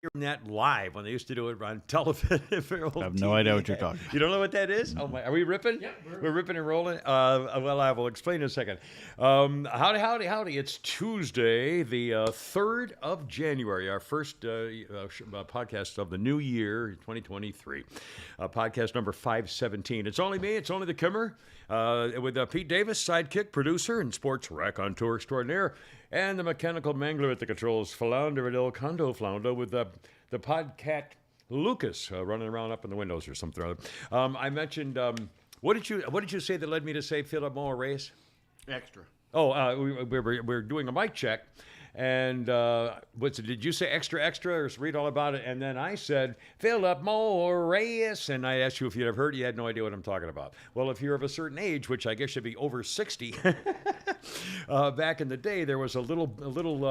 hearing that live when they used to do it on television. I have no idea what you're talking about. You don't know what that is? Oh my! Are we ripping? Yeah, we're ripping and rolling. Well, I will explain in a second. Howdy! It's Tuesday, the 3rd of January. Our first podcast of the new year, 2023. Podcast number 517. It's only me. It's only the Kimmer. With Pete Davis, sidekick, producer, and sports raconteur extraordinaire, and the mechanical mangler at the controls, Flounder El Condo Flounder, with the podcat Lucas running around up in the windows or something or other. I mentioned, what did you say that led me to say Philip Morris? Extra. Oh, we're doing a mic check. And did you say extra, or read all about it? And then I said, Philip Morris. And I asked you if you'd ever heard. You had no idea what I'm talking about. Well, if you're of a certain age, which I guess should be over 60, back in the day, there was a little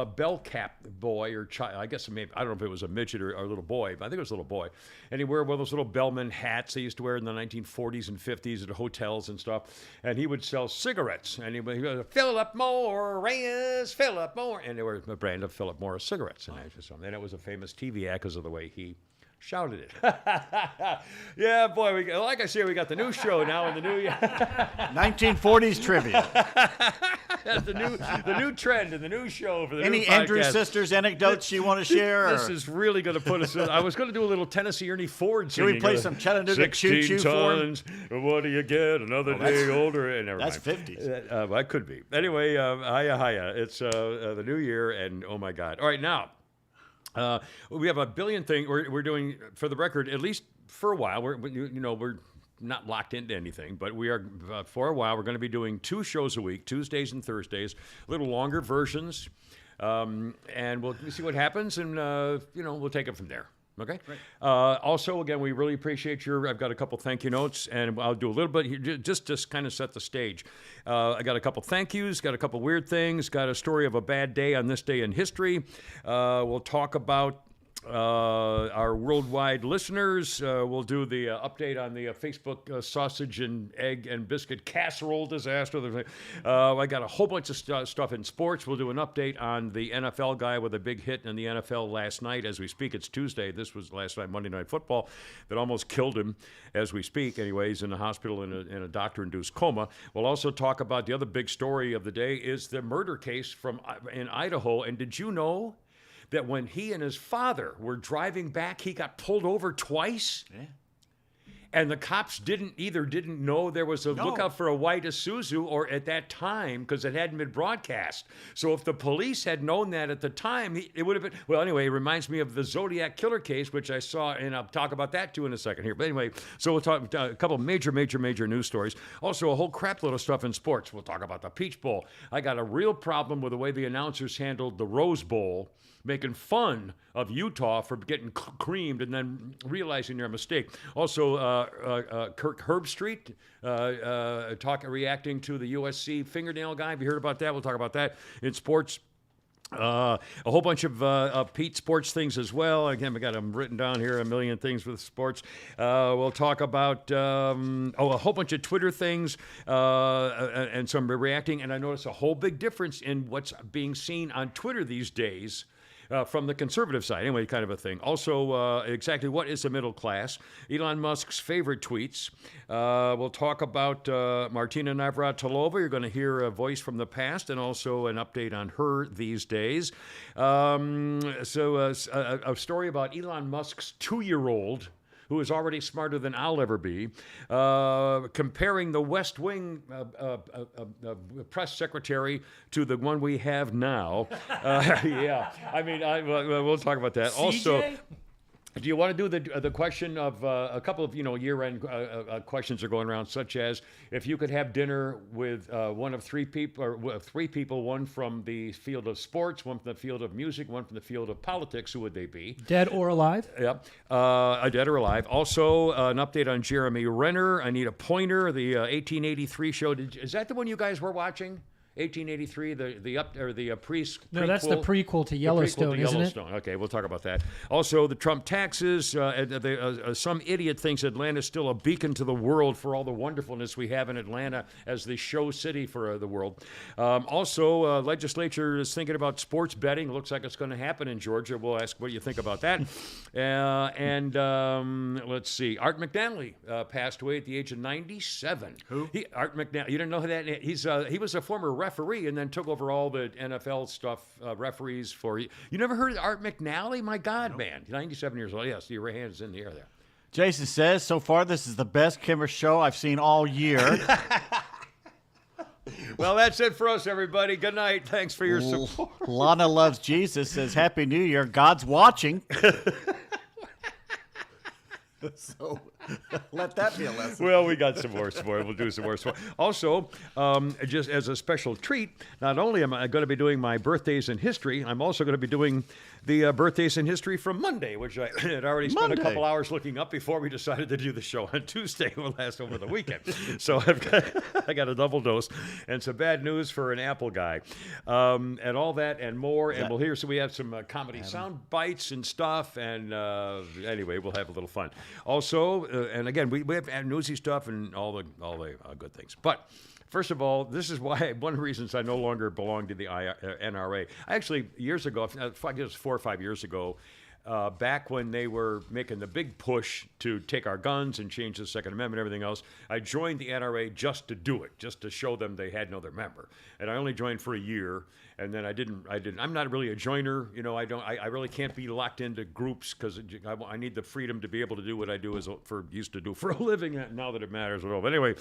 bell cap boy or child. I guess maybe, I don't know if it was a midget or a little boy, but I think it was a little boy. And he wore one of those little bellman hats they used to wear in the 1940s and 50s at hotels and stuff. And he would sell cigarettes. And he would Philip Morris, Philip Morris. And they were a brand of Philip Morris cigarettes. And it was a famous TV act because of the way he shouted it. Yeah, boy, like I say, we got the new show now in the new year. 1940s trivia. the new trend in the new show for the Any new podcast. Andrews Sisters anecdotes you want to share? This is really going to put us in. I was going to do a little Tennessee Ernie Ford singing. Can we play some Chattanooga Choo Choo for him? What do you get? Another day older. And never That's mind. 50s. That could be. Anyway, hiya. It's the new year, and oh my God. All right, now. We have a billion things we're doing, for the record, at least for a while. We're not locked into anything, but we are, for a while, we're going to be doing 2 shows a week, Tuesdays and Thursdays, a little longer versions, and we'll see what happens, and, we'll take it from there. Okay. Right. Also, again, we really appreciate I've got a couple thank you notes, and I'll do a little bit here, just kind of set the stage. I got a couple thank yous, got a couple weird things, got a story of a bad day on this day in history. We'll talk about our worldwide listeners. We'll do the update on the Facebook sausage and egg and biscuit casserole disaster. I got a whole bunch of stuff in sports. We'll do an update on the NFL guy with a big hit in the NFL last night. As we speak, it's Tuesday. This was last night, Monday Night Football, that almost killed him as we speak. Anyway, he's in the hospital in a doctor-induced coma. We'll also talk about the other big story of the day is the murder case in Idaho. And did you know that when he and his father were driving back, he got pulled over twice? Yeah. And the cops didn't know there was a lookout for a white Isuzu, or at that time, because it hadn't been broadcast. So if the police had known that at the time, it would have been, well, anyway, it reminds me of the Zodiac killer case, which I saw, and I'll talk about that too in a second here. But anyway, so we'll talk a couple of major news stories. Also, a whole crap load of stuff in sports. We'll talk about the Peach Bowl. I got a real problem with the way the announcers handled the Rose Bowl, making fun of Utah for getting creamed and then realizing their mistake. Also, Kirk Herbstreit reacting to the USC fingernail guy. Have you heard about that? We'll talk about that in sports. A whole bunch of Pete sports things as well. Again, we got them written down here, a million things with sports. We'll talk about a whole bunch of Twitter things and some reacting. And I noticed a whole big difference in what's being seen on Twitter these days. From the conservative side, anyway, kind of a thing. Also, exactly what is the middle class? Elon Musk's favorite tweets. We'll talk about Martina Navratilova. You're going to hear a voice from the past, and also an update on her these days. A story about Elon Musk's 2-year-old, who is already smarter than I'll ever be, comparing the West Wing press secretary to the one we have now. Yeah, I mean, we'll talk about that. CJ? Also, do you want to do the question of a couple of year-end questions are going around, such as if you could have dinner with one of 3 people, or 3 people, one from the field of sports, one from the field of music, one from the field of politics, who would they be? Dead or alive? Yep, dead or alive. Also, an update on Jeremy Renner. I need a pointer. The 1883 show. Is that the one you guys were watching? 1883, the No, that's the prequel to Yellowstone, isn't it? Okay, we'll talk about that. Also, the Trump taxes. Some idiot thinks Atlanta's still a beacon to the world for all the wonderfulness we have in Atlanta as the show city for the world. Also, legislature is thinking about sports betting. Looks like it's going to happen in Georgia. We'll ask what you think about that. Let's see. Art McNally passed away at the age of 97. Who? Art McNally. You didn't know that? He was a former referee and then took over all the NFL stuff, referees for. You never heard of Art McNally? My God, man. 97 years old. Yes, your hand's in the air there. Jason says, so far this is the best Kimmer show I've seen all year. Well, that's it for us, everybody. Good night. Thanks for your support. Lana Loves Jesus says, Happy New Year. God's watching. So let that be a lesson. Well, we got some more support. We'll do some more support. Also, just as a special treat, not only am I going to be doing my birthdays in history, I'm also going to be doing the birthdays in history from Monday, which I had already spent a couple hours looking up before we decided to do the show on Tuesday. We'll last over the weekend. So I got a double dose and some bad news for an Apple guy, and all that and more. And we'll hear. So we have some comedy sound bites and stuff. And anyway, we'll have a little fun. Also, and again, we have newsy stuff and all the good things. But first of all, this is why one of the reasons I no longer belong to the NRA. I actually, years ago, I guess 4 or 5 years ago, back when they were making the big push to take our guns and change the Second Amendment and everything else, I joined the NRA just to do it, just to show them they had no other member. And I only joined for a year, and then I didn't. I'm not really a joiner, you know. I really can't be locked into groups because I need the freedom to be able to do what I used to do for a living. Now that it matters at all. But anyway,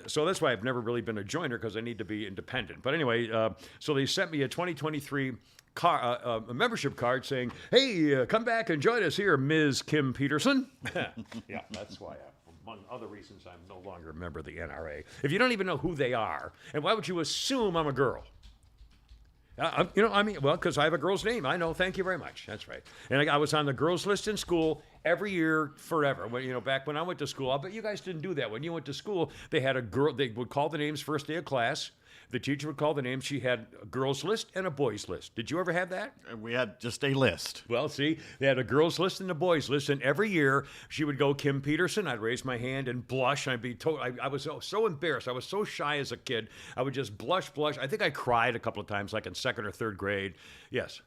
so that's why I've never really been a joiner because I need to be independent. But anyway, so they sent me a 2023 a membership card saying, "Hey, come back and join us here, Ms. Kim Peterson." Yeah, that's why. Among other reasons, I'm no longer a member of the NRA. If you don't even know who they are, and why would you assume I'm a girl? Because I have a girl's name. I know. Thank you very much. That's right. And I was on the girls' list in school every year forever. Back when I went to school, I bet you guys didn't do that. When you went to school, they had a girl. They would call the names first day of class. The teacher would call the names. She had a girls' list and a boys' list. Did you ever have that? We had just a list. Well, see, they had a girls' list and a boys' list, and every year she would go Kim Peterson. I'd raise my hand and blush. I'd be told I was so embarrassed. I was so shy as a kid. I would just blush. I think I cried a couple of times, like in 2nd or 3rd grade. Yes.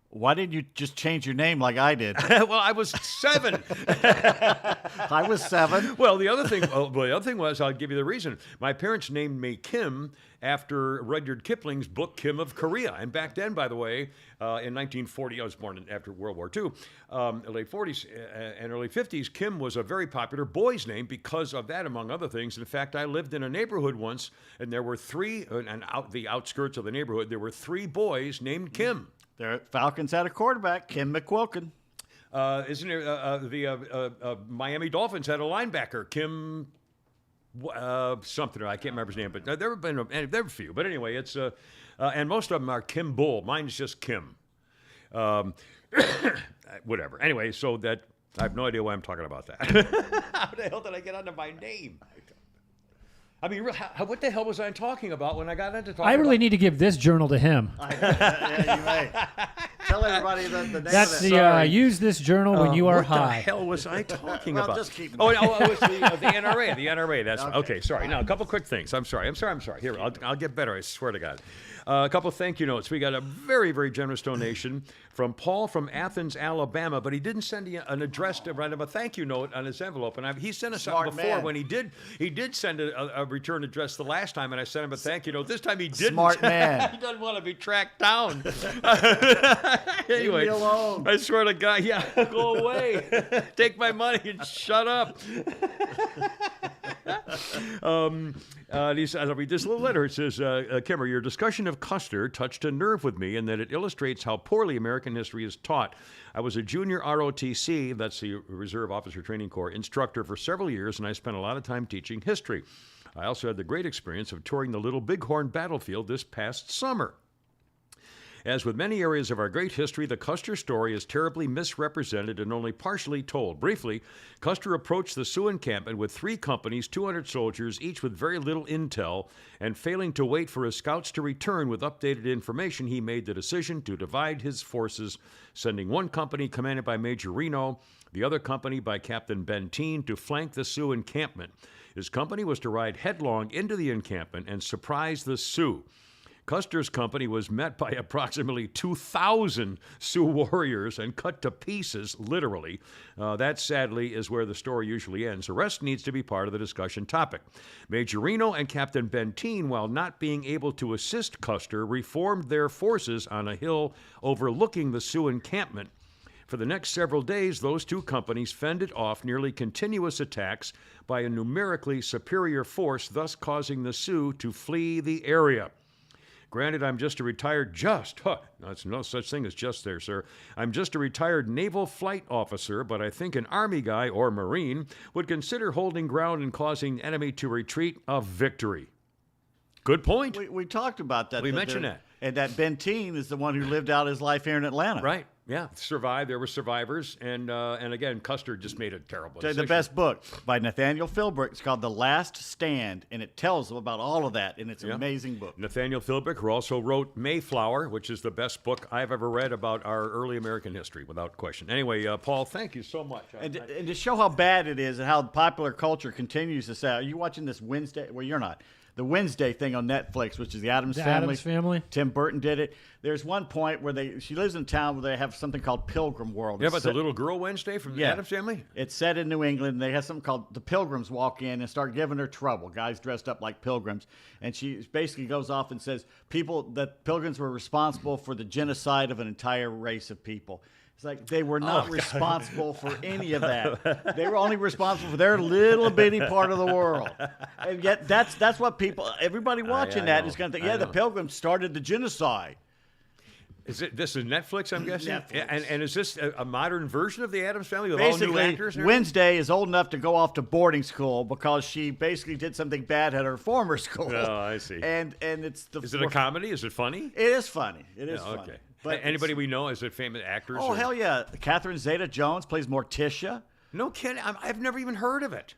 Why didn't you just change your name like I did? Well, I was 7. I was 7. Well, the other thing was, I'll give you the reason. My parents named me Kim after Rudyard Kipling's book, Kim of Korea. And back then, by the way, in 1940, I was born after World War II, late 40s and early 50s, Kim was a very popular boy's name because of that, among other things. In fact, I lived in a nneighborhood once, and there were 3, and out the outskirts of the neighborhood, there were 3 boys named Kim. The Falcons had a quarterback, Kim McQuilkin. Isn't there the Miami Dolphins had a linebacker, Kim something, I can't remember his name, but there have been a few. But anyway, it's and most of them are Kim Bull. Mine's just Kim. Whatever. Anyway, so that I have no idea why I'm talking about that. How the hell did I get onto my name? I mean, what the hell was I talking about when I got into talking I really need to give this journal to him. Yeah, you may. Tell everybody the name That's of it. use this journal when you are what high. What the hell was I talking about? Just keep it was the NRA. The NRA. That's okay. Sorry. Now, a couple quick things. I'm sorry. Here, I'll get better. I swear to God. A couple thank you notes. We got a very, very generous donation from Paul from Athens, Alabama, but he didn't send an address to write him a thank you note on his envelope. And he sent us something before when he did send a return address the last time, and I sent him a thank you note. This time he didn't. Smart man. He doesn't want to be tracked down. Anyway, leave me alone. I swear to God, yeah, go away. Take my money and shut up. I'll read this little letter. It says, Kimmer, your discussion of Custer touched a nerve with me in that it illustrates how poorly American history is taught. I was a junior ROTC, that's the Reserve Officer Training Corps, instructor for several years, and I spent a lot of time teaching history. I also had the great experience of touring the Little Bighorn battlefield this past summer. As with many areas of our great history, the Custer story is terribly misrepresented and only partially told. Briefly, Custer approached the Sioux encampment with 3 companies, 200 soldiers, each with very little intel, and failing to wait for his scouts to return with updated information, he made the decision to divide his forces, sending one company commanded by Major Reno, the other company by Captain Benteen, to flank the Sioux encampment. His company was to ride headlong into the encampment and surprise the Sioux. Custer's company was met by approximately 2,000 Sioux warriors and cut to pieces, literally. That, sadly, is where the story usually ends. The rest needs to be part of the discussion topic. Major Reno and Captain Benteen, while not being able to assist Custer, reformed their forces on a hill overlooking the Sioux encampment. For the next several days, those 2 companies fended off nearly continuous attacks by a numerically superior force, thus causing the Sioux to flee the area. Granted, I'm just a retired that's no such thing as just there, sir. I'm just a retired naval flight officer, but I think an Army guy or Marine would consider holding ground and causing the enemy to retreat a victory. Good point. We talked about that. We mentioned that. And that Benteen is the one who lived out his life here in Atlanta. Right. Yeah. Survived. There were survivors. And again, Custer just made a terrible decision. The best book by Nathaniel Philbrick. It's called The Last Stand, and it tells about all of that, and it's an amazing book. Nathaniel Philbrick, who also wrote Mayflower, which is the best book I've ever read about our early American history, without question. Anyway, Paul, thank you so much. And to show how bad it is and how popular culture continues to say, are you watching this Wednesday? Well, you're not. The Wednesday thing on Netflix, which is the Addams Family. Addams Family. Tim Burton did it. There's one point where she lives in a town where they have something called Pilgrim World. Yeah, but the little girl Wednesday from the Addams Family? It's set in New England. They have something called the Pilgrims walk in and start giving her trouble. Guys dressed up like pilgrims. And she basically goes off and says that pilgrims were responsible for the genocide of an entire race of people. It's like they were not responsible for any of that. They were only responsible for their little bitty part of the world. And yet that's what everybody watching that is going to think, the Pilgrims started the genocide. This is Netflix, I'm guessing? Netflix. And is this a modern version of the Addams Family with Basically, all new actors? Wednesday is old enough to go off to boarding school because she basically did something bad at her former school. Oh, I see. And it's Is it a comedy? Is it funny? It is funny. It is funny. Okay. But anybody we know? Is it famous actors? Oh, hell yeah. Catherine Zeta-Jones plays Morticia. No kidding. I've never even heard of it.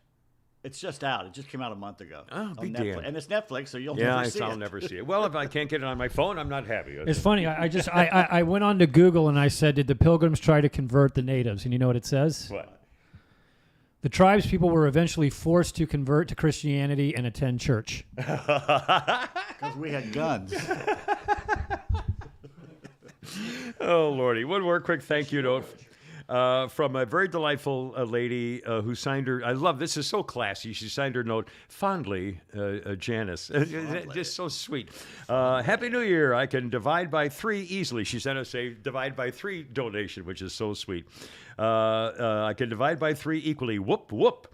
It's just out. It just came out a month ago. Oh, be Netflix. damned. And it's Netflix, so you'll never see it. I'll never see it. Well, if I can't get it on my phone, I'm not happy. It's funny. I went on to Google and I said, did the Pilgrims try to convert the natives? And you know what it says? What? The tribes people were eventually forced to convert to Christianity and attend church. Because we had guns. Oh, Lordy. One more quick thank you note from a very delightful lady who signed her. I love this. Is so classy. She signed her note fondly, Janice. Just so sweet. Happy New Year. I can divide by 3 easily. She sent us a divide by 3 donation, which is so sweet. I can divide by 3 equally. Whoop, whoop.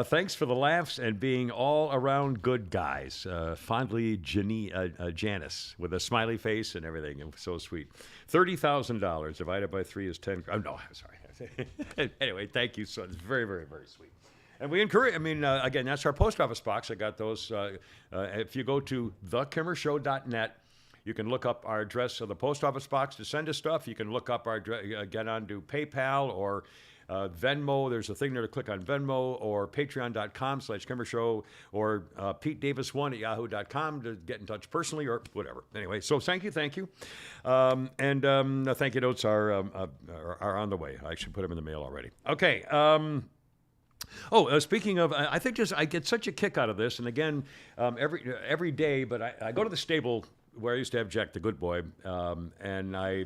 Thanks for the laughs and being all around good guys. Fondly, Janice, with a smiley face and everything. It was so sweet. $30,000 divided by 3 is 10. Oh, no, I'm sorry. Anyway, thank you. So it's very, very, very sweet. And we encourage, again, that's our post office box. I got those. If you go to thekimmershow.net, you can look up our address of the post office box to send us stuff. You can look up our get onto PayPal or Venmo. There's a thing there to click on Venmo, or patreon.com/KimmerShow, or PeteDavis1@yahoo.com to get in touch personally or whatever. Anyway, so thank you. Thank you notes are on the way. I should put them in the mail already. Okay. Speaking of, I think I get such a kick out of this, and again, every day, but I go to the stable where I used to have Jack the Good Boy, and I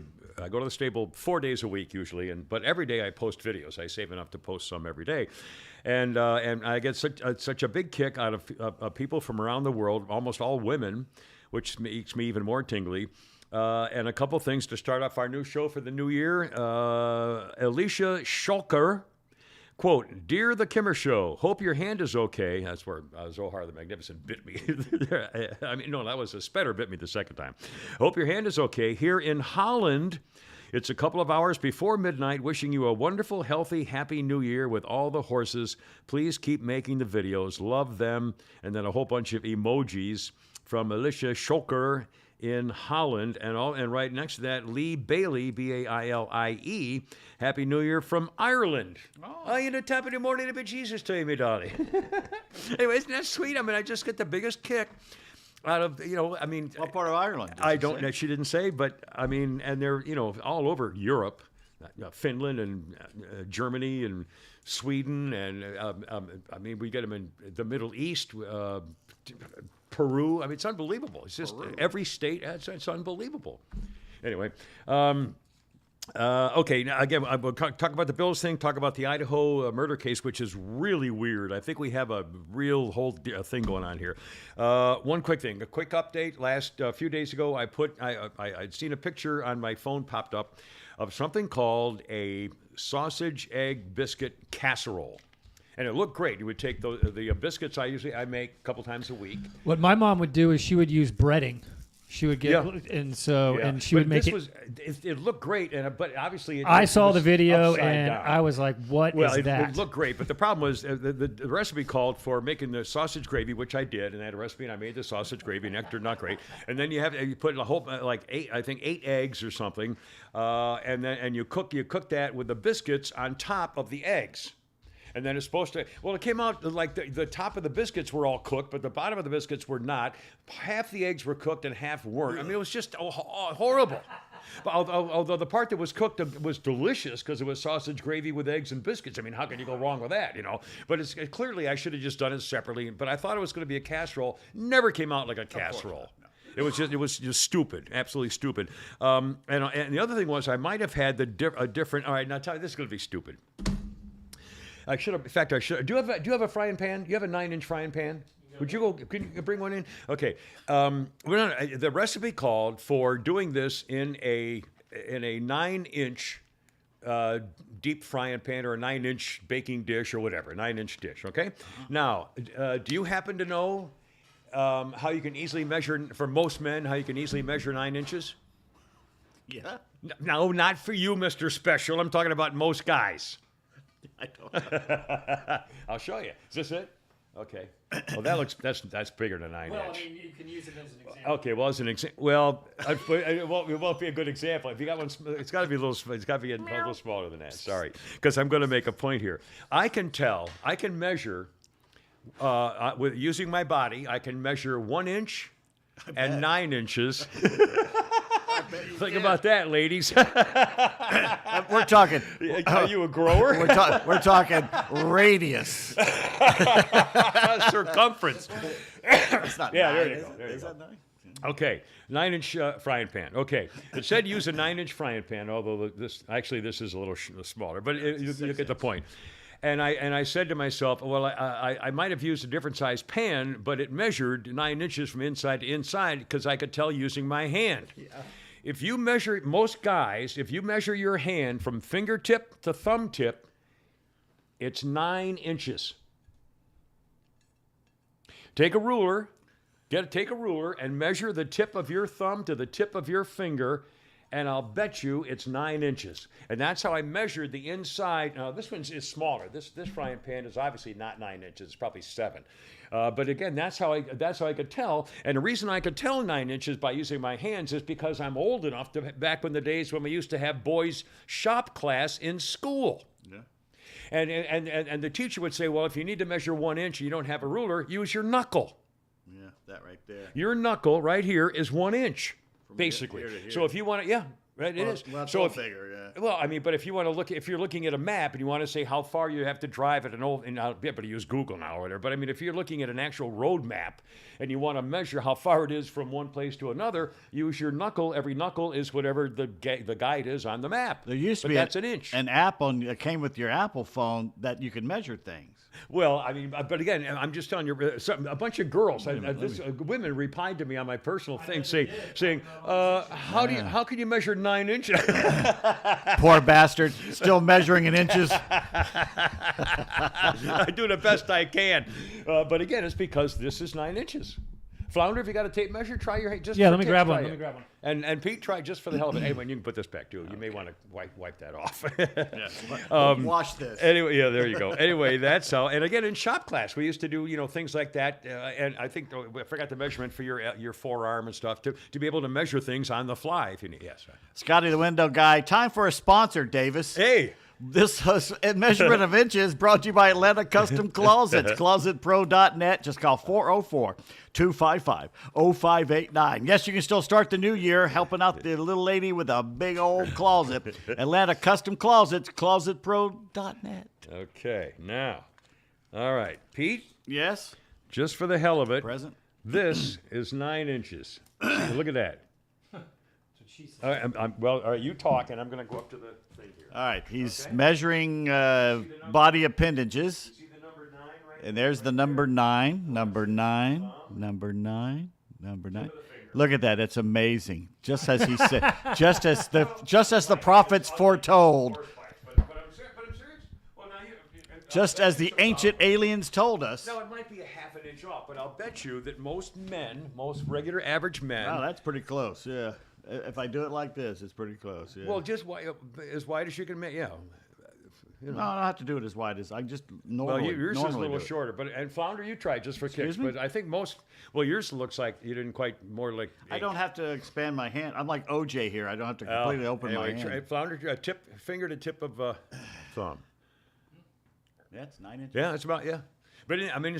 go to the stable 4 days a week usually, but every day I post videos. I save enough to post some every day, and I get such a big kick out of people from around the world, almost all women, which makes me even more tingly. And a couple things to start off our new show for the new year. Alicia Schulker. Quote, "Dear The Kimmer Show, hope your hand is okay." That's where Zohar the Magnificent bit me. That was a Spetter bit me the second time. "Hope your hand is okay. Here in Holland, it's a couple of hours before midnight. Wishing you a wonderful, healthy, happy new year with all the horses. Please keep making the videos. Love them." And then a whole bunch of emojis from Alicia Schulker in Holland, and right next to that, Lee Bailey, Bailie. Happy New Year from Ireland. Oh, you the top of the morning, the Jesus to you, me darling. Anyway, isn't that sweet? I mean, I just get the biggest kick out of, I mean. What part of Ireland? I don't know. She didn't say, but I mean, and they're, all over Europe, Finland and Germany and Sweden. And I mean, we get them in the Middle East, Peru. I mean, it's unbelievable. It's just every state, it's unbelievable. Anyway, okay, now again, we'll talk about the Bills thing, talk about the Idaho murder case, which is really weird. I think we have a real whole thing going on here. One quick thing, a quick update. Last few days ago, I'd seen a picture on my phone popped up of something called a sausage egg biscuit casserole. And it looked great. You would take the biscuits I make a couple times a week. What my mom would do is she would use breading. She would get, and she would make it looked great, but obviously I saw the video and down. I was like, "What is that?" It looked great, but the problem was the recipe called for making the sausage gravy, which I did, and I had a recipe, and I made the sausage gravy, nectar, not great. And then you put a whole eight eggs or something, and you cook that with the biscuits on top of the eggs. And then it's supposed to, it came out like the top of the biscuits were all cooked, but the bottom of the biscuits were not. Half the eggs were cooked and half weren't. I mean, it was just horrible. But although the part that was cooked was delicious because it was sausage gravy with eggs and biscuits. I mean, how can you go wrong with that, But clearly I should have just done it separately. But I thought it was going to be a casserole. Never came out like a casserole. No. It was just stupid, absolutely stupid. And the other thing was I might have had a different. All right, now tell you, this is going to be stupid. I should have. In fact, I should. Do you have a frying pan? You have a 9-inch frying pan? Would you go? Can you bring one in? Okay. The recipe called for doing this in a 9-inch deep frying pan or a 9-inch baking dish or whatever, 9-inch dish. Okay. Now, do you happen to know how you can easily measure for most men? How you can easily measure 9 inches? Yeah. No, not for you, Mr. Special. I'm talking about most guys. I don't know. I'll show you. Is this it? Okay. Well, that's bigger than 9 inch. Well, I mean, you can use it as an example. Okay. Well, as an example, well, it won't be a good example. If you got one, it's got to be a little. It's got to be a little smaller than that. Sorry, because I'm going to make a point here. I can measure with using my body. I can measure 1 inch and 9 inches. Think about that, ladies. We're talking. Are you a grower? We're talking radius. Circumference. It's not Yeah, 9, there you go. There you is go. that 9? Okay, 9-inch frying pan. Okay, it said use a 9-inch frying pan, although this is a little smaller, but you get the point. And I said to myself, well, I might have used a different size pan, but it measured 9 inches from inside to inside because I could tell using my hand. Yeah. If you measure your hand from fingertip to thumb tip, it's 9 inches. Take a ruler and measure the tip of your thumb to the tip of your finger, and I'll bet you it's 9 inches. And that's how I measured the inside. Now, this one is smaller. This frying pan is obviously not 9 inches. It's probably 7. But again, that's how I could tell. And the reason I could tell 9 inches by using my hands is because I'm old enough back in the days when we used to have boys' shop class in school. Yeah. And the teacher would say, well, if you need to measure 1 inch and you don't have a ruler, use your knuckle. Yeah, that right there. Your knuckle right here is 1 inch, basically. here to here. So if you want to, right, it is. Well, so figure, yeah. Well, I mean, but if you're looking at a map and you want to say how far you have to drive at I'll be able to use Google now or whatever. But I mean, if you're looking at an actual road map and you want to measure how far it is from one place to another, use your knuckle. Every knuckle is whatever the guide is on the map. There used to be that's an inch. An app that came with your Apple phone that you could measure things. Well, I mean, but again, I'm just telling you, a bunch of girls, women replied to me on my personal thing saying, how can you measure 9 inches? Poor bastard, still measuring in inches. I do the best I can. But again, it's because this is 9 inches. Flounder, if you got a tape measure, try your just. Yeah, for let me tips, grab try one. it. Let me grab one. And Pete, try just for the hell of it. Anyway, you can put this back too. You may want to wipe that off. Wash this. Anyway, yeah, there you go. Anyway, that's how. And again, in shop class, we used to do things like that. And I think I forgot the measurement for your forearm and stuff to be able to measure things on the fly if you need. Yes. Right. Scotty the Window Guy. Time for a sponsor, Davis. Hey. This measurement of inches brought to you by Atlanta Custom Closets. ClosetPro.net. Just call 404-255-0589. Yes, you can still start the new year helping out the little lady with a big old closet. Atlanta Custom Closets. ClosetPro.net. Okay. Now, all right, Pete. Yes. Just for the hell of it, Present. this is 9 inches. Look at that. All right, well, all right, you talk, and I'm going to go up to the thing here. All right. He's measuring body appendages. See the number 9 right And there's the number 9. Number 9. Number 9. Number 9. Look at that. It's amazing. Just as he said, just as the prophets foretold. But I'm serious. Well, now Just as the ancient aliens told us. Now, it might be a half an inch off, but I'll bet you that most regular average men, Oh, that's pretty close. Yeah. If I do it like this, it's pretty close. Yeah. well, just as wide as you can make, yeah. no, I don't have to do it as wide as I just Well, normally. yours is a normally little do it. shorter, and Flounder, you tried just for kicks, me? but I think yours looks like you didn't quite, more like. I don't have to expand my hand. I'm like OJ here. I don't have to completely open my hand. Flounder, finger to tip of thumb. That's 9 inches. Yeah, that's about, yeah. But I mean,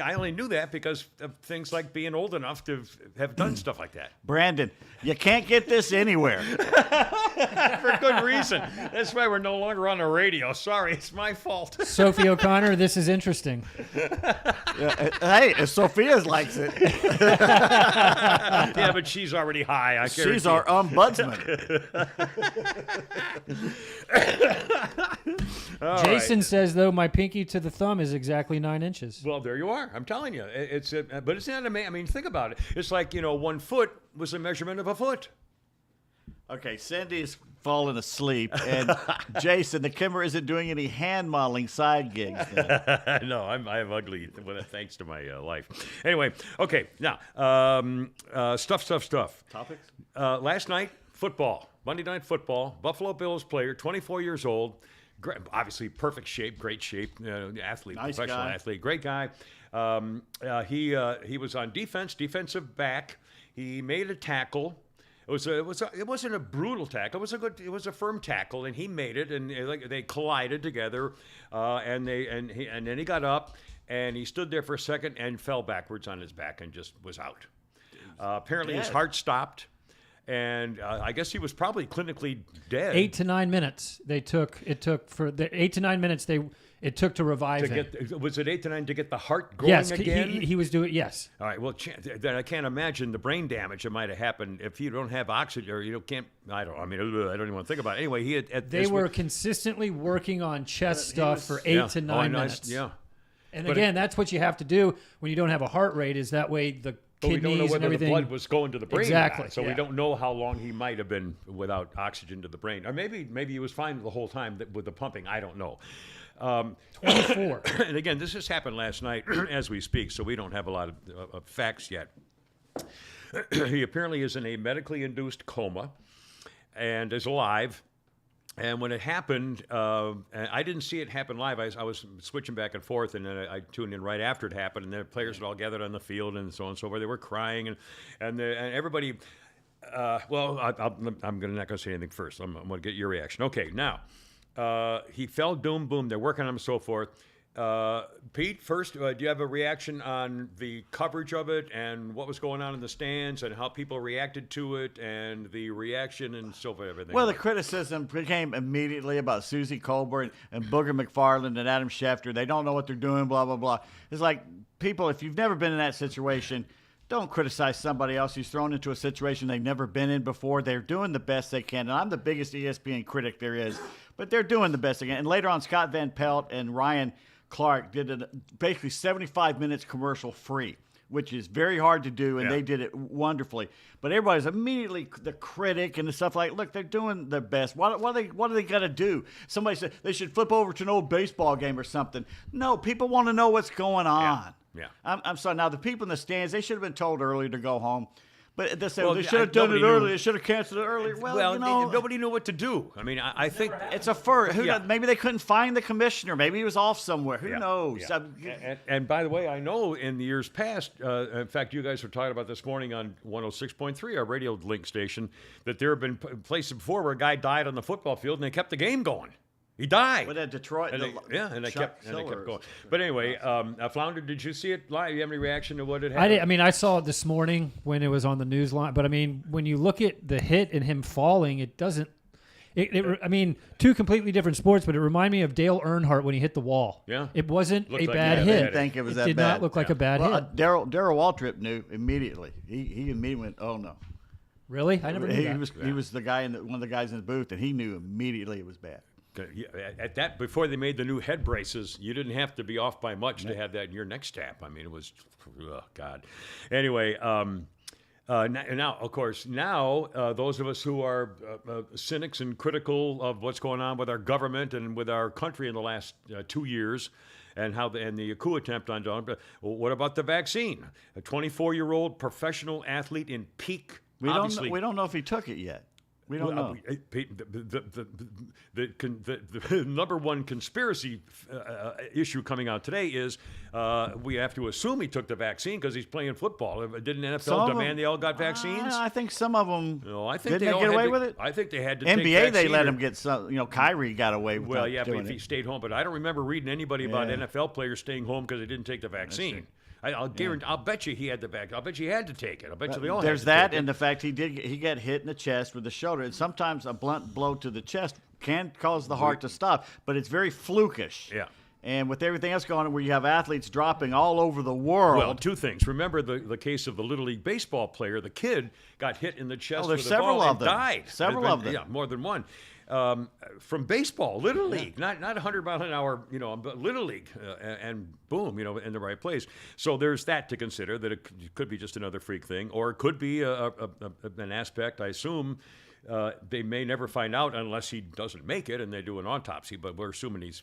I only knew that because of things like being old enough to have done stuff like that. Brandon, you can't get this anywhere. For good reason. That's why we're no longer on the radio. Sorry, it's my fault. Sophie O'Connor, this is interesting. Hey, if Sophia's likes it, Yeah, but she's already high. she's our ombudsman. Jason says, though, my pinky to the thumb is exactly 9 inches. Well, there you are. I'm telling you. But it's not amazing. I mean, think about it. It's like, 1 foot was a measurement of a foot. Okay, Cindy's fallen asleep, and Jason, the Kimmer, isn't doing any hand modeling side gigs. No, I'm ugly, thanks to my life. Anyway, okay, now, stuff. Topics? Last night, football. Monday Night Football. Buffalo Bills player, 24 years old. Obviously, perfect shape, great shape, athlete, Nice professional guy. athlete, great guy. He was on defensive back. He made a tackle. It wasn't a brutal tackle. It was a firm tackle, and he made it. And they collided together, and then he got up and he stood there for a second and fell backwards on his back and just was out. Apparently, his Dead. heart stopped. And I guess he was probably clinically dead. 8 to 9 minutes it took for the 8 to 9 minutes it took to revive him. Was it 8 to 9 to get the heart going Yes, again? he was doing yes. All right. Well, then I can't imagine the brain damage that might have happened if you don't have oxygen or you can't. I don't even want to think about it. Anyway, he had. They were consistently working on chest stuff for 8 to 9 minutes. Yeah. And But again, that's what you have to do when you don't have a heart rate. Is that way the But we kidneys don't know and whether the everything. blood was going to the brain. Exactly, Or not, so we yeah. don't know how long he might have been without oxygen to the brain, or maybe he was fine the whole time with the pumping. I don't know. 24. And again, this just happened last night as we speak, so we don't have a lot of facts yet. He apparently is in a medically induced coma and is alive. And when it happened, and I didn't see it happen live. I was switching back and forth, and then I tuned in right after it happened. And the players were all gathered on the field, and so on and so forth. They were crying, and everybody. I'm not going to say anything first. I'm going to get your reaction. Okay, now he fell, boom. They're working on him, and so forth. Pete, first, do you have a reaction on the coverage of it and what was going on in the stands and how people reacted to it and the reaction and so forth, everything? Well, the criticism came immediately about Susie Colbert and Booger McFarland and Adam Schefter. They don't know what they're doing, blah, blah, blah. It's like, people, if you've never been in that situation, don't criticize somebody else who's thrown into a situation they've never been in before. They're doing the best they can. And I'm the biggest ESPN critic there is, but they're doing the best they can. And later on, Scott Van Pelt and Ryan Clark did basically 75 minutes commercial free, which is very hard to do, and they did it wonderfully. But everybody's immediately the critic and the stuff like, look, they're doing their best. What do they got to do? Somebody said they should flip over to an old baseball game or something. No, people want to know what's going on. Yeah. I'm sorry. Now, the people in the stands, they should have been told earlier to go home. But they said Well, they should have done it nobody knew. earlier. They should have canceled it earlier. Well, you know, nobody knew what to do. I mean, I think it's a first. Yeah. Maybe they couldn't find the commissioner. Maybe he was off somewhere. Who Yeah, knows? yeah. And by the way, I know in the years past, in fact, you guys were talking about this morning on 106.3, our radio link station, that there have been places before where a guy died on the football field and they kept the game going. He died. But at Detroit, And they Chuck kept Sillers. going. But anyway, Flounder, did you see it live? You have any reaction to what it happened? I did. I mean, I saw it this morning when it was on the news line. But I mean, when you look at the hit and him falling, it doesn't. I mean, two completely different sports, but it reminded me of Dale Earnhardt when he hit the wall. Yeah. It wasn't Looked a like bad he had hit. it. I didn't think it was that did bad. not look like a bad Well, hit. Daryl Waltrip knew immediately. He immediately went, "Oh no." Really? I never knew that. He was the guy one of the guys in the booth, and he knew immediately it was bad. Yeah, at that, before they made the new head braces, you didn't have to be off by much to have that in your neck tap. I mean, it was, oh, God. Anyway, now, of course, those of us who are cynics and critical of what's going on with our government and with our country in the last 2 years, and the coup attempt on John. Well, what about the vaccine? A 24-year-old professional athlete in peak. We don't know if he took it yet. We don't know. The number one conspiracy issue coming out today is we have to assume he took the vaccine because he's playing football. Didn't NFL demand they all got vaccines? I think some of them. No, I think didn't they all get had away to- with it. I think they had to take NBA, they vaccine let or- him get some. You know, Kyrie got away with. Well, not yeah, but doing if he it. stayed home. But I don't remember reading anybody about Yeah. NFL players staying home because they didn't take the vaccine. I'll guarantee. I'll bet you he had the vaccine. I'll bet you he had to take it. I'll bet you they all. There's had to that, take it. and the fact he got hit in the chest with the shoulder. And sometimes a blunt blow to the chest can cause the heart to stop, but it's very flukish. Yeah. And with everything else going on, where you have athletes dropping all over the world. Well, two things. Remember the case of the Little League baseball player. The kid got hit in the chest there's with a several ball of and them. died. Several There's of them. Yeah, more than one. From baseball, Little League, not 100 mile an hour, but Little League, and boom, in the right place. So there's that to consider. That it could be just another freak thing, or it could be an aspect. I assume they may never find out unless he doesn't make it, and they do an autopsy. But we're assuming he's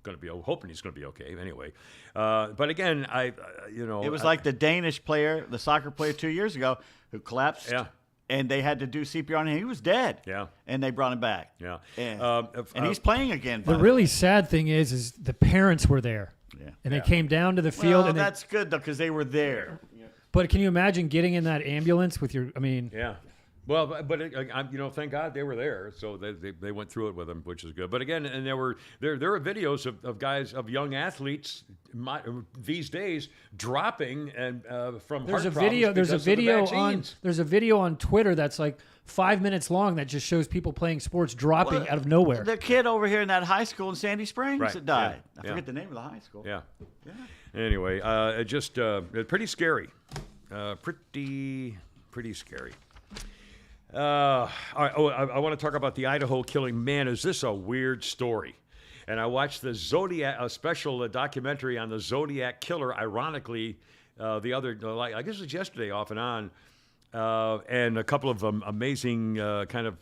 going to be, hoping he's going to be okay anyway. But again, it was like the Danish player, the soccer player 2 years ago, who collapsed. Yeah. And they had to do CPR on him. He was dead. Yeah. And they brought him back. Yeah. And he's playing again. The really sad thing is the parents were there. Yeah. And they came down to the field. Well, and that's good, though, because they were there. But can you imagine getting in that ambulance with your, Yeah. Well, but thank God they were there, so they went through it with him, which is good. But again, and there are videos of guys, of young athletes these days dropping and from There's heart a video. problems There's a because of the video on. vaccines. There's a video on Twitter that's like 5 minutes long that just shows people playing sports dropping out of nowhere. The kid over here in that high school in Sandy Springs Right, that died. yeah, I yeah. forget the name of the high school. Yeah. Anyway, pretty scary. Pretty scary. All right. I want to talk about the Idaho killing. Man, is this a weird story? And I watched the Zodiac, a special documentary on the Zodiac killer. Ironically, the other, I guess it was yesterday, off and on, and a couple of amazing kind of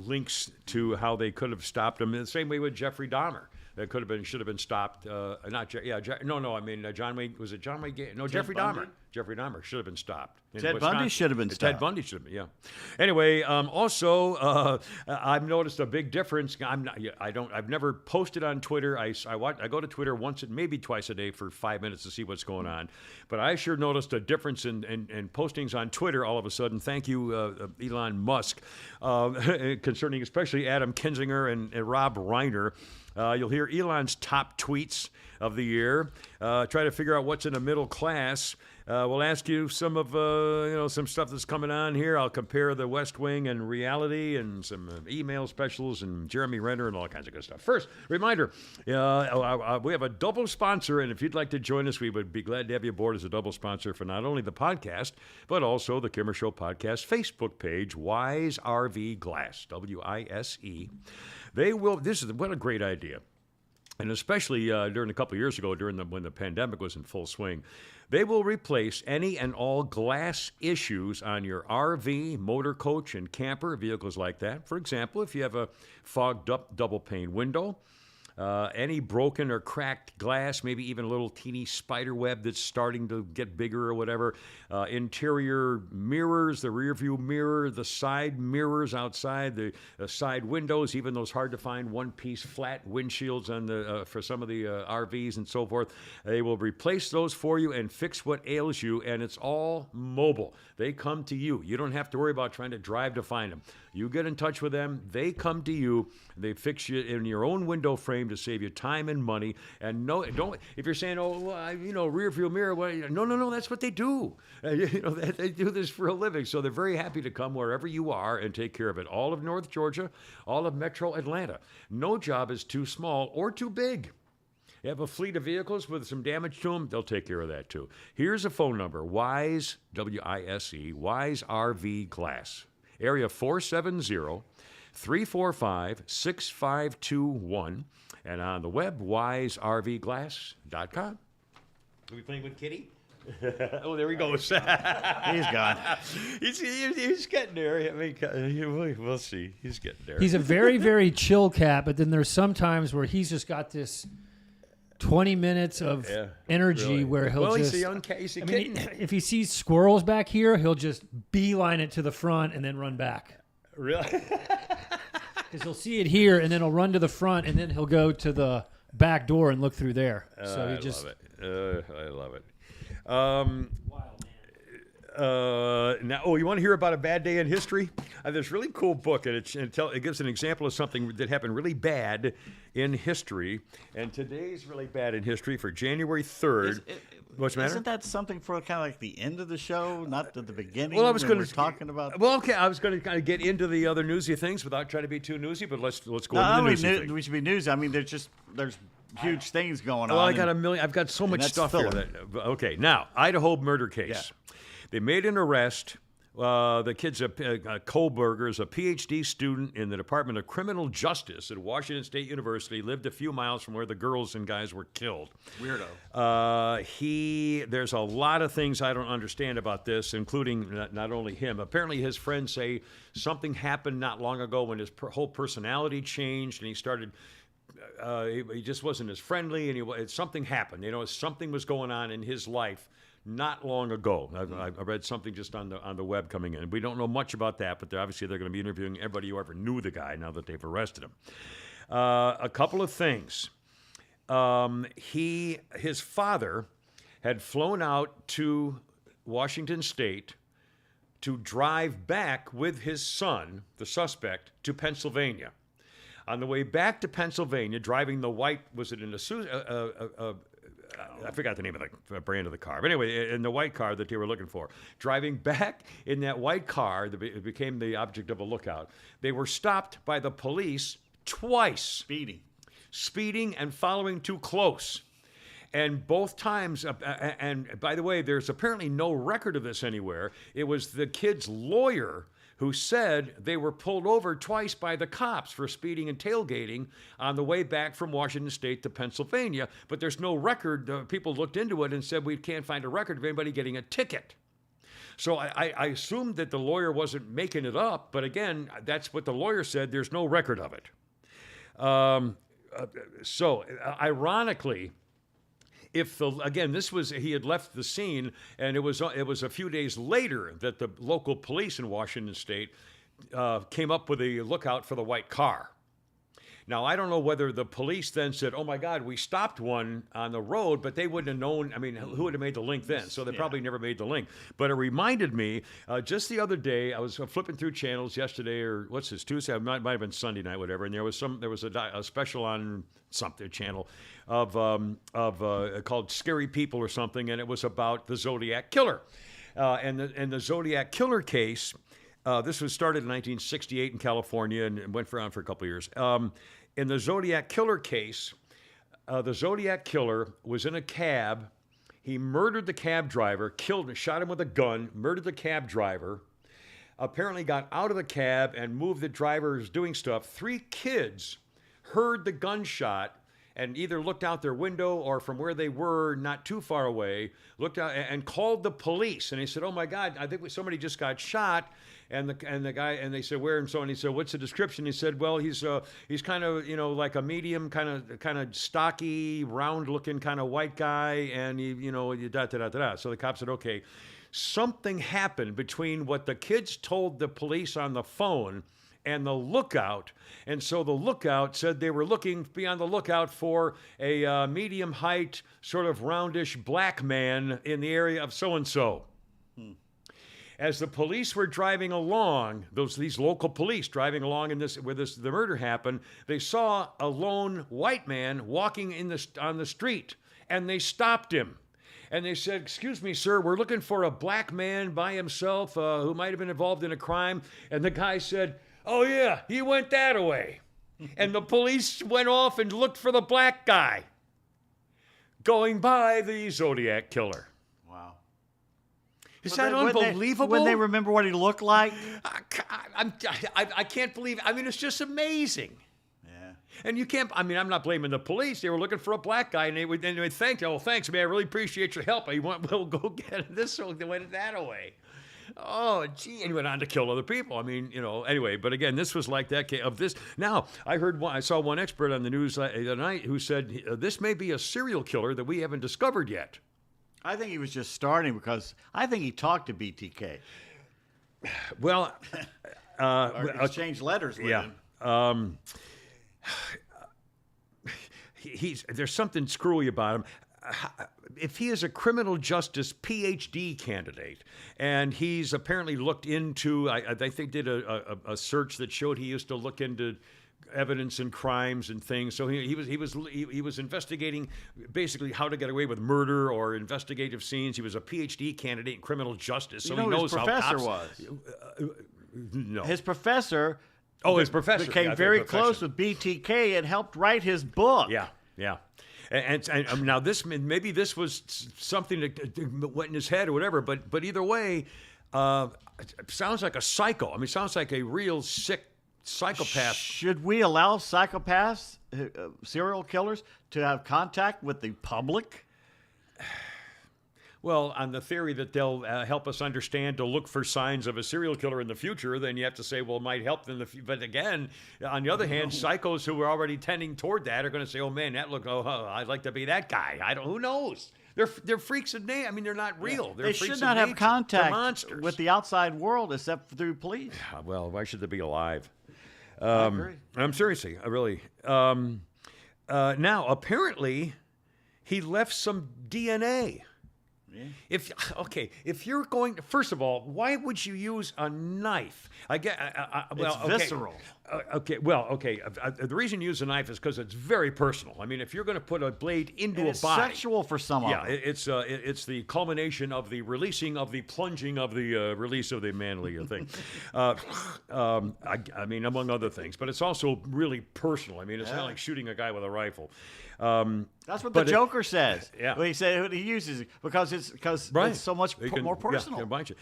links to how they could have stopped him. The same way with Jeffrey Dahmer. That should have been stopped. I mean, John Wayne, was it John Wayne? No, Jeffrey Bundy? Dahmer. Jeffrey Dahmer should have been stopped. In Ted Wisconsin. Bundy should have been Ted stopped. Bundy should have been, yeah. Anyway, also, I've noticed a big difference. I've never posted on Twitter. I go to Twitter once, maybe twice a day for 5 minutes to see what's going on. But I sure noticed a difference in postings on Twitter all of a sudden. Thank you, Elon Musk, concerning especially Adam Kinzinger and Rob Reiner. You'll hear Elon's top tweets of the year. Try to figure out what's in the middle class. We'll ask you some of some stuff that's coming on here. I'll compare the West Wing and reality, and some email specials, and Jeremy Renner, and all kinds of good stuff. First, reminder: we have a double sponsor, and if you'd like to join us, we would be glad to have you aboard as a double sponsor for not only the podcast but also the Kimmer Show podcast Facebook page, Wise RV Glass, WISE. What a great idea. And especially during a couple of years ago, when the pandemic was in full swing, they will replace any and all glass issues on your RV, motor coach, and camper, vehicles like that. For example, if you have a fogged up double pane window, any broken or cracked glass, maybe even a little teeny spider web that's starting to get bigger or whatever. Interior mirrors, the rear view mirror, the side mirrors outside, the side windows, even those hard to find one-piece flat windshields on the for some of the RVs and so forth. They will replace those for you and fix what ails you, and it's all mobile. They come to you. You don't have to worry about trying to drive to find them. You get in touch with them, they come to you, they fix you in your own window frame to save you time and money. And no, don't, if you're saying, oh, well, rear view mirror, well, no, that's what they do. They do this for a living. So they're very happy to come wherever you are and take care of it. All of North Georgia, all of Metro Atlanta. No job is too small or too big. You have a fleet of vehicles with some damage to them, they'll take care of that too. Here's a phone number, WISE, W-I-S-E, WISE RV Glass. Area 470-345-6521. And on the web, wiservglass.com. Are we playing with Kitty? Oh, there he goes. He's gone. He's getting there. I mean, we'll see. He's getting there. He's a very, very chill cat, but then there's some times where he's just got this 20 minutes of energy really. where he'll well, just... he's a young cat. He's a I mean, kitten. if he sees squirrels back here, he'll just beeline it to the front and then run back. Really? Because he'll see it here, and then he'll run to the front, and then he'll go to the back door and look through there. So he just... love it. I love it. Now, you want to hear about a bad day in history? This really cool book, and it gives an example of something that happened really bad in history. And today's really bad in history for January 3rd. What's the matter? Isn't that something for kind of like the end of the show, not at the beginning? Well, I was when going to we're talking about. Well, okay, I was going to kind of get into the other newsy things without trying to be too newsy, but let's go Not into the only newsy thing. we should be news. I mean, there's huge things going on. Well, I got a million. I've got so much that's stuff here. filler. Okay, now Idaho murder case. Yeah. They made an arrest. The kid's Kohlberger is a PhD student in the Department of Criminal Justice at Washington State University. Lived a few miles from where the girls and guys were killed. Weirdo. There's a lot of things I don't understand about this, including not only him. Apparently, his friends say something happened not long ago when his whole personality changed, and he started. He just wasn't as friendly, and something happened. Something was going on in his life not long ago. I read something just on the web coming in. We don't know much about that, but obviously they're going to be interviewing everybody who ever knew the guy now that they've arrested him. A couple of things. His father had flown out to Washington State to drive back with his son, the suspect, to Pennsylvania. On the way back to Pennsylvania, driving the white, was it an Isuzu? I forgot the name of the brand of the car. But anyway, in the white car that they were looking for. Driving back in that white car, it became the object of a lookout. They were stopped by the police twice. Speeding and following too close. And both times, and by the way, there's apparently no record of this anywhere. It was the kid's lawyer who said they were pulled over twice by the cops for speeding and tailgating on the way back from Washington State to Pennsylvania, but there's no record. People looked into it and said we can't find a record of anybody getting a ticket. So I assumed that the lawyer wasn't making it up, but again, that's what the lawyer said. There's no record of it. Ironically, he had left the scene, and it was a few days later that the local police in Washington State came up with a lookout for the white car. Now, I don't know whether the police then said, oh my God, we stopped one on the road, but they wouldn't have known. I mean, who would have made the link then? So they probably never made the link. But it reminded me, just the other day, I was flipping through channels yesterday, or what's this, Tuesday? It might have been Sunday night, whatever, and there was a special on something channel called Scary People or something, and it was about the Zodiac Killer. And the Zodiac Killer case, this was started in 1968 in California and went on for a couple of years. In the Zodiac Killer case, the Zodiac Killer was in a cab. He murdered the cab driver, shot him with a gun, murdered the cab driver, apparently got out of the cab and moved the driver's doing stuff. 3 kids heard the gunshot and either looked out their window or from where they were, not too far away, looked out and called the police. And they said, oh my God, I think somebody just got shot. And the guy, and they said, where? And so on. He said, what's the description? He said, well, he's kind of, like a medium, kind of stocky, round looking kind of white guy. And da. So the cop said, okay, something happened between what the kids told the police on the phone and the lookout. And so the lookout said they were be on the lookout for a medium height, sort of roundish black man in the area of so-and-so. As the police were driving along, these local police driving along where the murder happened, they saw a lone white man walking on the street, and they stopped him. And they said, excuse me, sir, we're looking for a black man by himself who might have been involved in a crime. And the guy said, oh, yeah, he went that way. And the police went off and looked for the black guy going by the Zodiac killer. Wow. Is that unbelievable? When they remember what he looked like? I can't believe it. I mean, it's just amazing. Yeah. And you can't, I'm not blaming the police. They were looking for a black guy, and they would thank you. Oh, thanks, man. I really appreciate your help. We'll go get it this way. They went that away. Oh, gee. And he went on to kill other people. Anyway, but again, this was like that case of this. Now, I saw one expert on the news the other night who said this may be a serial killer that we haven't discovered yet. I think he was just starting because I think he talked to BTK. Well, or exchanged letters with him. There's something screwy about him. If he is a criminal justice PhD candidate, and he's apparently looked into, I think did a search that showed he used to look into evidence and crimes and things. So he was investigating basically how to get away with murder or investigative scenes. He was a PhD candidate in criminal justice, so he knows his how professor cops was. No. His professor. His professor became very close with BTK and helped write his book. Yeah. And now maybe this was something that went in his head or whatever, but either way, it sounds like a psycho. It sounds like a real sick psychopath. Should we allow psychopaths, serial killers, to have contact with the public? Well, on the theory that they'll help us understand to look for signs of a serial killer in the future, then you have to say, well, it might help in the future. But again, on the other hand, psychos who are already tending toward that are going to say, oh, man, I'd like to be that guy. Who knows? They're freaks of nature. They're not real. They should not have contact with the outside world except through police. Well, why should they be alive? I agree. I'm seriously, really. Now, apparently, he left some DNA. Yeah. If you're going, first of all, why would you use a knife? It's visceral. The reason you use a knife is because it's very personal. If you're going to put a blade into a body, sexual for some of them. It's the culmination of the releasing of the plunging of the release of the manly thing. Among other things, but it's also really personal. It's not like shooting a guy with a rifle. That's what the Joker says. Yeah, he said he uses it because it's so much more personal. Yeah, bind you.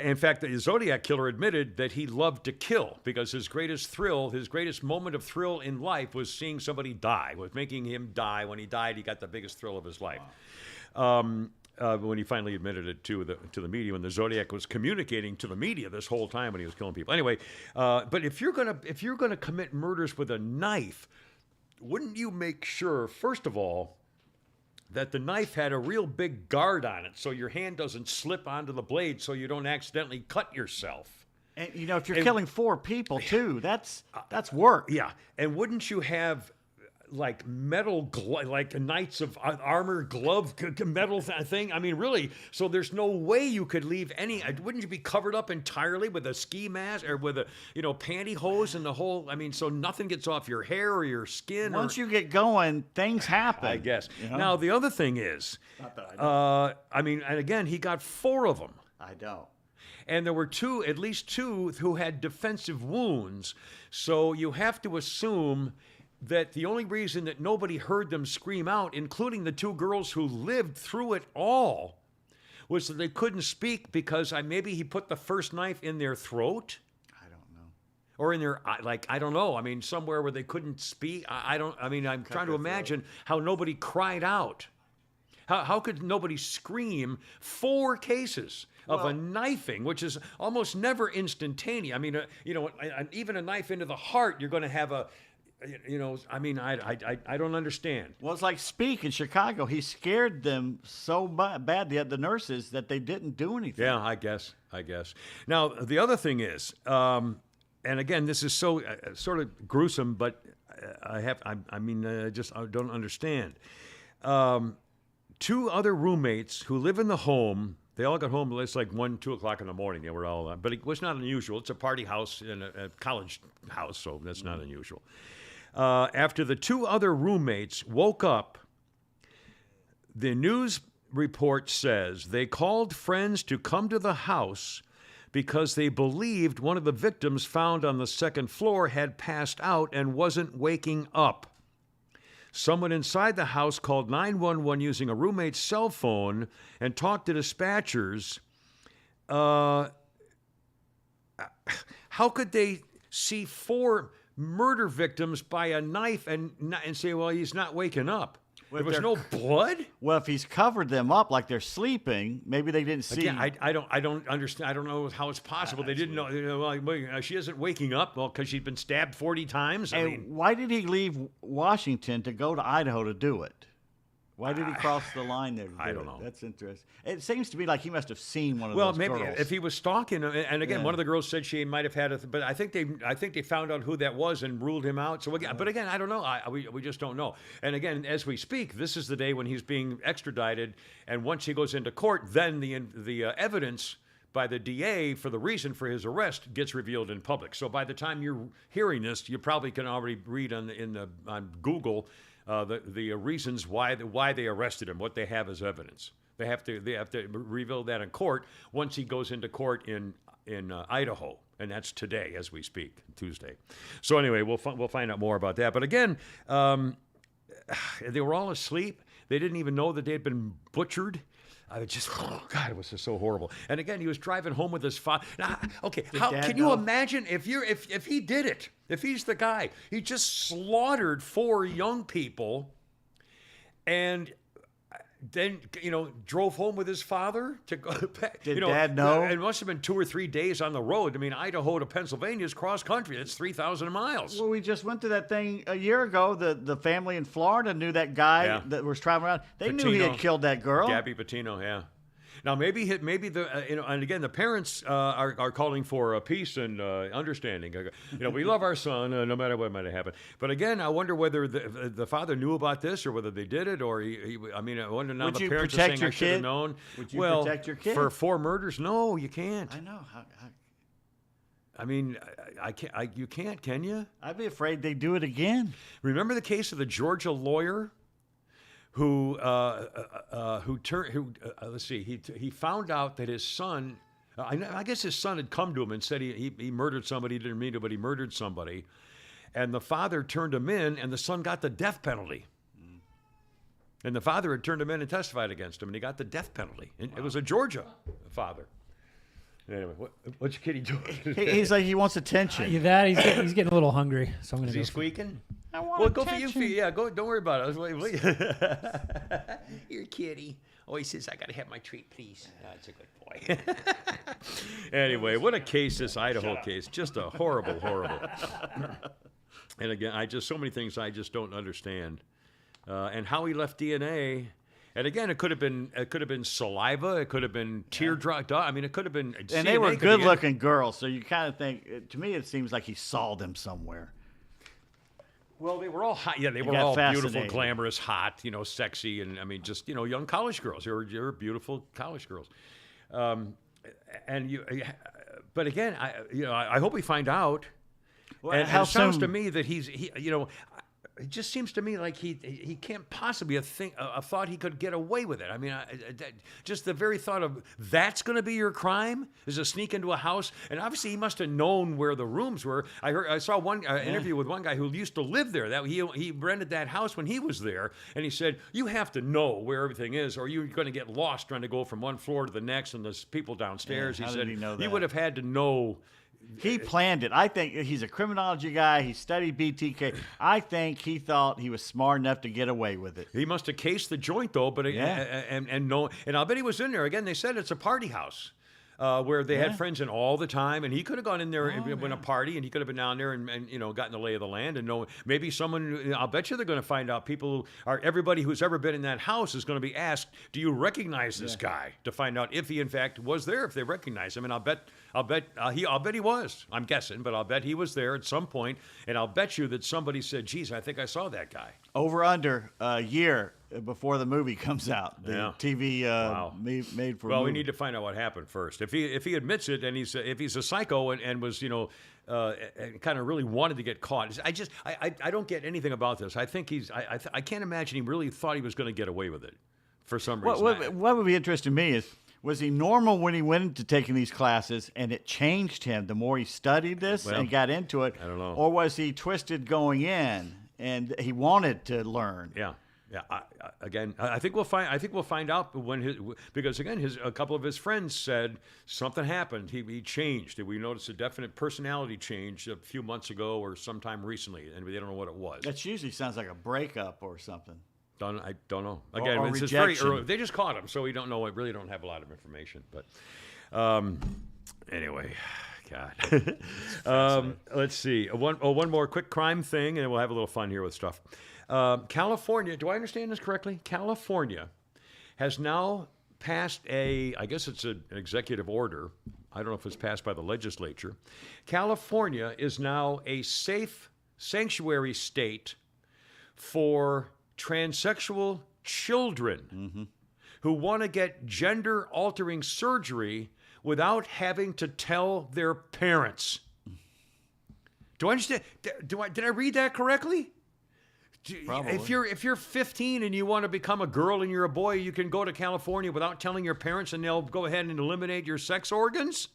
In fact, the Zodiac killer admitted that he loved to kill because his greatest moment of thrill in life was seeing somebody die, was making him die. When he died, he got the biggest thrill of his life. Wow. When he finally admitted it to the media, when the Zodiac was communicating to the media this whole time when he was killing people. Anyway, but if you're gonna commit murders with a knife, wouldn't you make sure, first of all, that the knife had a real big guard on it so your hand doesn't slip onto the blade so you don't accidentally cut yourself? And if you're killing 4 people too, that's work. Yeah, and wouldn't you have like metal, like Knights of Armor glove metal thing? Really. So there's no way you could leave any. Wouldn't you be covered up entirely with a ski mask or with a pantyhose and the whole? So nothing gets off your hair or your skin. Once you get going, things happen. I guess. Now the other thing is, not that I know. And again, he got 4 of them. I don't. And there were at least two who had defensive wounds. So you have to assume that the only reason that nobody heard them scream out, including the 2 girls who lived through it all, was that they couldn't speak because maybe he put the first knife in their throat. I don't know. Or in their, I don't know. Somewhere where they couldn't speak. I'm trying to imagine how nobody cried out. How could nobody scream 4 cases of a knifing, which is almost never instantaneous? I mean, even a knife into the heart, you're going to have a, I mean, I don't understand. Well, it's like Speak in Chicago. He scared them so bad, the nurses, that they didn't do anything. Yeah, I guess. Now, the other thing is, and again, this is so sort of gruesome, but I don't understand. 2 other roommates who live in the home, they all got home, it's like 1, 2 o'clock in the morning. They were all, but it was not unusual. It's a party house in a college house, so that's not unusual. After the 2 other roommates woke up, the news report says they called friends to come to the house because they believed one of the victims found on the 2nd floor had passed out and wasn't waking up. Someone inside the house called 911 using a roommate's cell phone and talked to dispatchers. How could they see 4 murder victims by a knife and say, well, he's not waking up? Well, there was no blood? Well, if he's covered them up like they're sleeping, maybe they didn't see. Again, I don't understand. I don't know how it's possible. They didn't know. She isn't waking up. Well, because she'd been stabbed 40 times. I mean, why did he leave Washington to go to Idaho to do it? Why did he cross the line there? I don't know. That's interesting. It seems to me like he must have seen one of well, those maybe girls. if he was stalking, and again, Yeah. one of the girls said she might have had but I think they found out who that was and ruled him out. So, again, but again, I don't know. We just don't know. And again, as we speak, this is the day when he's being extradited, and once he goes into court, then the evidence by the DA for the reason for his arrest gets revealed in public. So by the time you're hearing this, you probably can already read on Google the reasons why they arrested him, what they have as evidence. They have to reveal that in court once he goes into court in Idaho, and that's today as we speak, Tuesday. So anyway, we'll find out more about that. But again, they were all asleep. They didn't even know that they had been butchered. God, it was just so horrible. And again, he was driving home with his father. Now, okay, can you imagine if he did it? If he's the guy, he just slaughtered 4 young people, and then drove home with his father to go. Did Dad know? It must have been 2 or 3 days on the road. I mean, Idaho to Pennsylvania is cross country. That's 3,000 miles. Well, we just went through that thing a year ago. The family in Florida knew that guy that was traveling around. They knew he had killed that girl. Gabby Patino, yeah. Now maybe the and again the parents are calling for peace and understanding. We love our son no matter what might have happened. But again, I wonder whether the father knew about this or whether they did it or I wonder now Would the you parents are protect saying your I should have kid? known. Would you well, protect your kid? For 4 murders? No, you can't. I know. I mean, I can't. You can't, can you? I'd be afraid they'd do it again. Remember the case of the Georgia lawyer who let's see, he found out that his son, I guess his son had come to him and said he murdered somebody. He didn't mean to, but he murdered somebody, and the father turned him in, and the son got the death penalty. And the father had turned him in and testified against him, and he got the death penalty. And It was a Georgia father. Anyway, what's your kitty doing? He's like, he wants attention. He's getting a little hungry, so I'm gonna Is go. he squeaking? I want Well, go for attention. you. Yeah, go. Don't worry about it. You're kitty. Oh, he says, I got to have my treat, please. That's a good boy. Anyway, what a case, this Idaho case. Just a horrible. And again, so many things I just don't understand. And how he left DNA. And again, it could have been saliva. It could have been teardrop. I mean, it could have been. And they were good-looking girls, so you kind of think. To me, it seems like he saw them somewhere. Well, they were all hot. Yeah, they were got all beautiful, fascinated. glamorous, hot, sexy, and I mean, just young college girls. They were beautiful college girls. But again, I hope we find out. Well, and how it sounds soon- to me that it just seems to me like he can't possibly have thought he could get away with it. I mean, just the very thought of that's going to be your crime is to sneak into a house, and obviously he must have known where the rooms were. I saw one interview with one guy who used to live there. That he rented that house when he was there, and he said you have to know where everything is, or you're going to get lost trying to go from one floor to the next, and there's people downstairs. Yeah, how he did said he know you that? would have had to know. He planned it. I think he's a criminology guy. He studied BTK. I think he thought he was smart enough to get away with it. He must have cased the joint though, but and no, and I'll bet he was in there again. They said it's a party house. Where they had friends in all the time, and he could have gone in there and been a party, and he could have been down there and gotten the lay of the land and know maybe someone. I'll bet you they're going to find out. People are everybody who's ever been in that house is going to be asked, "Do you recognize this guy?" To find out if he in fact was there, if they recognize him, and I'll bet he was. I'm guessing, but I'll bet he was there at some point, and I'll bet you that somebody said, "Geez, I think I saw that guy." Over under a year before the movie comes out. The Yeah. TV Wow. made for. Well, we movie. need to find out what happened first. If he admits it, and if he's a psycho and was and kind of really wanted to get caught, I don't get anything about this. I think I can't imagine he really thought he was going to get away with it for some reason. What would be interesting to me is, was he normal when he went into taking these classes and it changed him the more he studied this and got into it? I don't know. Or was he twisted going in and he wanted to learn? Yeah. I think we'll find out because a couple of his friends said something happened. He changed. We noticed a definite personality change a few months ago or sometime recently, and they don't know what it was. That usually sounds like a breakup or something. I don't know. Again, or it's just very rejection. early. They just caught him, so we don't know. We really don't have a lot of information. But anyway, God. Let's see. One more quick crime thing, and we'll have a little fun here with stuff. California, do I understand this correctly? California has now passed I guess it's an executive order. I don't know if it's passed by the legislature. California is now a safe sanctuary state for transsexual children who want to get gender-altering surgery without having to tell their parents. Do I understand? Did I read that correctly? Probably. If you're 15 and you want to become a girl and you're a boy, you can go to California without telling your parents, and they'll go ahead and eliminate your sex organs.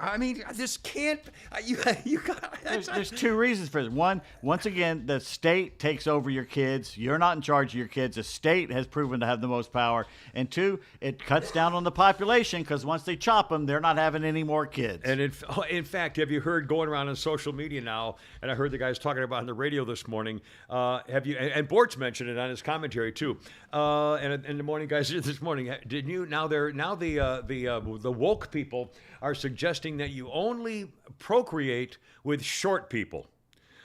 I mean, this can't. You got. There's two reasons for this. One, once again, the state takes over your kids. You're not in charge of your kids. The state has proven to have the most power. And two, it cuts down on the population because once they chop them, they're not having any more kids. And in fact, have you heard going around on social media now? And I heard the guys talking about it on the radio this morning. Have you? And Bortz mentioned it on his commentary too. And in the morning, guys, this morning, didn't you? Now the woke people are suggesting that you only procreate with short people.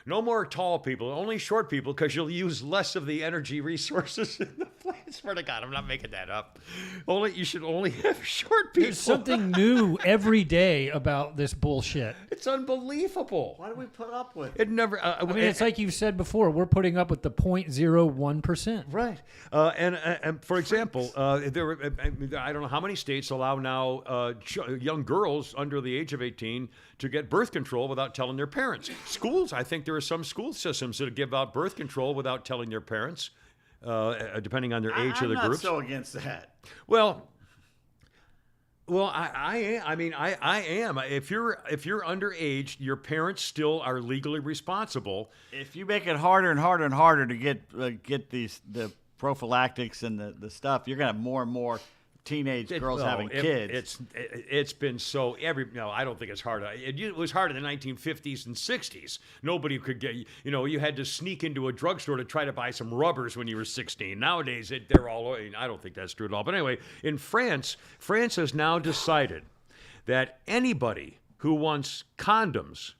No more tall people, only short people, because you'll use less of the energy resources in the place. I swear to God, I'm not making that up. You should only have short people. There's something new every day about this bullshit. It's unbelievable. Why do we put up with It never. I mean, it's like you've said before. We're putting up with the 0.01%. Right. And for example, there were, I don't know how many states allow now young girls under the age of 18 to get birth control without telling their parents. Schools, I think there are some school systems that give out birth control without telling their parents, depending on their age I'm of the not groups. so against that. Well, I am. If you're underage, your parents still are legally responsible. If you make it harder and harder and harder to get the prophylactics and the stuff, you're gonna have more and more teenage girls having kids. It's been so I don't think it's hard. It was hard in the 1950s and 60s. Nobody could get, you had to sneak into a drugstore to try to buy some rubbers when you were 16. Nowadays, they're all, I don't think that's true at all. But anyway, in France has now decided that anybody who wants condoms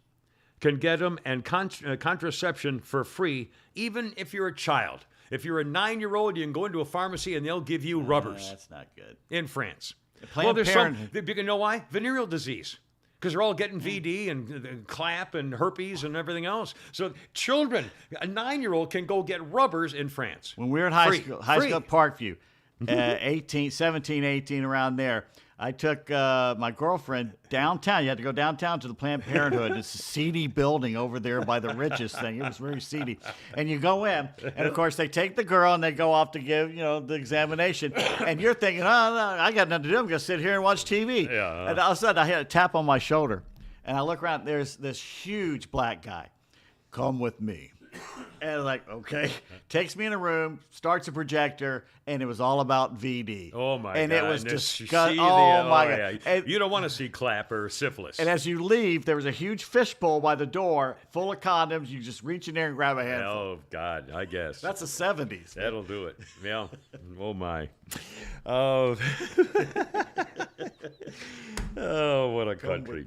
can get them and contraception for free, even if you're a child. If you're a 9-year-old, you can go into a pharmacy and they'll give you rubbers. That's not good. In France. Planned There's Parenthood. you know why? Venereal disease. Because they're all getting VD and clap and herpes and everything else. So children, a 9-year-old can go get rubbers in France. When we were in high Free. school Free. at Parkview, 17, 18 around there, I took my girlfriend downtown. You had to go downtown to the Planned Parenthood. It's a seedy building over there by the Riches thing. It was very seedy. And you go in, and of course they take the girl and they go off to give the examination. And you're thinking, oh, no, I got nothing to do. I'm going to sit here and watch TV. Yeah. And all of a sudden I had a tap on my shoulder, and I look around. There's this huge black guy. Come with me. And like, okay, takes me in a room, starts a projector, and it was all about VD. Oh my and God! it was You see disgusting. the- Oh my God! yeah. And, You don't want to see clap or syphilis. and as you leave, there was a huge fishbowl by the door full of condoms. You just reach in there and grab a handful. Oh God! I guess That's the 70s. that'll do it. Yeah. Oh my. Oh. Oh, what a country.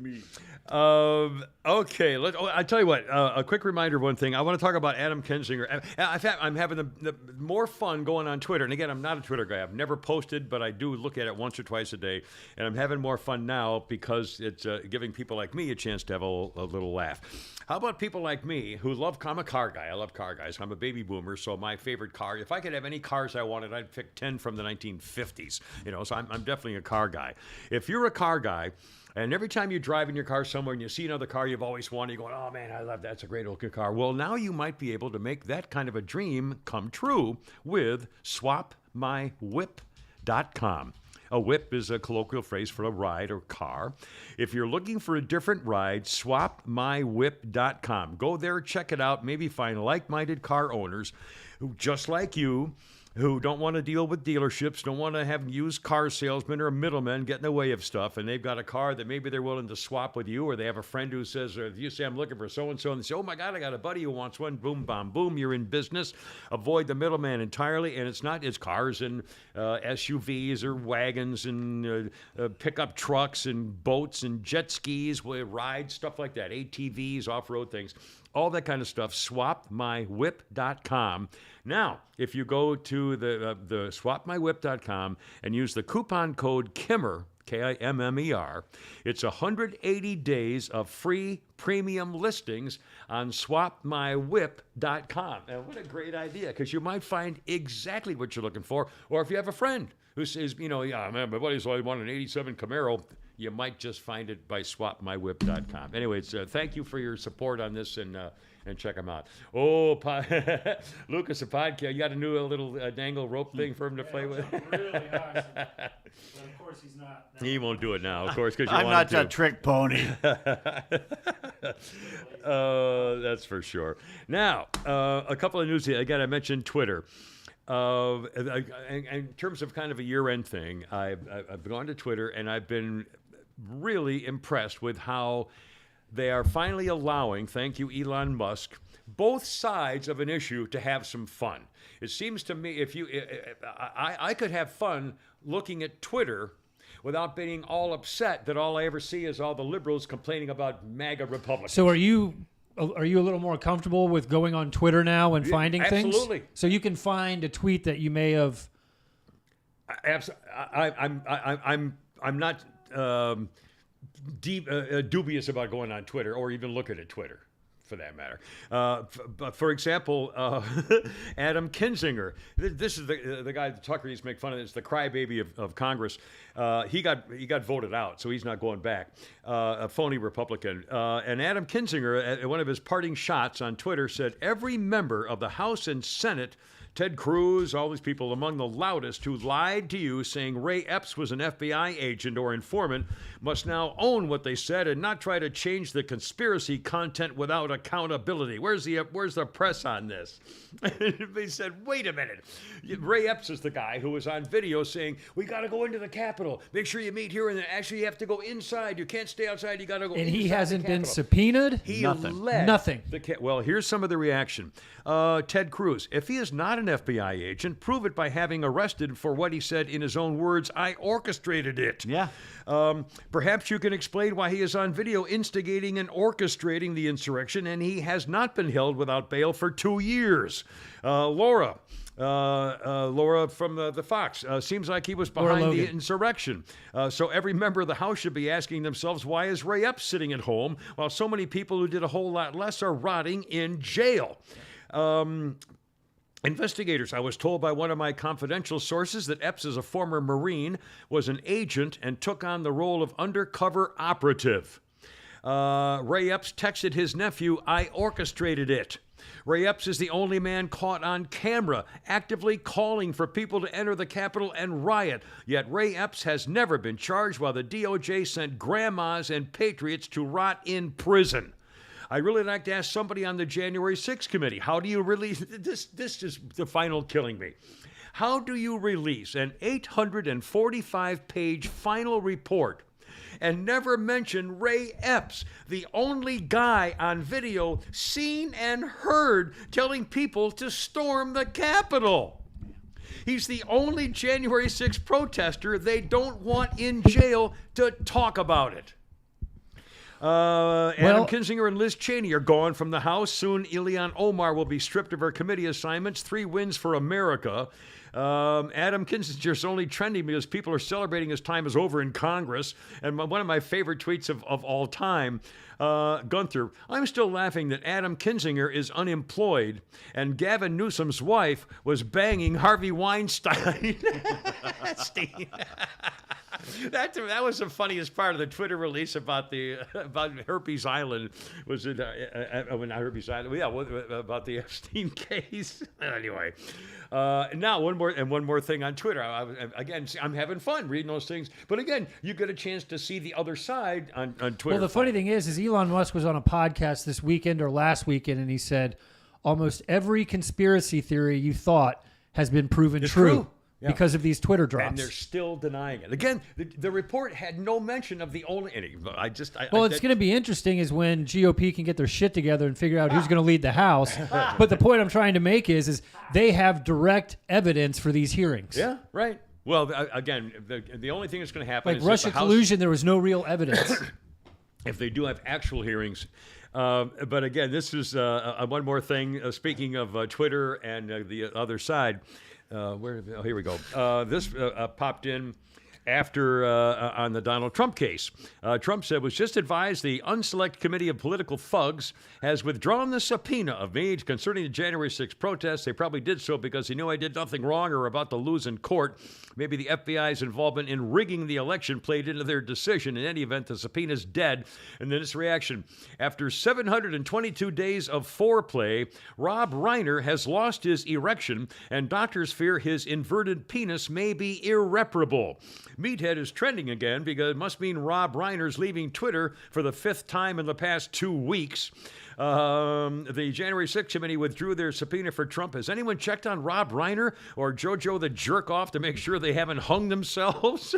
Okay, I tell you what. A quick reminder of one thing. I want to talk about Adam Kinzinger. I'm having the more fun going on Twitter. And again, I'm not a Twitter guy. I've never posted, but I do look at it once or twice a day. And I'm having more fun now because it's giving people like me a chance to have a little laugh. How about people like me who love? I'm a car guy. I love car guys. I'm a baby boomer, so my favorite car. If I could have any cars I wanted, I'd pick 10 from the 1950s. So I'm definitely a car guy. If you're a car guy. And every time you drive in your car somewhere and you see another car you've always wanted, you're going, oh man, I love that. It's a great looking car. Well, now you might be able to make that kind of a dream come true with swapmywhip.com. A whip is a colloquial phrase for a ride or car. If you're looking for a different ride, swapmywhip.com. Go there, check it out, maybe find like-minded car owners who, just like you, who don't want to deal with dealerships, don't want to have used car salesmen or middlemen get in the way of stuff, and they've got a car that maybe they're willing to swap with you, or they have a friend who says, or if you say, I'm looking for so-and-so, and they say, oh my God, I got a buddy who wants one, boom, bam, boom, you're in business. Avoid the middleman entirely, and it's cars and SUVs or wagons and pickup trucks and boats and jet skis, rides, stuff like that, ATVs, off-road things. All that kind of stuff, swapmywhip.com. Now, if you go to the swapmywhip.com and use the coupon code KIMMER, KIMMER, it's 180 days of free premium listings on swapmywhip.com. And what a great idea, because you might find exactly what you're looking for. Or if you have a friend who says, yeah, man, my buddy's always wanted an 87 Camaro, you might just find it by swapmywhip.com. Anyways, thank you for your support on this, and check them out. Oh, Lucas, a podcast. You got a new little dangle rope thing for him to play with? Really hard. But of course he's not. He won't do it now, of course, because you I'm want not him a trick pony. That's for sure. Now, a couple of news. Again, I mentioned Twitter. In terms of kind of a year-end thing, I've gone to Twitter, and I've been really impressed with how they are finally allowing, thank you, Elon Musk, both sides of an issue to have some fun. It seems to me I could have fun looking at Twitter without being all upset that all I ever see is all the liberals complaining about MAGA Republicans. So are you a little more comfortable with going on Twitter now and finding things? Absolutely. So you can find a tweet that you may have. I'm not dubious about going on Twitter or even looking at Twitter, for that matter. But for example, Adam Kinzinger, this is the guy that Tucker used to make fun of. It's the crybaby of Congress. He got voted out, so he's not going back. A phony Republican. And Adam Kinzinger, at one of his parting shots on Twitter, said, every member of the House and Senate, Ted Cruz, all these people among the loudest who lied to you saying Ray Epps was an FBI agent or informant must now own what they said and not try to change the conspiracy content without accountability. Where's the press on this? They said, wait a minute. Ray Epps is the guy who was on video saying, we got to go into the Capitol. Make sure you meet here, and then actually you have to go inside. You can't stay outside. You got to go And inside he hasn't the been Capitol. subpoenaed? He Nothing. led Nothing. well, here's some of the reaction. Ted Cruz, if he is not an FBI agent, prove it by having arrested for what he said in his own words, I orchestrated it. Yeah. Perhaps you can explain why he is on video instigating and orchestrating the insurrection, and he has not been held without bail for 2 years. Laura from the Fox, seems like he was behind the insurrection. So every member of the House should be asking themselves, why is Ray Epps sitting at home while so many people who did a whole lot less are rotting in jail? Investigators, I was told by one of my confidential sources that Epps, as a former Marine, was an agent and took on the role of undercover operative. Ray Epps texted his nephew, I orchestrated it. Ray Epps is the only man caught on camera actively calling for people to enter the Capitol and riot. Yet Ray Epps has never been charged while the DOJ sent grandmas and patriots to rot in prison. I'd really like to ask somebody on the January 6th committee, how do you release this is the final killing me. How do you release an 845-page final report and never mention Ray Epps, the only guy on video seen and heard telling people to storm the Capitol? He's the only January 6th protester they don't want in jail to talk about it. Adam Kinzinger and Liz Cheney are gone from the House. Soon, Ilhan Omar will be stripped of her committee assignments. 3 wins for America. Adam Kinzinger's only trending because people are celebrating his time is over in Congress. And one of my favorite tweets of all time, Gunther, I'm still laughing that Adam Kinzinger is unemployed and Gavin Newsom's wife was banging Harvey Weinstein. Steve. That was the funniest part of the Twitter release about Herpes Island. Was it not Herpes Island? Yeah, about the Epstein case. Anyway, now one more thing on Twitter. I'm having fun reading those things, but again, you get a chance to see the other side on Twitter. Well, the funny thing is Elon Musk was on a podcast this weekend or last weekend, and he said almost every conspiracy theory you thought has been proven true. Yeah. Because of these Twitter drops. And they're still denying it. Again, the report had no mention of the only... it's going to be interesting is when GOP can get their shit together and figure out who's going to lead the House. But the point I'm trying to make is they have direct evidence for these hearings. Yeah, right. Well, again, the only thing that's going to happen is... Like Russia collusion, there was no real evidence. If they do have actual hearings... but again, this is one more thing. Speaking of Twitter and the other side... here we go. This popped in after on the Donald Trump case. Trump said, was just advised the unselect committee of political thugs has withdrawn the subpoena of me concerning the January 6th protests. They probably did so because he knew I did nothing wrong or about to lose in court. Maybe the FBI's involvement in rigging the election played into their decision. In any event, the subpoena's dead. And then this reaction. After 722 days of foreplay, Rob Reiner has lost his erection, and doctors fear his inverted penis may be irreparable. Meathead is trending again because it must mean Rob Reiner's leaving Twitter for the 5th time in the past 2 weeks. The January 6th committee withdrew their subpoena for Trump. Has anyone checked on Rob Reiner or JoJo the jerk-off to make sure they haven't hung themselves?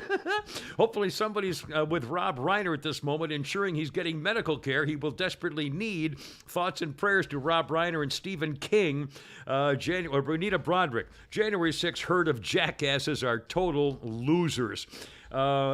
Hopefully somebody's with Rob Reiner at this moment, ensuring he's getting medical care he will desperately need. Thoughts and prayers to Rob Reiner and Stephen King. Or Bonita Broderick. January 6th herd of jackasses are total losers.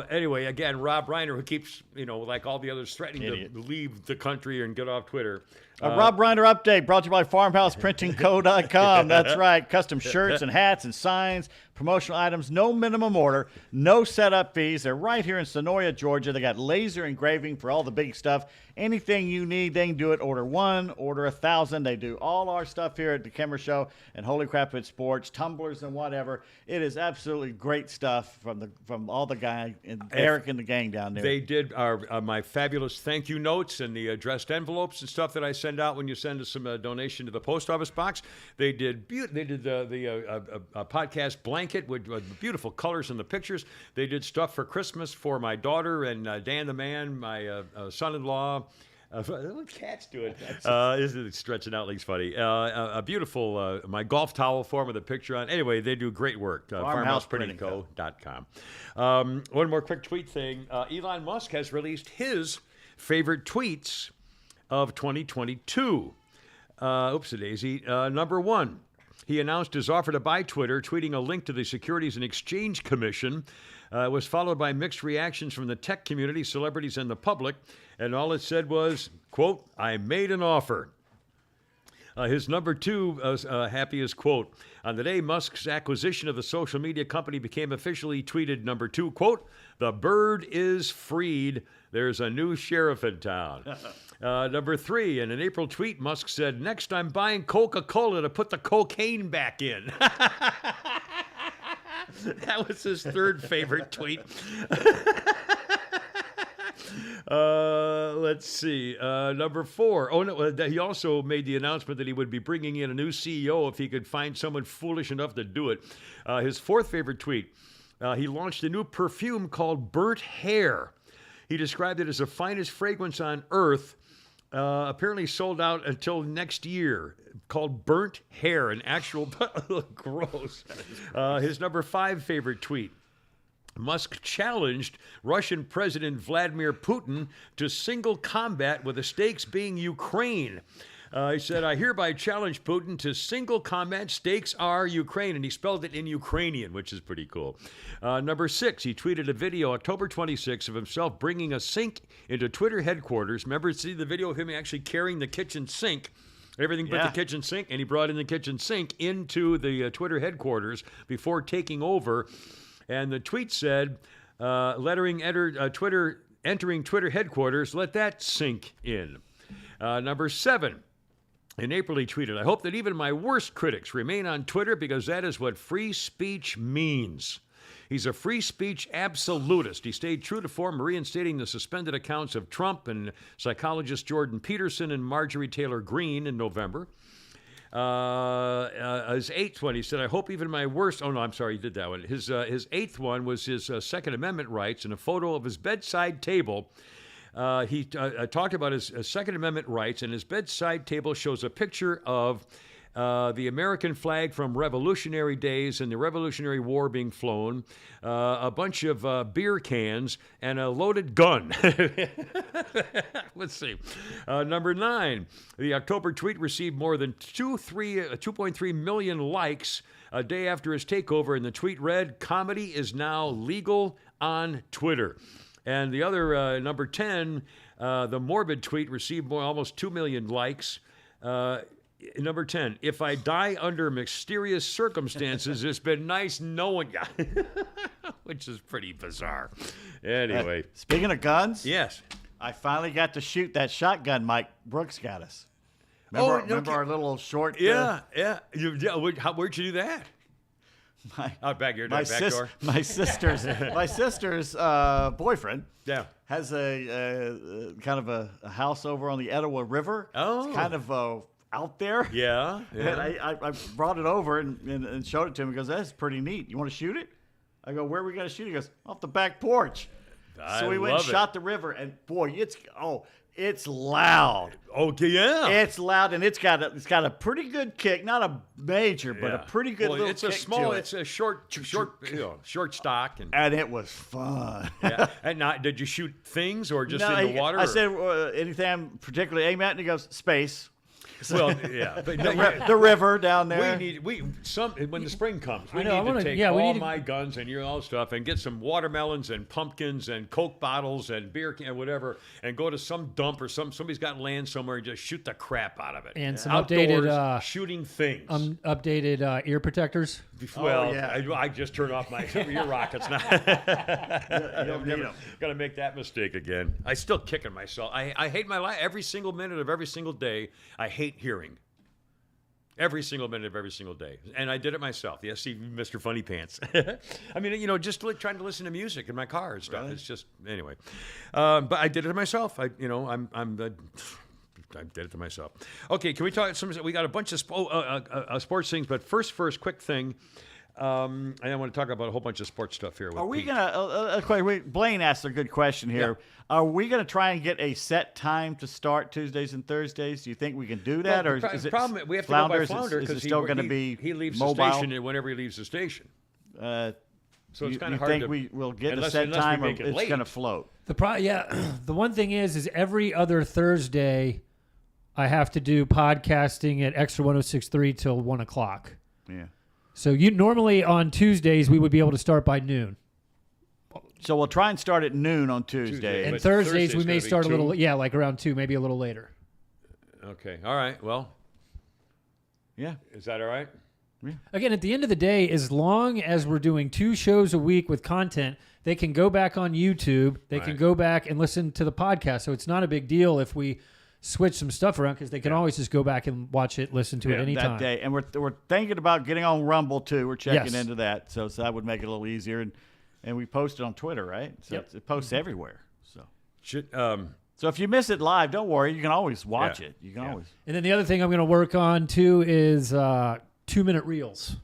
Anyway, again, Rob Reiner, who keeps, like all the others, threatening to leave the country and get off Twitter. A Rob Reiner update brought to you by FarmhousePrintingCo.com. That's right. Custom shirts and hats and signs, promotional items, no minimum order, no setup fees. They're right here in Sonoria, Georgia. They got laser engraving for all the big stuff. Anything you need, they can do it. Order 1, order 1,000. They do all our stuff here at the Kimmer Show and Holy Crap It Sports, tumblers and whatever. It is absolutely great stuff from all the guys and Eric and the gang down there. They did my fabulous thank you notes and the addressed envelopes and stuff that I send out when you send us some donation to the post office box. They did the podcast blanket with beautiful colors in the pictures. They did stuff for Christmas for my daughter and Dan the man, my son-in-law. What cats doing? This is stretching out like it's funny. A beautiful my golf towel form with a picture on. Anyway, they do great work. FarmhousePrintingCo.com. One more quick tweet thing. Elon Musk has released his favorite tweets of 2022. Oopsie-daisy. Number 1. He announced his offer to buy Twitter, tweeting a link to the Securities and Exchange Commission. It was followed by mixed reactions from the tech community, celebrities, and the public. And all it said was, quote, I made an offer. His number 2 happiest quote. On the day Musk's acquisition of the social media company became officially tweeted, number 2, quote, the bird is freed. There's a new sheriff in town. Number 3, in an April tweet, Musk said, next I'm buying Coca-Cola to put the cocaine back in. That was his 3rd favorite tweet. Let's see. Number 4. Oh, no, he also made the announcement that he would be bringing in a new CEO if he could find someone foolish enough to do it. His 4th favorite tweet. He launched a new perfume called Burnt Hair. He described it as the finest fragrance on earth, apparently sold out until next year, called Burnt Hair, an actual gross. His number 5 favorite tweet. Musk challenged Russian President Vladimir Putin to single combat with the stakes being Ukraine. He said, I hereby challenge Putin to single combat. Stakes are Ukraine. And he spelled it in Ukrainian, which is pretty cool. Number 6, he tweeted a video October 26 of himself bringing a sink into Twitter headquarters. Remember, see the video of him actually carrying the kitchen sink, everything but the kitchen sink, and he brought in the kitchen sink into the Twitter headquarters before taking over. And the tweet said, entering Twitter headquarters, let that sink in. Number 7. In April, he tweeted, I hope that even my worst critics remain on Twitter because that is what free speech means. He's a free speech absolutist. He stayed true to form, reinstating the suspended accounts of Trump and psychologist Jordan Peterson and Marjorie Taylor Greene in November. His 8th one, he said, I hope even my worst... Oh, no, I'm sorry, he did that one. His 8th one was his Second Amendment rights and a photo of his bedside table. He talked about his Second Amendment rights, and his bedside table shows a picture of the American flag from Revolutionary days and the Revolutionary War being flown, a bunch of beer cans, and a loaded gun. Let's see. Number 9, the October tweet received more than 2.3 million likes a day after his takeover, and the tweet read, comedy is now legal on Twitter. And the other, number 10, the morbid tweet received almost 2 million likes. Number 10, if I die under mysterious circumstances, it's been nice knowing you. Which is pretty bizarre. Anyway. Speaking of guns, Yes. I finally got to shoot that shotgun Mike Brooks got us. Remember our little short... Yeah. Where'd you do that? Out back your back door? My sister's boyfriend has a kind of a house over on the Etowah River. Oh. It's kind of out there. Yeah. And I brought it over and showed it to him. He goes, that's pretty neat. You want to shoot it? I go, where are we going to shoot it? He goes, off the back porch. So we went and shot the river, and boy, it's loud. Okay, yeah. It's loud, and it's got a pretty good kick. Not a major, but a pretty good little it's kick a small, to it. it's a short stock. And it was fun. Yeah. And did you shoot things or just No, in the water? I said, anything I'm particularly aiming at? And he goes, space. Well, yeah. But The river down there. When the spring comes, we I know, need to take we all need to- my guns and all stuff and get some watermelons and pumpkins and Coke bottles and beer and whatever and go to some dump or somebody's got land somewhere and just shoot the crap out of it. And some Outdoors, updated shooting things. updated ear protectors. Well, yeah. I just turned off my ear rockets now. You don't need 'em. Got to make that mistake again. I still kicking myself. I hate my life. Every single minute of every single day, I hate hearing. Every single minute of every single day. And I did it myself. Yes, see, Mr. Funny Pants. I mean, just trying to listen to music in my car and stuff. Really? It's just, anyway. But I did it myself. I did it to myself. Okay, can we talk we got a bunch of sports things, but first, quick thing. And I want to talk about a whole bunch of sports stuff here. Are we going to, Blaine asked a good question here. Yeah. Are we going to try and get a set time to start Tuesdays and Thursdays? Do you think we can do that? Well, or is it problem, we have to Flounder? go by Flounder because because still going to be he leaves mobile? the station whenever he leaves the station. So it's kind of hard to... we will get a set time or it's going to float? The one thing is every other Thursday I have to do podcasting at Extra 106.3 till 1 o'clock. Yeah. So normally on Tuesdays we would be able to start by noon. So we'll try and start at noon on Tuesday. And Thursdays we may start a little, like around 2, maybe a little later. Okay. All right. Well. Yeah. Is that all right? Yeah. Again, at the end of the day, as long as we're doing 2 shows a week with content, they can go back on YouTube. They can go back and listen to the podcast. So it's not a big deal if we switch some stuff around because they can always just go back and watch it, listen to it anytime. That day. And we're thinking about getting on Rumble too. We're checking into that. So that would make it a little easier. And we post it on Twitter, right? So it posts everywhere. So so if you miss it live, don't worry. You can always watch it. You can always. And then the other thing I'm going to work on too is 2-minute reels.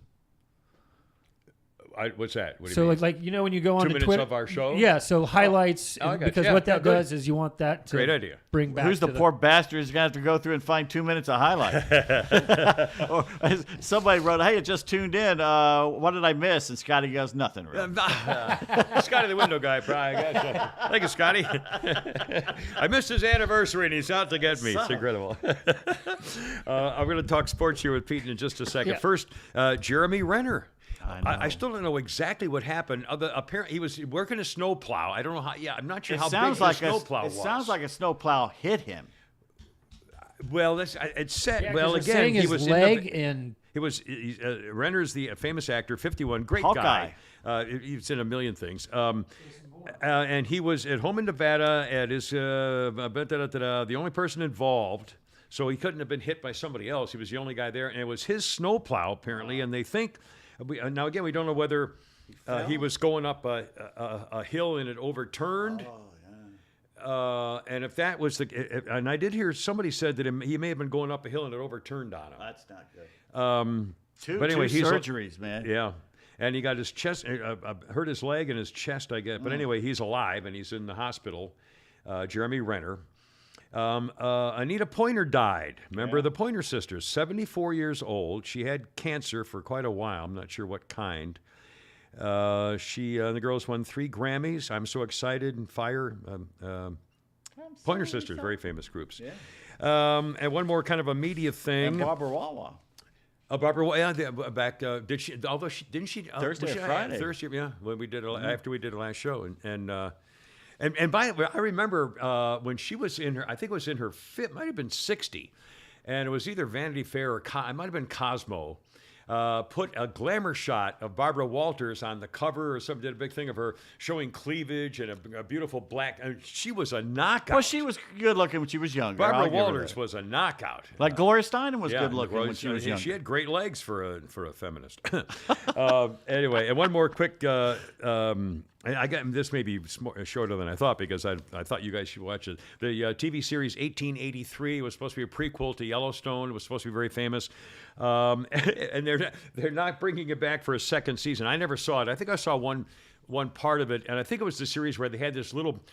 What's that? What do you So mean? like you know when you go on 2 to minutes Twitter of our show? Yeah, so highlights I got you. because Yeah, what that yeah, good. does is you want that to Great idea. bring back Who's the to poor bastard who's going to have to go through and find 2 minutes of highlight? Or somebody wrote, "Hey, I just tuned in. What did I miss?" And Scotty goes, "Nothing, really." Scotty the window guy, probably. Thank you, Scotty. I missed his anniversary, and he's out to get me. It's incredible. I'm going to talk sports here with Pete in just a second. Yeah. First, Jeremy Renner. I know. I still don't know exactly what happened. Apparently, he was working a snowplow. I don't know how. Yeah, I'm not sure It how sounds big like the snowplow it was. sounds like a snowplow hit him. Well, it's said. Yeah, 'cause well, they're again, saying he his was leg in and He was Renner's the famous actor, 51, great Hawkeye. guy. He's in a million things. And he was at home in Nevada at his the only person involved. So he couldn't have been hit by somebody else. He was the only guy there, and it was his snowplow apparently. And they think now again we don't know whether he was going up a hill and it overturned. And if that was and I did hear somebody said that he may have been going up a hill and it overturned on him. That's not good. Two But anyway, he's surgeries, man. Yeah. And he got his chest, hurt his leg and his chest, I guess. But anyway, he's alive and he's in the hospital. Jeremy Renner. Anita Pointer died. Remember the Pointer sisters, 74 years old. She had cancer for quite a while. I'm not sure what kind. The girls won 3 Grammys. I'm so excited and fire. Pointer sisters, very famous groups. Yeah. And one more kind of a media thing. And Barbara Wawa. Barbara, yeah, back. Did she? Although she didn't she Thursday was or she, Friday. Thursday, yeah. When we did after we did the last show, and by I remember when she was in her, I think it was in her fit, might have been 60, and it was either Vanity Fair or it might have been Cosmo. Put a glamour shot of Barbara Walters on the cover or something, did a big thing of her showing cleavage and a beautiful black. She was a knockout. Well, she was good looking when she was younger. Barbara I'll give her Walters that. was a knockout. Like Gloria Steinem was Yeah, good looking when she was younger. She had great legs for a feminist. Anyway, and one more quick. I got this may be shorter than I thought because I thought you guys should watch it. The TV series 1883 was supposed to be a prequel to Yellowstone. It was supposed to be very famous, and they're not bringing it back for a second season. I never saw it. I think I saw one part of it, and I think it was the series where they had this little,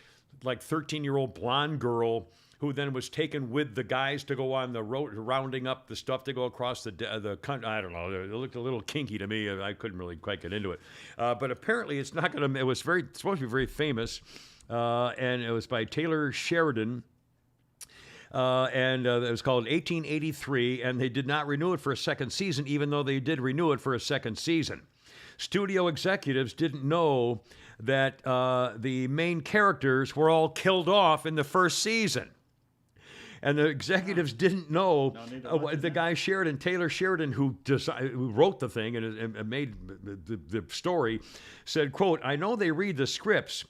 like 13-year-old blonde girl who then was taken with the guys to go on the road, rounding up the stuff to go across the country. I don't know. It looked a little kinky to me. I couldn't really quite get into it. But apparently it's not going to, it's supposed to be very famous. And it was by Taylor Sheridan. And it was called 1883. And they did not renew it for a second season, even though they did renew it for a second season. Studio executives didn't know that the main characters were all killed off in the first season. And the executives didn't know the guy Taylor Sheridan, who wrote the thing and made the story, said, quote, "I know they read the scripts,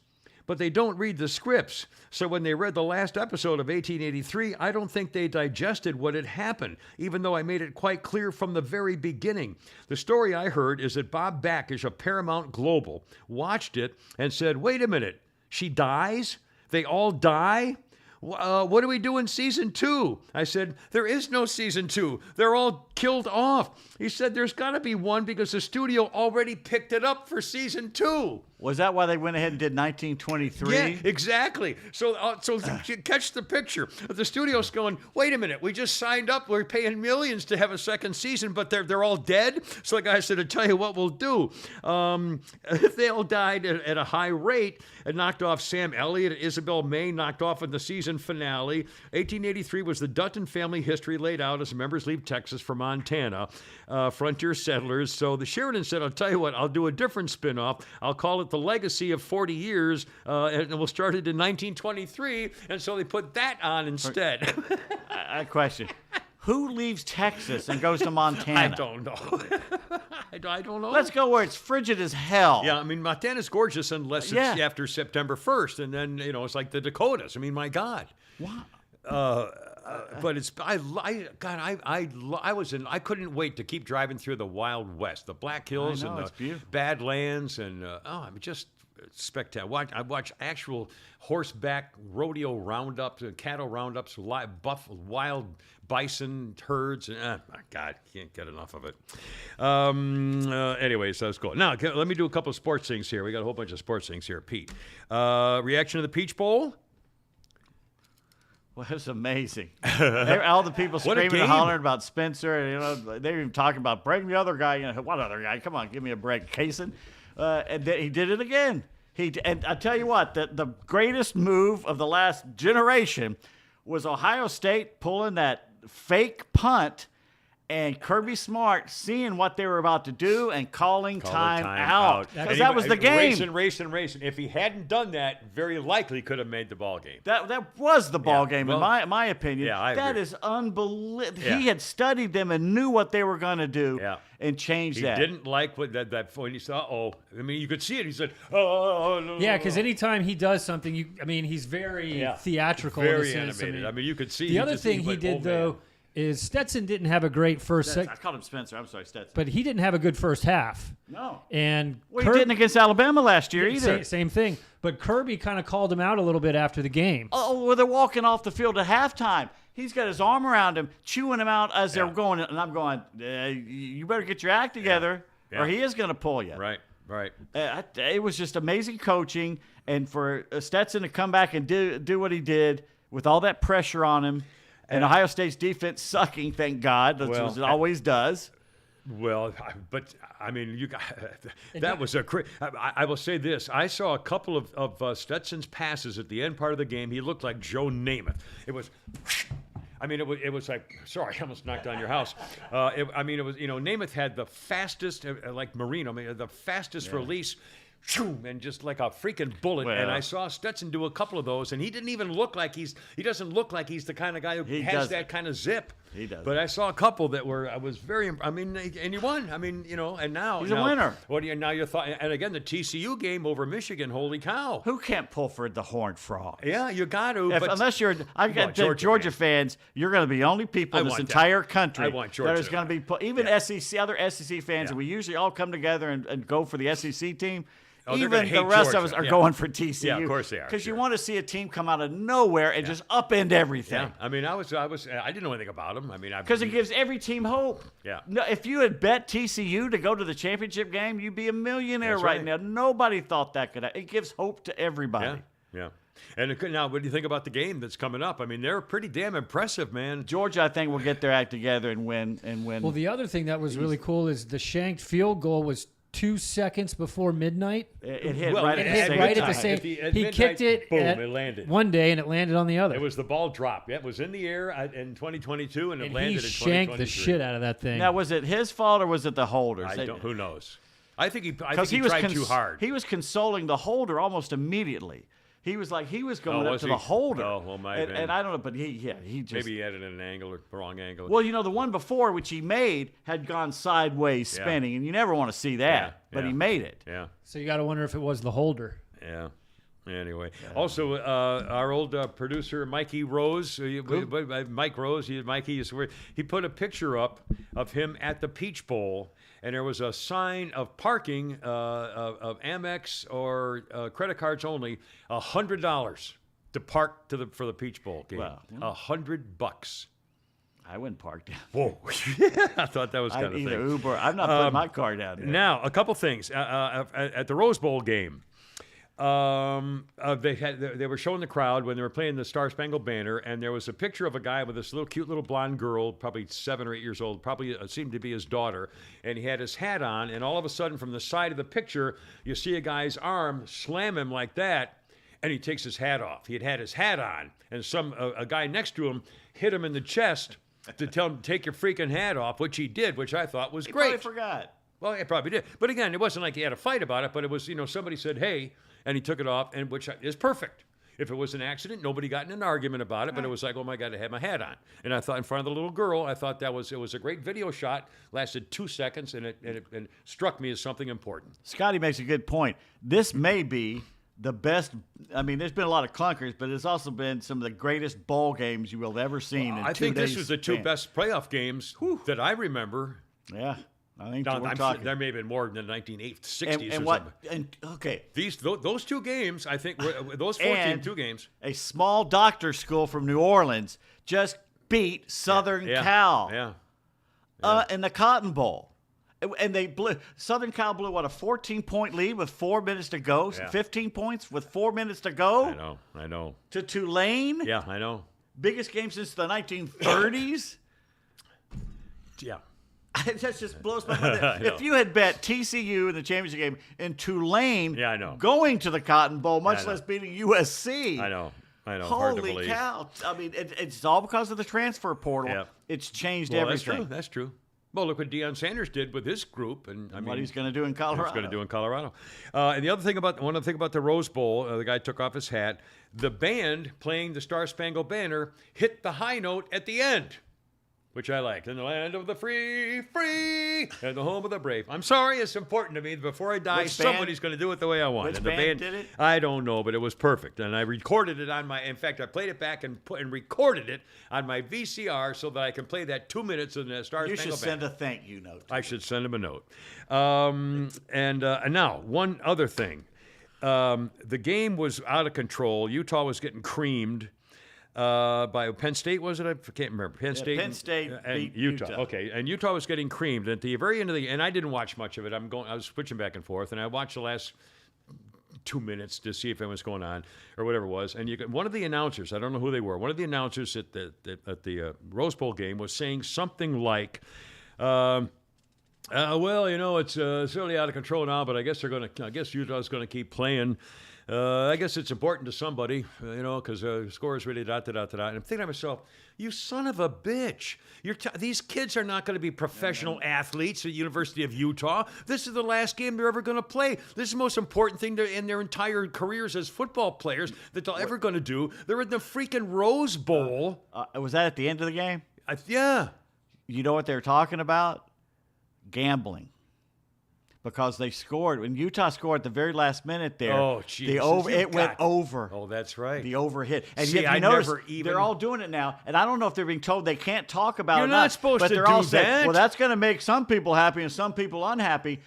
but they don't read the scripts. So when they read the last episode of 1883, I don't think they digested what had happened, even though I made it quite clear from the very beginning. The story I heard is that Bob Bakish of Paramount Global watched it and said, wait a minute, she dies? They all die? What do we do in season 2? I said, there is no season 2. They're all killed off. He said, there's got to be one because the studio already picked it up for season 2. Was that why they went ahead and did 1923? Yeah, exactly. So you catch the picture. The studio's going, wait a minute, we just signed up. We're paying millions to have a second season, but they're all dead. So the guy said, I'll tell you what we'll do. They all died at a high rate and knocked off Sam Elliott and Isabel May, knocked off in the season finale. 1883 was the Dutton family history laid out as members leave Texas for Montana, frontier settlers. So the Sheridan said, I'll tell you what, I'll do a different spinoff. I'll call it The Legacy of 40 Years, and we'll start it in 1923. And so they put that on instead. A question. Who leaves Texas and goes to Montana? I don't know. I don't know. Let's go where it's frigid as hell. Yeah, I mean, Montana's gorgeous unless it's after September 1st. And then, it's like the Dakotas. I mean, my God. Wow. But it's I couldn't wait to keep driving through the Wild West, the Black Hills I know, and it's the beautiful. Badlands, and spectacular. I watch actual horseback rodeo roundups, cattle roundups, wild bison herds. My God, can't get enough of it. Anyways, that's cool. Now, let me do a couple of sports things here. We got a whole bunch of sports things here, Pete. Reaction to the Peach Bowl? Well, it's amazing. All the people What a screaming and game. hollering about Spencer, and they were even talking about bring the other guy. What other guy? Come on, give me a break, Kaysen. And then he did it again. And I tell you what, the greatest move of the last generation was Ohio State pulling that fake punt. And Kirby Smart seeing what they were about to do and calling time out. Because that was the game. Racing. If he hadn't done that, very likely could have made the ball game. That was the ball game, well, in my opinion. yeah, I that agree. is unbelievable. Yeah. He had studied them and knew what they were going to do and changed He that. didn't like what that when he saw, I mean, you could see it. He said, oh, no. Yeah, because anytime he does something, he's very theatrical. Very in a sense. animated. I mean, you could see. The other thing he went, did, oh, though, man. is Stetson didn't have a great first I called him Spencer. I'm sorry, Stetson. but he didn't have a good first half. No. And Well, he didn't against Alabama last year Yeah, either. Same thing. But Kirby kind of called him out a little bit after the game. Oh, well, they're walking off the field at halftime. He's got his arm around him, chewing him out as they're going. And I'm going, you better get your act together, or he is going to pull you. Right. It was just amazing coaching, and for Stetson to come back and do what he did with all that pressure on him, and Ohio State's defense sucking, thank God, that's what it always does. Well, but I mean, you got that was a. I will say this: I saw a couple of Stetson's passes at the end part of the game. He looked like Joe Namath. It was. I mean, it was like, sorry, I almost knocked down your house. It was, Namath had the fastest, like Marino, the fastest release, and just like a freaking bullet. Well. And I saw Stetson do a couple of those, and he didn't even look like he doesn't look like he's the kind of guy who has that kind of zip. He does. But I saw a couple that I was very, and he won. I mean, and now. He's a winner. What do you, now your thought, and again, the TCU game over Michigan, holy cow. Who can't pull for the Horned Frog? Yeah, you got to. Unless I've got Georgia fans, you're going to be the only people in this entire country I want Georgia that is going to be even SEC, other SEC fans, and we usually all come together and go for the SEC team. Oh, they're even gonna the hate rest of Georgia. us are going for TCU. Yeah, of course they are, Because you sure. want to see a team come out of nowhere and just upend everything. Yeah, I mean, I didn't know anything about him. I mean, Because it gives every team hope. Yeah. No, if you had bet TCU to go to the championship game, you'd be a millionaire That's right right. now. Nobody thought that could happen. It gives hope to everybody. Yeah. And now, what do you think about the game that's coming up? I mean, they're pretty damn impressive, man. Georgia, I think, will get their act together and win. Well, the other thing that was really cool is the shanked field goal was 2 seconds before midnight. It hit Well, right it at hit the same right time. at the same. At He midnight, kicked it. boom, at it landed. one day, and it landed on the other. It was the ball drop. It was in the air in 2022, and it and landed he in shanked 2023. the shit out of that thing. Now, was it his fault or was it the holders? Who knows? I think he Because tried too hard. He was consoling the holder almost immediately. He was going up was to he? the holder. Oh, well, might have been. and I don't know, but he just Maybe he had it at an angle or the wrong angle. Well, the one before which he made had gone sideways spinning, and you never want to see that. But he made it. Yeah. So you got to wonder if it was the holder. Yeah. Anyway, also our old producer Mikey Rose, Mike Rose, Mikey is where he put a picture up of him at the Peach Bowl, and there was a sign of parking of Amex or credit cards only, $100 to park for the Peach Bowl game. Wow. $100. I wouldn't park down. Whoa! I thought that was kind I'd of either thing. Uber. I'm not putting my car down there. Now, a couple things at the Rose Bowl game. They were showing the crowd when they were playing the Star Spangled Banner, and there was a picture of a guy with this cute little blonde girl, probably 7 or 8 years old, probably seemed to be his daughter, and he had his hat on, and all of a sudden from the side of the picture, you see a guy's arm slam him like that, and he takes his hat off. He had his hat on, and a guy next to him hit him in the chest to tell him to take your freaking hat off, which he did, which I thought was great. I forgot. Well, he probably did. But again, it wasn't like he had a fight about it, but it was, somebody said, hey, and he took it off, and which is perfect. If it was an accident, nobody got in an argument about it, but it was like, oh my God, I had my hat on. And I thought in front of the little girl, I thought it was a great video shot, lasted 2 seconds, and it struck me as something important. Scotty makes a good point. This may be the best. I mean, there's been a lot of clunkers, but it's also been some of the greatest bowl games you will have ever seen. I think this was the two best playoff games that I remember. Yeah. I think Now, we're I'm talking. sure there may have been more than the 1960s and, or and what? something. And okay, Those two games, I think, those 2 games. a small doctor school from New Orleans just beat Southern Cal Yeah. in the Cotton Bowl. And they blew. Southern Cal blew what, a 14-point lead with 4 minutes to go. Yeah. 15 points with 4 minutes to go. I know. To Tulane. Yeah, I know. Biggest game since the 1930s. Yeah. That just blows my mind. I know. If you had bet TCU in the championship game in Tulane, Yeah, I know. going to the Cotton Bowl, much I know. less beating USC. I know. Hard to Holy believe. cow! I mean, it's all because of the transfer portal. Yeah. It's changed Well, everything. That's true. Well, look what Deion Sanders did with his group, and I mean, What he's going to do in Colorado. He's going to do in Colorado. And the other thing about the Rose Bowl, the guy took off his hat. The band playing the Star Spangled Banner hit the high note at the end, which I liked. In the land of the free, and the home of the brave. I'm sorry, it's important to me. Before I die, Which band? somebody's going to do it the way I want. Which and the band did it? I don't know, but it was perfect, and I recorded it on my. In fact, I played it back and recorded it on my VCR so that I can play that 2 minutes in the Star You Spangled should Banner. send a thank you note. I should send him a note. And now, one other thing. The game was out of control. Utah was getting creamed by Penn State, was it? I can't remember. Penn State beat and Utah. Utah. Okay, and Utah was getting creamed. At the very end of and I didn't watch much of it. I was switching back and forth, and I watched the last 2 minutes to see if anything was going on or whatever it was. And one of the announcers, I don't know who they were, one of the announcers at the Rose Bowl game was saying something like, well, it's certainly out of control now, but I guess Utah's going to keep playing. I guess it's important to somebody, because the score is really da-da-da-da. And I'm thinking to myself, you son of a bitch. These kids are not going to be professional athletes at the University of Utah. This is the last game they're ever going to play. This is the most important thing in their entire careers as football players that they're ever going to do. They're in the freaking Rose Bowl. Was that at the end of the game? Yeah. You know what they were talking about? Gambling. Because they scored. When Utah scored at the very last minute there, Oh, Jesus, went over. Oh, that's right. The over hit. And See, yet I you notice never even- they're all doing it now. And I don't know if they're being told they can't talk about You're it. not supposed but to they're all do saying, that. well, that's going to make some people happy and some people unhappy.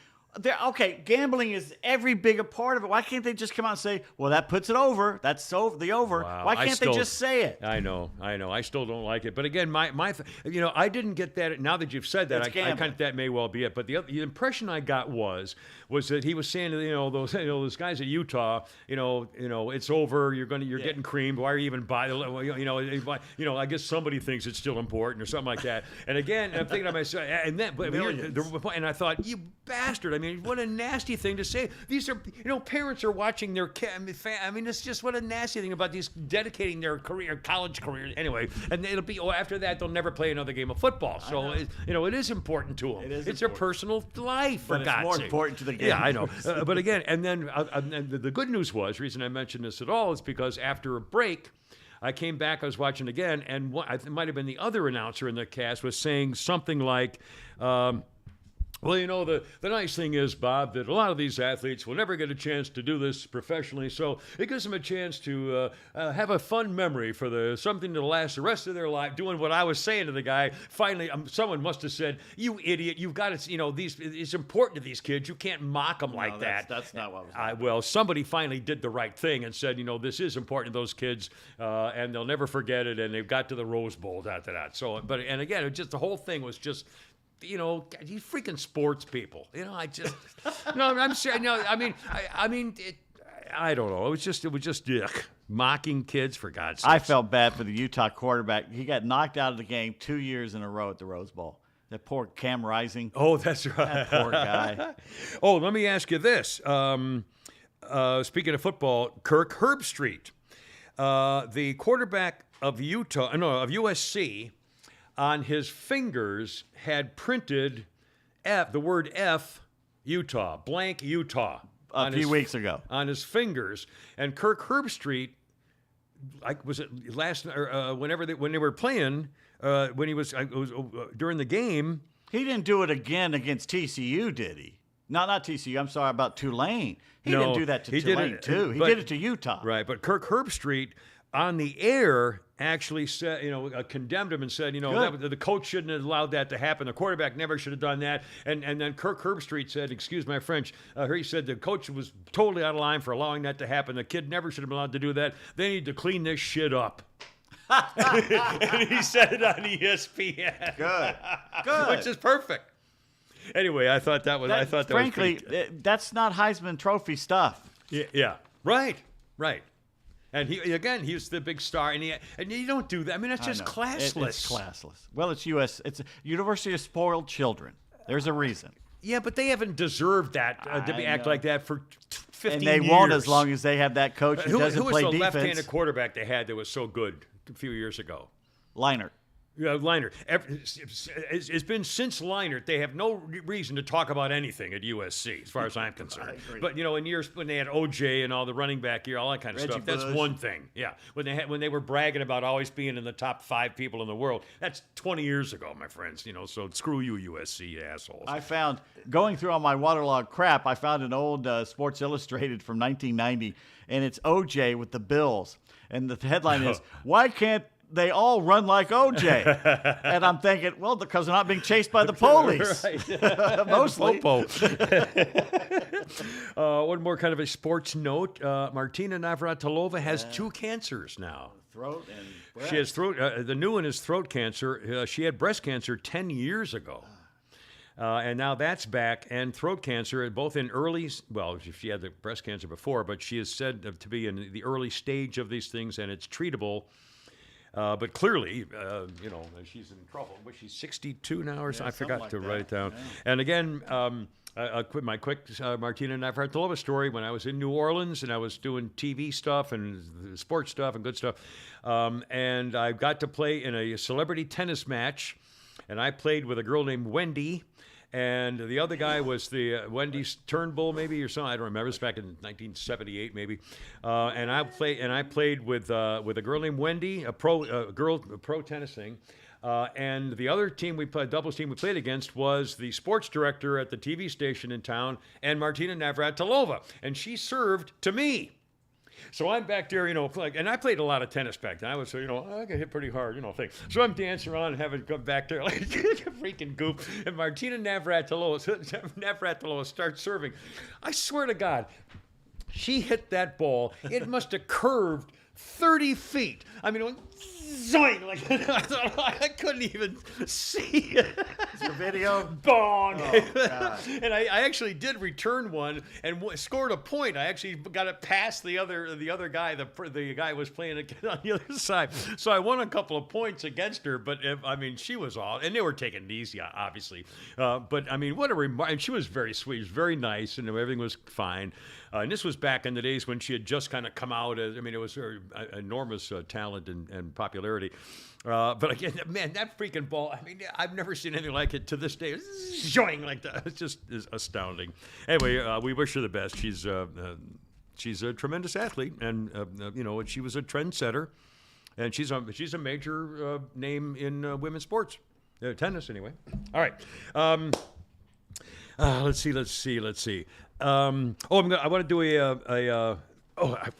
Okay, gambling is every big a part of it. Why can't they just come out and say, well, that puts it over. That's the over. Wow, Why can't they just say it? I know. I still don't like it. But again, I didn't get that. Now that you've said that, It's gambling. that may well be it. But the impression I got was that he was saying, those guys at Utah, it's over. You're getting creamed. Why are you even buying? I guess somebody thinks it's still important or something like that. And again, I'm thinking to myself, and I thought, you bastard. I mean, what a nasty thing to say. These are, parents are watching their it's just what a nasty thing about these dedicating their college career. Anyway, and it'll be, after that, they'll never play another game of football. So, it is important to them. It's their personal life, for But God's it's more sake. important to the game. Yeah, I know. But again, and then the good news was, the reason I mentioned this at all is because after a break, I came back, I was watching again, and it might have been the other announcer in the cast was saying something like, well, the nice thing is, Bob, that a lot of these athletes will never get a chance to do this professionally, so it gives them a chance to have a fun memory for something to last the rest of their life, doing what I was saying to the guy. Finally, someone must have said, you idiot, you've got to, it's important to these kids. You can't mock them like that. That's not what I was Well, somebody finally did the right thing and said, this is important to those kids, and they'll never forget it, and they've got to the Rose Bowl, So, and again, the whole thing was just, you freaking sports people. I'm saying, I don't know. It was just yuck. Mocking kids, for God's sake. I felt bad for the Utah quarterback. He got knocked out of the game 2 years in a row at the Rose Bowl. That poor Cam Rising. Oh, that's right. That poor guy. Oh, let me ask you this. Speaking of football, Kirk Herbstreit, the quarterback of USC, on his fingers had printed the word F, Utah, blank Utah. A few weeks ago. On his fingers. And Kirk Herbstreit, was it last or when they were playing, when he was during the game. He didn't do it again against TCU, did he? Not TCU. I'm sorry, about Tulane. He didn't do that to Tulane, too. He did it to Utah. Right, but Kirk Herbstreit, on the air, actually said, condemned him and said, Good. the coach shouldn't have allowed that to happen. The quarterback never should have done that. And then Kirk Herbstreit said, excuse my French, he said the coach was totally out of line for allowing that to happen. The kid never should have been allowed to do that. They need to clean this shit up. And he said it on ESPN. Good. Which is perfect. Anyway, I thought that was. Frankly, was pretty, that's not Heisman Trophy stuff. yeah. Right. And he was the big star, and you don't do that. I mean, that's just I know. classless. It's classless. Well, it's It's a University of Spoiled Children. There's a reason. Yeah, but they haven't deserved that to I act know. like that for 15 And they years. won't as long as they have that coach who doesn't was play the defense. left-handed quarterback they had that was so good a few years ago? Leinart. Yeah, Leinart. It's been since Leinart. They have no reason to talk about anything at USC, as far as I'm concerned. agree. But in years when they had OJ and all the running back gear, all that kind of Reggie stuff, that's Bush. one thing. Yeah, when they were bragging about always being in the top 5 people in the world, that's 20 years ago, my friends. So screw you, USC, you assholes. I found, going through all my waterlogged crap, I found an old Sports Illustrated from 1990, and it's OJ with the Bills. And the headline is, why can't they all run like OJ? And I'm thinking, well, because they're not being chased by the police. Mostly. Popo. One more kind of a sports note. Martina Navratilova has 2 cancers now. Throat and breath. She has throat. The new one is throat cancer. She had breast cancer 10 years ago. And now that's back, and throat cancer, both in early, well, she had the breast cancer before, but she is said to be in the early stage of these things, and it's treatable. But clearly, she's in trouble. But she's 62 now, or something. I forgot like to that. write it down. Yeah. And again, my quick Martina Navratilova story. When I was in New Orleans and I was doing TV stuff and sports stuff and good stuff, and I got to play in a celebrity tennis match, and I played with a girl named Wendy. And the other guy was the Wendy's Turnbull, maybe, or something. I don't remember. It's back in 1978, maybe. And I played with a girl named Wendy, a pro tennis thing. And the other team doubles team we played against was the sports director at the TV station in town, and Martina Navratilova, and she served to me. So I'm back there, and I played a lot of tennis back then. I was, I got hit pretty hard, thing. So I'm dancing around and having to come back there like a freaking goof. And Martina Navratilova starts serving. I swear to God, she hit that ball. It must have curved 30 feet. I mean, it went zoing, like I couldn't even see it. Is your video? Bong! Oh, God. And I actually did return one and scored a point. I actually got it past the other guy. The guy was playing on the other side, so I won a couple of points against her. But she was all, and they were taking it easy, obviously. But I mean, what a remark! And she was very sweet, she was very nice, and everything was fine. And this was back in the days when she had just kind of come out as, it was her enormous talent and popularity. But again, man, that freaking ball, I've never seen anything like it to this day. It's showing like that. It's just astounding. Anyway, we wish her the best. She's a tremendous athlete, and she was a trendsetter, and she's a major name in women's sports, tennis anyway. All right. Let's see. I want to do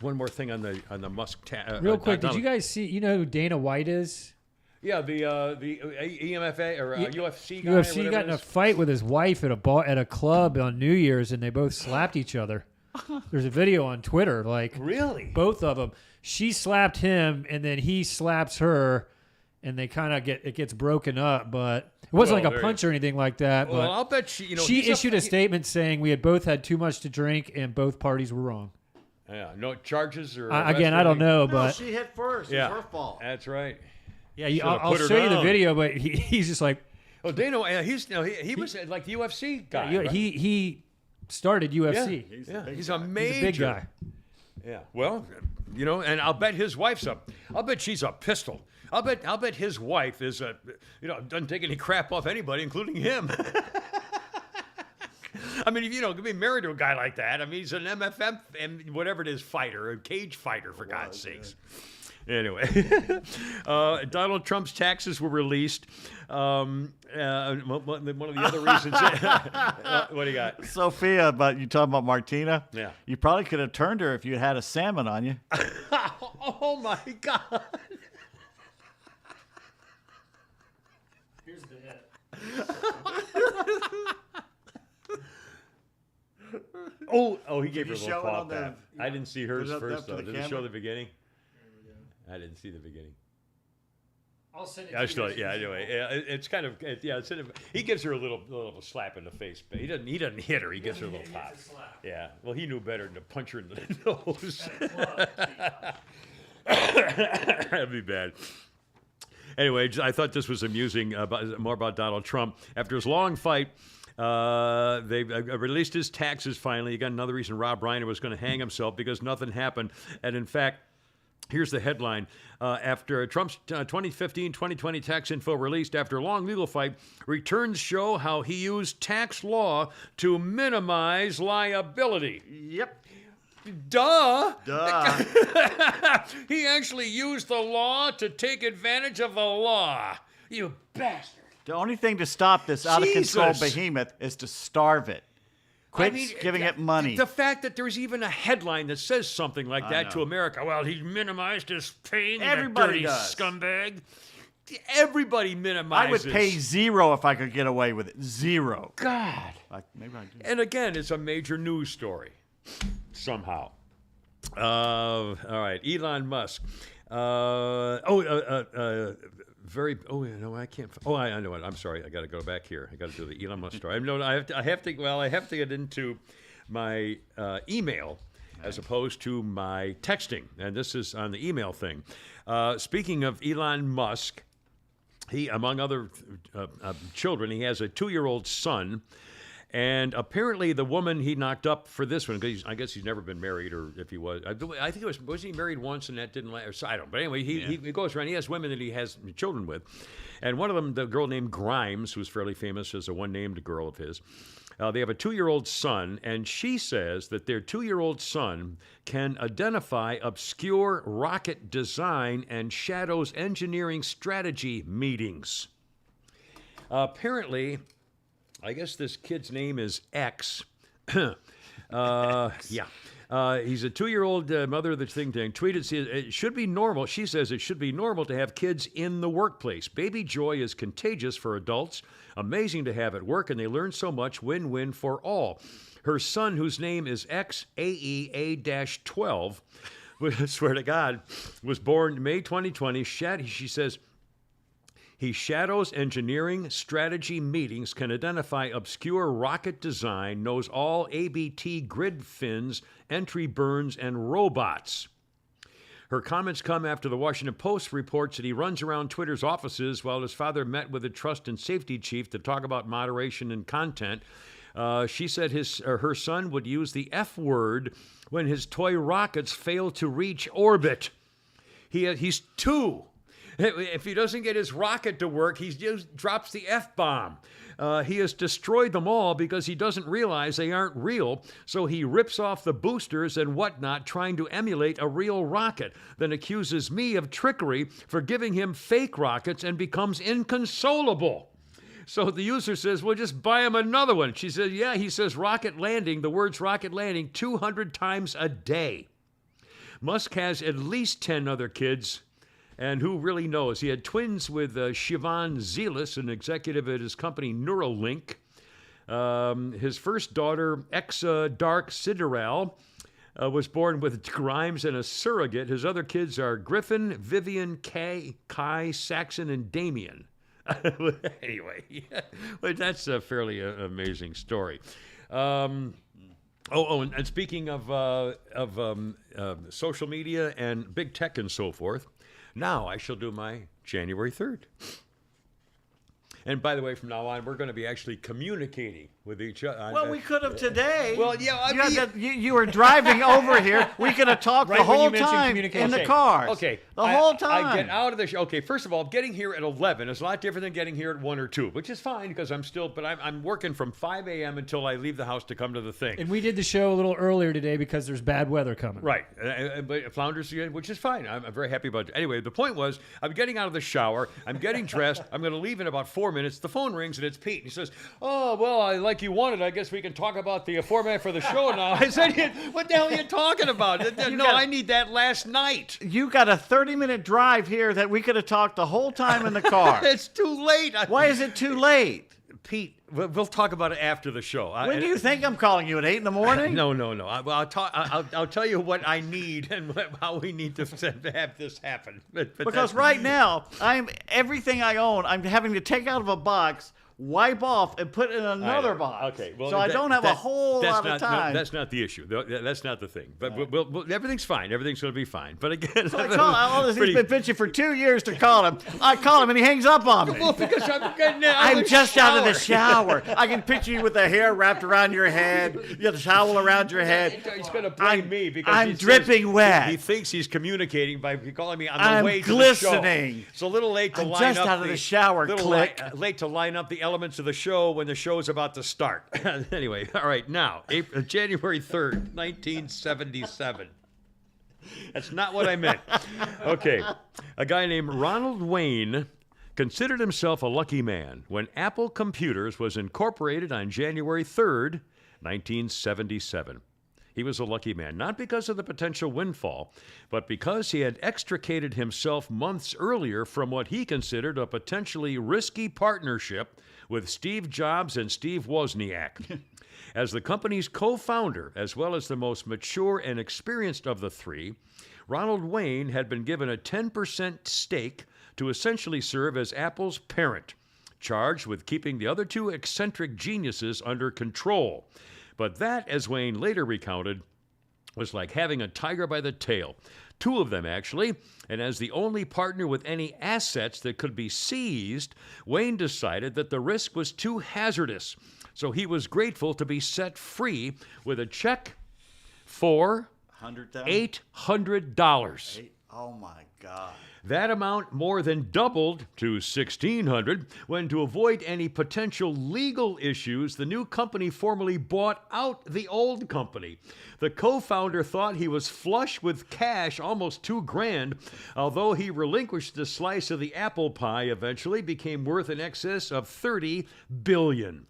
one more thing on the Musk. Real quick, did you guys see? You know who Dana White is? Yeah, the EMFA or UFC guy. UFC got in a fight with his wife at a club on New Year's, and they both slapped each other. There's a video on Twitter, like Really? both of them. She slapped him, and then he slaps her, and they kind of gets broken up, but. It wasn't like a punch or anything like that. Well, but I'll bet she. she issued a statement saying we had both had too much to drink and both parties were wrong. Yeah, no charges or. Again, I don't know, No, but she hit first. Yeah, It's her fault. That's right. yeah, Should've I'll put her show you the down. video. But he's just like Oh, Dana, he was like the UFC guy. right? he started UFC. Yeah, he's He's a a major big guy. Yeah. Well, and I'll bet his wife's I'll bet she's a pistol. I'll bet his wife is doesn't take any crap off anybody, including him. Be married to a guy like that. He's an MFM and whatever it is fighter, a cage fighter, for God's sakes. Anyway, Donald Trump's taxes were released. One of the other reasons. What do you got? Sophia, but you talking about Martina? Yeah. You probably could have turned her if you had a salmon on you. Oh my God. Oh, he gave her a you little show it paw on the- pat. I didn't see hers Put it up first, to though. the Did it show camera? the beginning? I didn't see the beginning. I'll send it I still, yeah. Anyway, yeah, it's kind of, it's in a, he gives her a little slap in the face, but he doesn't hit her. He gives her a little pop. Yeah. Well, he knew better than to punch her in the nose. That'd be bad. Anyway, I thought this was amusing. More about Donald Trump. After his long fight, they released his taxes finally. You got another reason Rob Reiner was going to hang himself because nothing happened. And in fact, here's the headline. After Trump's 2015-2020 tax info released after a long legal fight, returns show how he used tax law to minimize liability. Yep. Duh. Duh. He actually used the law to take advantage of the law. You bastard. The only thing to stop this out of control Jesus. behemoth is to starve it. Quit giving it money. The fact that there's even a headline that says something like I that to know. America. Well, he minimized his pain. Everybody dirty does. scumbag. Everybody minimizes. I would pay zero if I could get away with it. Zero. God. Maybe I do. And again, it's a major news story. Somehow. All right. Elon Musk. Very. Oh, no, I can't. Oh, I know it. I'm sorry. I got to go back here. I got to do the Elon Musk story. I have to. Well, I have to get into my email as opposed to my texting, and this is on the email thing. Speaking of Elon Musk, he, among other children, he has a 2-year-old son. And apparently, the woman he knocked up for this one, because I guess he's never been married, or if he was, I think it was he married once and that didn't last? I don't know. But anyway, he goes around. He has women that he has children with, and one of them, the girl named Grimes, who's fairly famous as a one-named girl of his. They have a 2-year-old son, and she says that their 2-year-old son can identify obscure rocket design and shadows engineering strategy meetings. Apparently, I guess this kid's name is X. Yeah. He's a 2-year-old mother of the thing tweeted, it should be normal. She says it should be normal to have kids in the workplace. Baby joy is contagious for adults. Amazing to have at work, and they learn so much. Win-win for all. Her son, whose name is XAEA-12, I swear to God, was born May 2020. She says, he shadows engineering strategy meetings, can identify obscure rocket design, knows all ABT grid fins, entry burns, and robots. Her comments come after the Washington Post reports that he runs around Twitter's offices while his father met with a trust and safety chief to talk about moderation and content. She said her son would use the F word when his toy rockets fail to reach orbit. He's 2. If he doesn't get his rocket to work, he just drops the F-bomb. He has destroyed them all because he doesn't realize they aren't real, so he rips off the boosters and whatnot, trying to emulate a real rocket, then accuses me of trickery for giving him fake rockets and becomes inconsolable. So the user says, well, just buy him another one. She says, yeah, he says rocket landing, the words rocket landing, 200 times a day. Musk has at least 10 other kids. And who really knows? He had twins with Siobhan Zelis, an executive at his company Neuralink. His first daughter, Exa Dark Sideral, was born with Grimes and a surrogate. His other kids are Griffin, Vivian, Kai, Saxon, and Damien. Anyway, that's a fairly amazing story. And speaking of social media and big tech and so forth, now I shall do my January 3rd. And by the way, from now on, we're going to be actually communicating with each other. Well, we could have today. Well, yeah, you were driving over here. We could have talked Right the when you whole mentioned time communication. in the cars. Okay. The whole time. I get out of the show. Okay, first of all, getting here at 11 is a lot different than getting here at 1 or 2, which is fine because I'm working from 5 a.m. until I leave the house to come to the thing. And we did the show a little earlier today because there's bad weather coming. Right. But Flounders, which is fine. I'm very happy about it. Anyway, the point was, I'm getting out of the shower. I'm getting dressed. I'm going to leave in about 4 minutes. The phone rings, and it's Pete. He says, oh, well, I like like you wanted. I guess we can talk about the format for the show now. I said, what the hell are you talking about? No, I need that last night. You got a 30-minute drive here that we could have talked the whole time in the car. It's too late. Why is it too late? Pete, we'll talk about it after the show. When do you think I'm calling you, at 8 in the morning? No. I'll tell you what I need and how we need to have this happen. But Because right now, everything I own, I'm having to take out of a box, wipe off, and put in another box. Okay, well, so I don't have a whole lot of time. No, that's not the issue. That's not the thing. But everything's fine. Everything's going to be fine. But again, So I call, he's been bitching for 2 years to call him. I call him and he hangs up on me. Well, because I'm just out of the shower. I can picture you with the hair wrapped around your head. You got the towel around your head. He's going to blame me because I'm dripping wet. He thinks he's communicating by calling me on the I'm way glistening. to the show. It's a little late to I'm line just up out of the shower, late to line up the elements of the show when the show is about to start. Anyway, all right, now, January 3rd, 1977. That's not what I meant. Okay, a guy named Ronald Wayne considered himself a lucky man when Apple Computers was incorporated on January 3rd, 1977. He was a lucky man, not because of the potential windfall, but because he had extricated himself months earlier from what he considered a potentially risky partnership with Steve Jobs and Steve Wozniak. As the company's co-founder, as well as the most mature and experienced of the three, Ronald Wayne had been given a 10% stake to essentially serve as Apple's parent, charged with keeping the other two eccentric geniuses under control. But that, as Wayne later recounted, was like having a tiger by the tail. Two of them, actually. And as the only partner with any assets that could be seized, Wayne decided that the risk was too hazardous. So he was grateful to be set free with a check for $800. Oh, my God. That amount more than doubled to $1,600 when, to avoid any potential legal issues, the new company formally bought out the old company. The co-founder thought he was flush with cash, almost $2,000, although he relinquished a slice of the apple pie eventually became worth in excess of $30 billion.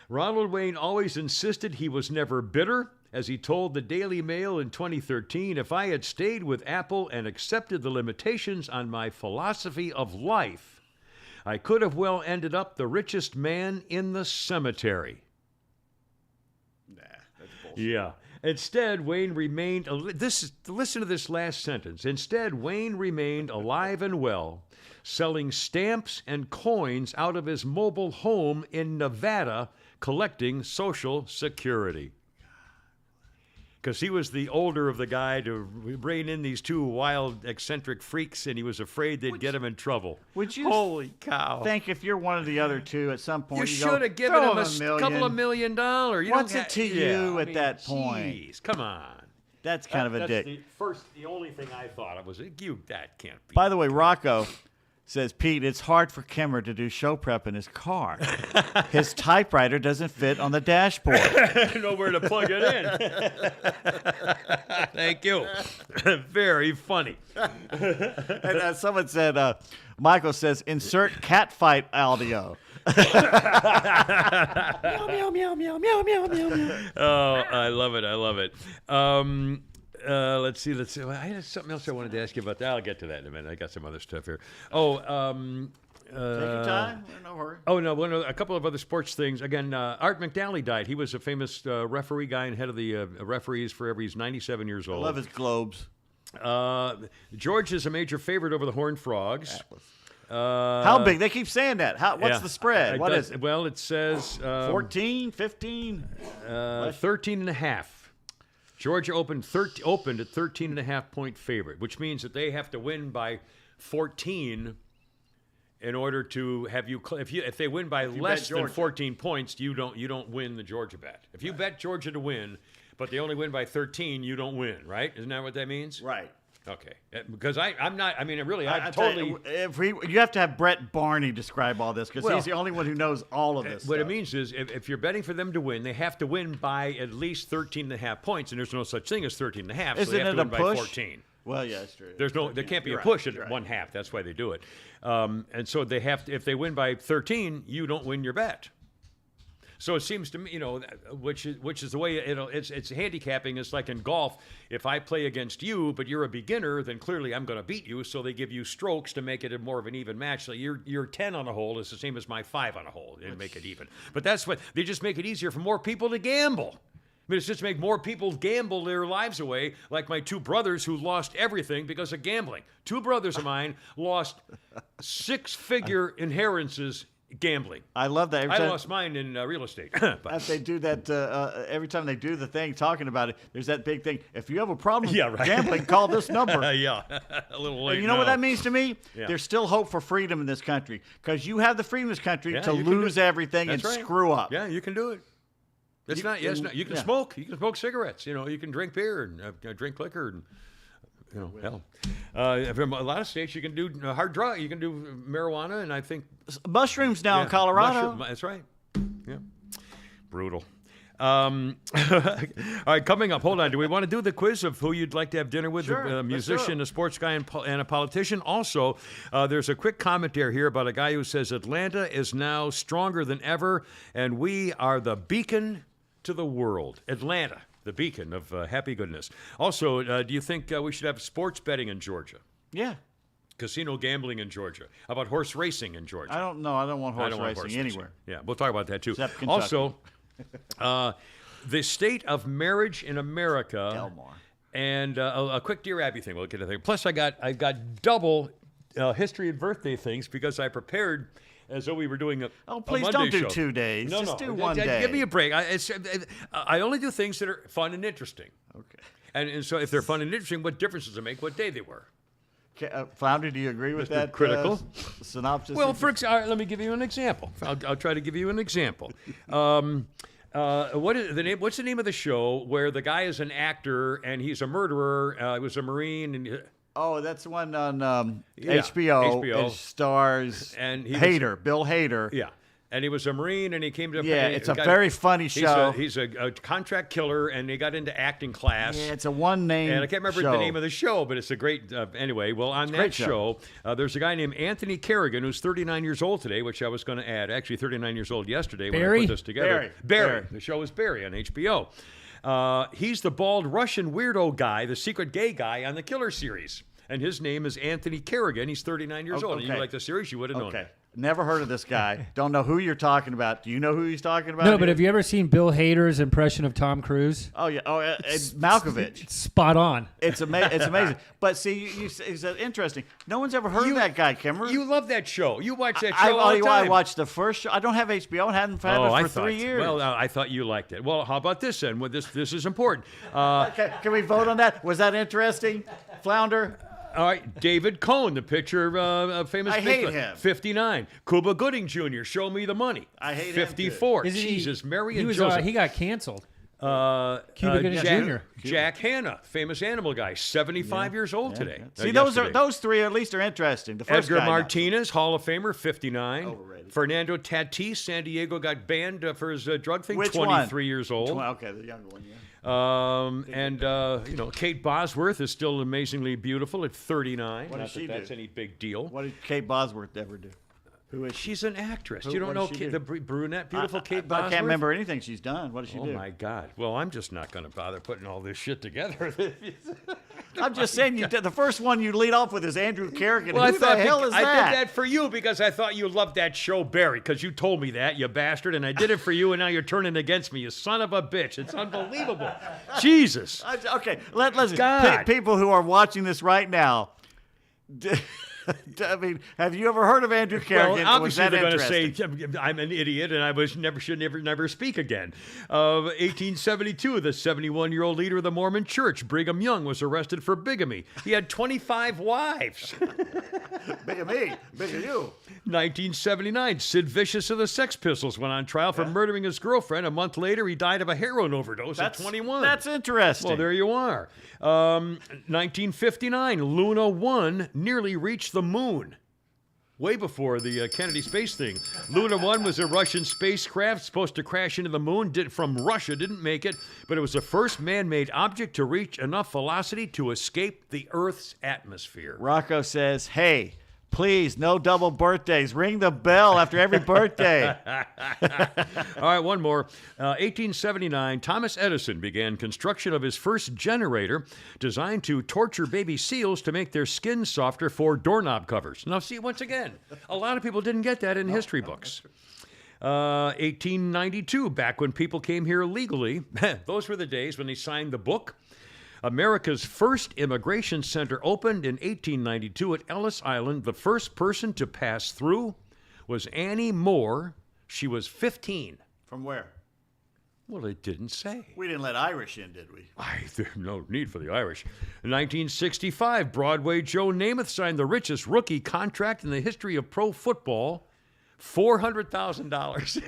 Ronald Wayne always insisted he was never bitter. As he told the Daily Mail in 2013, if I had stayed with Apple and accepted the limitations on my philosophy of life, I could have well ended up the richest man in the cemetery. Nah, that's bullshit. Yeah. Instead, Wayne remained, listen to this last sentence. Instead, Wayne remained alive and well, selling stamps and coins out of his mobile home in Nevada, collecting Social Security. Because he was the older of the guy to rein in these two wild, eccentric freaks, and he was afraid they'd get him in trouble. Would you Holy cow. think if you're one of the other two at some point You you go, should have given "Throw him a $1 couple of $1 million. You What's don't it to you at that point? Jeez, come on. That's kind of a dick. The only thing I thought of was, that can't be. By the way, Rocco says, Pete, it's hard for Kimmer to do show prep in his car. His typewriter doesn't fit on the dashboard. Nowhere to plug it in. Thank you. Very funny. And someone said, Michael says, insert cat fight audio. Meow, meow, meow, meow, meow, meow, meow. Oh, I love it. I love it. Let's see. Well, I had something else I wanted to ask you about that. I'll get to that in a minute. I got some other stuff here. Take your time. No hurry. Oh, no. A couple of other sports things. Again, Art McNally died. He was a famous referee guy and head of the referees forever. He's 97 years old. I love his globes. George is a major favorite over the Horned Frogs. How big? They keep saying that. What's the spread? What is it? Well, it says 14, 15? 13 and a half. Georgia opened at 13.5 point favorite, which means that they have to win by 14 in order to have you. If they win by less than 14 points, you don't win the Georgia bet. If you bet Georgia to win, but they only win by 13, you don't win. Right? Isn't that what that means? Right. Okay. Because I'm not. I mean, really, I totally. You have to have Brett Barney describe all this because he's the only one who knows all of this. What it means is, if you're betting for them to win, they have to win by at least 13.5 points, and there's no such thing as 13.5. So they have to win by 14. Well, yeah, that's true. There can't be a push at 1/2. That's why they do it. And so they have to. If they win by 13, you don't win your bet. So it seems to me, which is the way it's handicapping. It's like in golf. If I play against you, but you're a beginner, then clearly I'm going to beat you. So they give you strokes to make it more of an even match. So your 10 on a hole is the same as my 5 on a hole, and make it even. But that's what they just make it easier for more people to gamble. I mean, it's just to make more people gamble their lives away, like my 2 brothers who lost everything because of gambling. 2 brothers of mine lost 6-figure inheritances gambling. I love that. I lost mine in real estate. But- As they do that, every time they do the thing talking about it, there's that big thing. If you have a problem Yeah, right. gambling, call this number. yeah, a little late. And you know what now. that means to me? Yeah. There's still hope for freedom in this country because you have the freedom in this country Yeah, to you can do lose it. everything and That's right. screw up. Yeah, you can do it. It's not. Yes, no, you can yeah. smoke. You can smoke cigarettes. You can drink beer and drink liquor and. Hell, from a lot of states you can do hard drug. You can do marijuana, and I think Mushrooms now in yeah, Colorado. that's right. Yeah, brutal. All right, coming up. Hold on. Do we want to do the quiz of who you'd like to have dinner with? Sure, A let's do musician, it. a sports guy, and a politician. Also, there's a quick commentary here about a guy who says Atlanta is now stronger than ever, and we are the beacon to the world. Atlanta, the beacon of happy goodness. Also, do you think we should have sports betting in Georgia? Yeah. Casino gambling in Georgia? How about horse racing in Georgia? I don't know. I don't want I horse don't want racing horse anywhere. Yeah, we'll talk about that too. Except Kentucky. Also, the state of marriage in America. Delmar. And a quick Dear Abby thing. We'll get to that. Plus, I got double history and birthday things because I prepared as though we were doing a Please Monday don't do show. 2 days. No, Just no. do one day. Give me a break. I only do things that are fun and interesting. Okay. And so if they're fun and interesting, what difference does it make what day they were? Flounder, do you agree with Mr. that Critical? synopsis? Well, let me give you an example. I'll try to give you an example. What is the name? What's the name of the show where the guy is an actor and he's a murderer? He was a Marine and Oh, that's the one on Yeah, HBO. HBO. It stars And he was- Hader, Bill Hader. yeah. And he was a Marine, and he came to. Yeah, it's a very funny show. He's a contract killer, and he got into acting class. Yeah, it's a one-name And I can't remember the name of the show, but it's a great. Anyway, well, on that great show, there's a guy named Anthony Kerrigan who's 39 years old today, which I was going to add. Actually, 39 years old yesterday when I Barry? put this together. Barry. The show is Barry on HBO. He's the bald Russian weirdo guy, the secret gay guy on the Killer series. And his name is Anthony Kerrigan. He's 39 years old. And you okay. like the series, you would have known Okay. it. Never heard of this guy. Don't know who you're talking about. Do you know who he's talking about? No, but here? have you ever seen Bill Hader's impression of Tom Cruise? Oh yeah. Oh, it's Malkovich. It's spot on. It's amazing. But see, it's interesting. No one's ever heard of that guy, Kimmer. You love that show. You watch that I, show all the time. I watched the first show. I don't have HBO and hadn't had it for 3 years. Well, I thought you liked it. Well, how about this then? Well, this is important. Can we vote on that? Was that interesting, Flounder? All right, David Cohn, the pitcher, famous. I hate Bigfoot, him. 59. Cuba Gooding Jr., Show Me the Money. I hate him, too. 54. Isn't he- Jesus, Mary he and was, Joseph. he got canceled. Cuba Gooding Jr. Jack Hanna, famous animal guy, 75 years old today. See, yesterday. those three at least are interesting. The first Edgar guy, Martinez, Hall of Famer, 59. Overrated. Fernando Tatis, San Diego, got banned for his drug thing, Which 23 one? years old. Okay, the younger one. Yeah. Kate Bosworth is still amazingly beautiful at 39. What Not does she that that's do? any big deal. What did Kate Bosworth ever do? Who is she? She's an actress. Who- You don't what know does she the do? brunette, beautiful Kate I Bosworth? can't remember anything she's done. What does she Oh do? my God! Well, I'm just not going to bother putting all this shit together. I'm just saying, you did, the first one you lead off with is Andrew Kerrigan. Well, Who the hell is I that? did that for you because I thought you loved that show, Barry, because you told me that, you bastard, and I did it for you, and now you're turning against me, you son of a bitch. It's unbelievable. Jesus. Okay, listen. God. People who are watching this right now. I mean, have you ever heard of Andrew Kerrigan? Well, Was obviously that they're going to interesting? say I'm an idiot and I should never speak again. 1872, the 71-year-old leader of the Mormon Church, Brigham Young, was arrested for bigamy. He had 25 wives. Big of me, big of you. 1979, Sid Vicious of the Sex Pistols went on trial for murdering his girlfriend. A month later, he died of a heroin overdose at 21. That's interesting. Well, there you are. 1959, Luna 1 nearly reached the moon. Way before the Kennedy space thing. Luna 1 was a Russian spacecraft supposed to crash into the moon. From Russia, didn't make it, but it was the first man-made object to reach enough velocity to escape the Earth's atmosphere. Rocco says, "Hey, Please, no double birthdays. Ring the bell after every birthday. All right, one more. 1879, Thomas Edison began construction of his first generator designed to torture baby seals to make their skin softer for doorknob covers. Now, see, once again, a lot of people didn't get that in history books. 1892, back when people came here legally, those were the days when they signed the book. America's first immigration center opened in 1892 at Ellis Island. The first person to pass through was Annie Moore. She was 15. From where? Well, it didn't say. We didn't let Irish in, did we? There's no need for the Irish. In 1965, Broadway Joe Namath signed the richest rookie contract in the history of pro football, $400,000.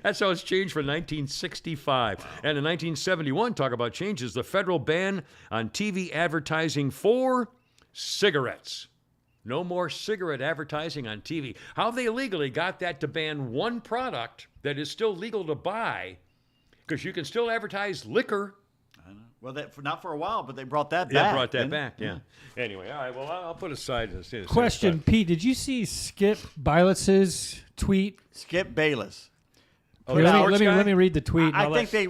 That's how it's changed for 1965. Wow. And in 1971, talk about changes, the federal ban on TV advertising for cigarettes. No more cigarette advertising on TV. How they legally got that to ban one product that is still legal to buy, because you can still advertise liquor. I know. Well, not for a while, but they brought that back. Yeah, brought that back, yeah. Anyway, all right, well, I'll put aside this. Question, Pete, did you see Skip Bayless's tweet? Skip Bayless. Oh, let me read the tweet. I think they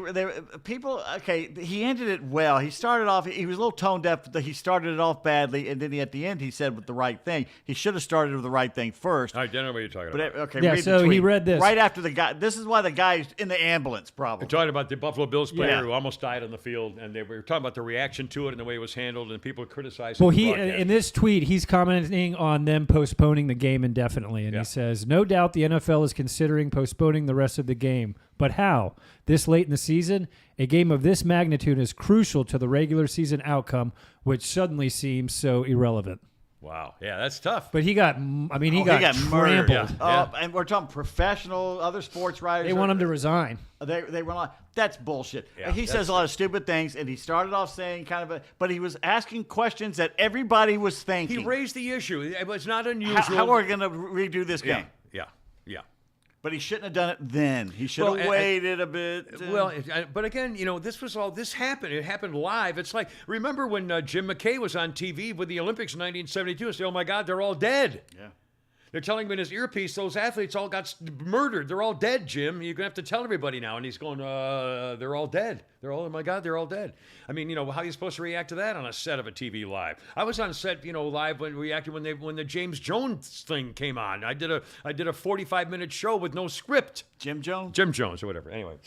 people. Okay, he ended it well. He started off. He was a little tone deaf. He started it off badly, and then at the end he said with the right thing. He should have started with the right thing first. I don't know what you're talking about. Okay, yeah. read So the tweet. he read this right after the guy. This is why the guy's in the ambulance. Probably. You're talking about the Buffalo Bills player Yeah. who almost died on the field, and they were talking about the reaction to it and the way it was handled, and people criticizing. Well, the broadcast. in this tweet, he's commenting on them postponing the game indefinitely, and he says, "No doubt the NFL is considering postponing the rest of the game, but how? This late in the season, a game of this magnitude is crucial to the regular season outcome, which suddenly seems so irrelevant." Wow, yeah, that's tough. But he got murdered. trampled. Yeah. And we're talking professional, other sports writers. They want him to resign. They were like, that's bullshit. Yeah, He says a lot of stupid things, and he started off saying but he was asking questions that everybody was thinking. He raised the issue. It was not unusual. How are we going to redo this game? Yeah. But he shouldn't have done it then. He should have waited a bit. But again, this happened. It happened live. It's like, remember when Jim McKay was on TV with the Olympics in 1972 and say, oh my God, they're all dead. Yeah. They're telling him in his earpiece, those athletes all got murdered. They're all dead, Jim. You're going to have to tell everybody now. And he's going, they're all dead. Oh my God, they're all dead. I mean, how are you supposed to react to that on a set of a TV live? I was on set, live when the James Jones thing came on. I did a 45-minute show with no script. Jim Jones? Jim Jones or whatever. Anyway.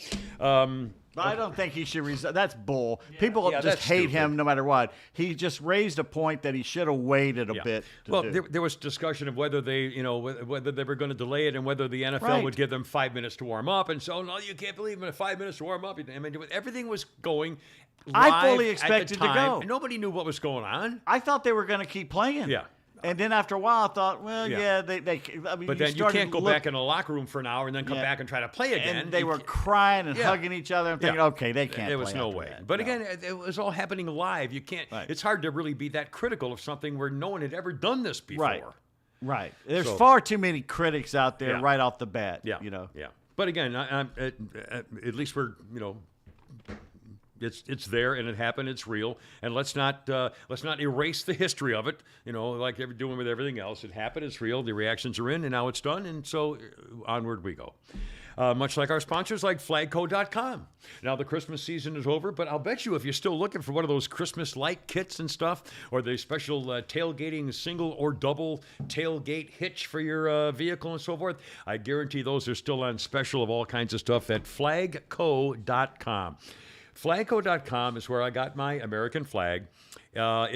But I don't think he should resign. That's bull. People just that's hate stupid. him no matter what. He just raised a point that he should have waited a bit. There was discussion of whether whether they were going to delay it and whether the NFL would give them 5 minutes to warm up. And so, no, you can't believe in 5 minutes to warm up. I mean, everything was going live I fully at the expected to time, go. and nobody knew what was going on. I thought they were going to keep playing. Yeah. And then after a while, I thought, well, Yeah. they I mean, But then you can't go back in the locker room for an hour and then come back and try to play again. And they You were can't- crying and Yeah. hugging each other. I'm thinking, Yeah. okay, they can't. There was play no after way. that. But No. again, it was all happening live. You can't. Right. It's hard to really be that critical of something where no one had ever done this before. Right. There's So- far too many critics out there Yeah. right off the bat. Yeah. Yeah. But again, at least we're It's there and it happened. It's real, and let's not erase the history of it. Like they're doing with everything else. It happened. It's real. The reactions are in, and now it's done. And so onward we go. Much like our sponsors, like Flagco.com. Now the Christmas season is over, but I'll bet you if you're still looking for one of those Christmas light kits and stuff, or the special tailgating single or double tailgate hitch for your vehicle and so forth, I guarantee those are still on special of all kinds of stuff at Flagco.com. Flagco.com is where I got my American flag. I've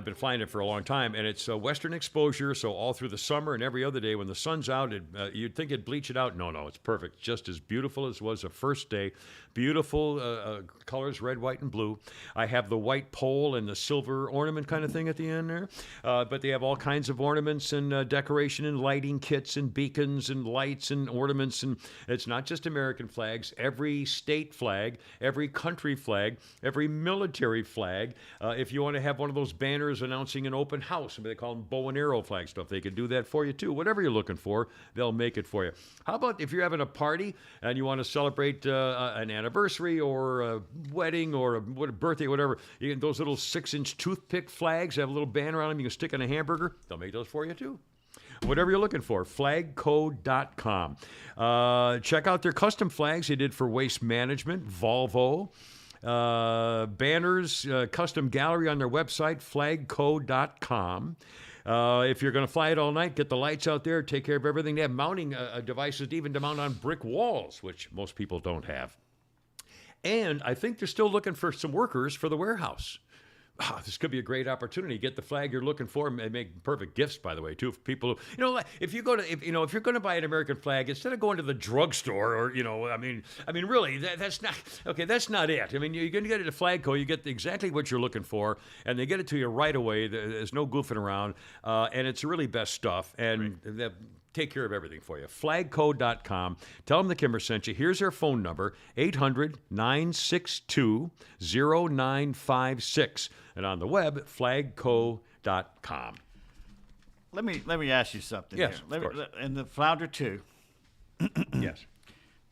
been flying it for a long time, and it's Western exposure, so all through the summer and every other day when the sun's out, you'd think it'd bleach it out. No, it's perfect. Just as beautiful as was the first day. Beautiful colors, red, white, and blue. I have the white pole and the silver ornament kind of thing at the end there. But they have all kinds of ornaments and decoration and lighting kits and beacons and lights and ornaments. And it's not just American flags. Every state flag, every country flag, every military flag if you want to have one of those banners announcing an open house, they call them bow and arrow flag stuff, they can do that for you too. Whatever you're looking for, they'll make it for you. How about if you're having a party and you want to celebrate an anniversary or a wedding or a birthday, whatever, you can, those little 6-inch toothpick flags have a little banner on them you can stick on a hamburger. They'll make those for you too. Whatever you're looking for, flagco.com. Check out their custom flags they did for Waste Management, Volvo. Banners, custom gallery on their website, flagco.com. If you're going to fly it all night, get the lights out there, take care of everything. They have mounting devices even to mount on brick walls, which most people don't have. And I think they're still looking for some workers for the warehouse. This could be a great opportunity. Get the flag you're looking for. And make perfect gifts, by the way, too. For people, if you go to, if you're going to buy an American flag, instead of going to the drugstore or, I mean, really, that's not okay. That's not it. I mean, you're going to get it at Flagco. You get exactly what you're looking for, and they get it to you right away. There's no goofing around, and it's really best stuff. And they take care of everything for you. Flagco.com. Tell them the Kimmer sent you. Here's their phone number: 800-962-0956. And on the web, flagco.com. Let me ask you something. Yes, here. of course. And the Flounder 2. Yes.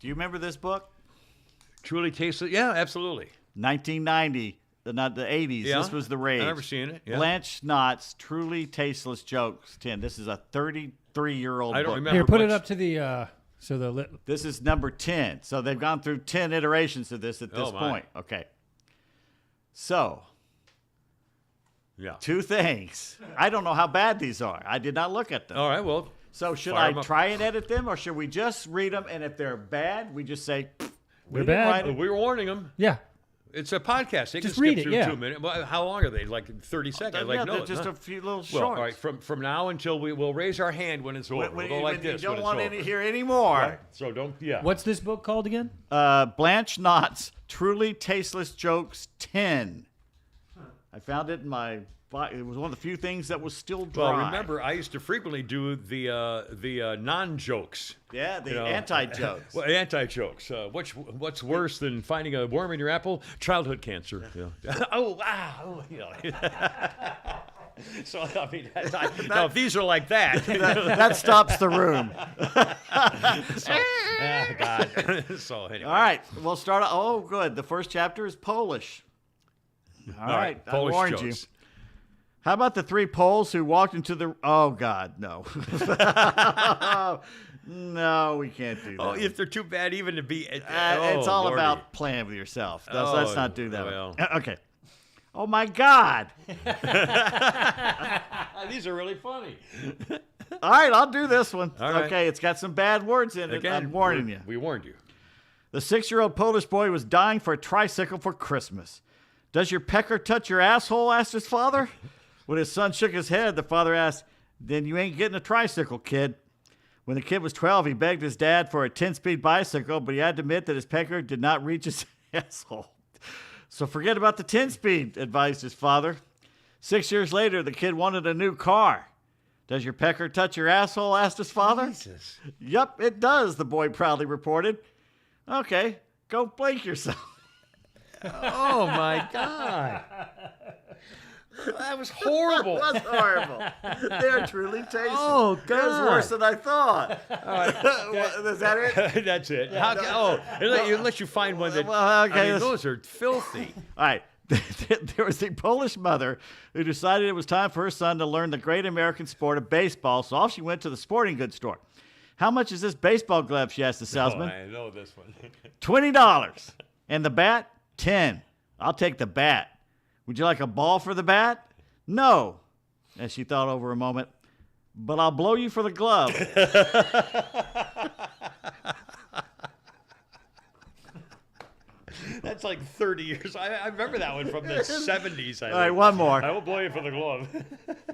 Do you remember this book? Truly tasteless. Yeah, absolutely. 1990, not the 80s. Yeah. This was the rage. I remember seeing it. Yeah. Blanche Knott's Truly Tasteless Jokes 10. This is a 33-year-old I don't book. remember. Here, put it much. up to the This is number 10. So they've gone through 10 iterations of this at this Oh, my. point. Okay. So, Yeah. 2 things. I don't know how bad these are. I did not look at them. All right. Well. So should Fire I 'em up. try and edit them, or should we just read them, and if they're bad, we just say, we They're didn't bad. write it. We were warning them. yeah. It's a podcast. They Just can read skip it, through yeah. 2 minutes. Well, how long are they? Like 30 seconds? Yeah, Like no, they're just huh? a few little Well, all shorts. right. From now until we'll raise our hand when it's over. We'll go like this. You when don't it's want over. to hear any more. Right. So don't. Yeah. What's this book called again? Blanche Knott's Truly Tasteless Jokes 10. I found it in my. It was one of the few things that was still dry. Well, remember, I used to frequently do the non-jokes. Yeah, the anti-jokes. Well, anti-jokes. What's worse than finding a worm in your apple? Childhood cancer. Yeah. Oh, wow. So, I mean, now, if these are like that. that stops the room. God. So, anyway. All right, we'll start. Oh, good. The first chapter is Polish. All right, Polish I warned jokes. you. How about the 3 Poles who walked into the? Oh God, no. No, we can't do that. Oh, if they're too bad even to be. It's all Lordy. about playing with yourself. Let's Oh, not do that. well. Okay. Oh my God. These are really funny. All right, I'll do this one. All right. Okay, it's got some bad words in it. Again, I'm warning you. We warned you. The 6-year-old Polish boy was dying for a tricycle for Christmas. Does your pecker touch your asshole? Asked his father. When his son shook his head, the father asked, then you ain't getting a tricycle, kid. When the kid was 12, he begged his dad for a 10-speed bicycle, but he had to admit that his pecker did not reach his asshole. So forget about the 10-speed, advised his father. 6 years later, the kid wanted a new car. Does your pecker touch your asshole? Asked his father. Jesus. Yup, it does, the boy proudly reported. Okay, go blink yourself. Oh, my God. That was horrible. That's horrible. They're truly tasty. Oh, That was God. worse than I thought. Is that it? That's it. Unless you find one that. Well, okay, I mean, this- those are filthy. All right. There was a Polish mother who decided it was time for her son to learn the great American sport of baseball, so off she went to the sporting goods store. How much is this baseball glove? She asked the salesman. Oh, I know this one. $20. And the bat? 10. I'll take the bat. Would you like a ball for the bat? No. As she thought over a moment, but I'll blow you for the glove. That's like 30 years. I remember that one from the 70s. All right, one more. I will blow you for the glove.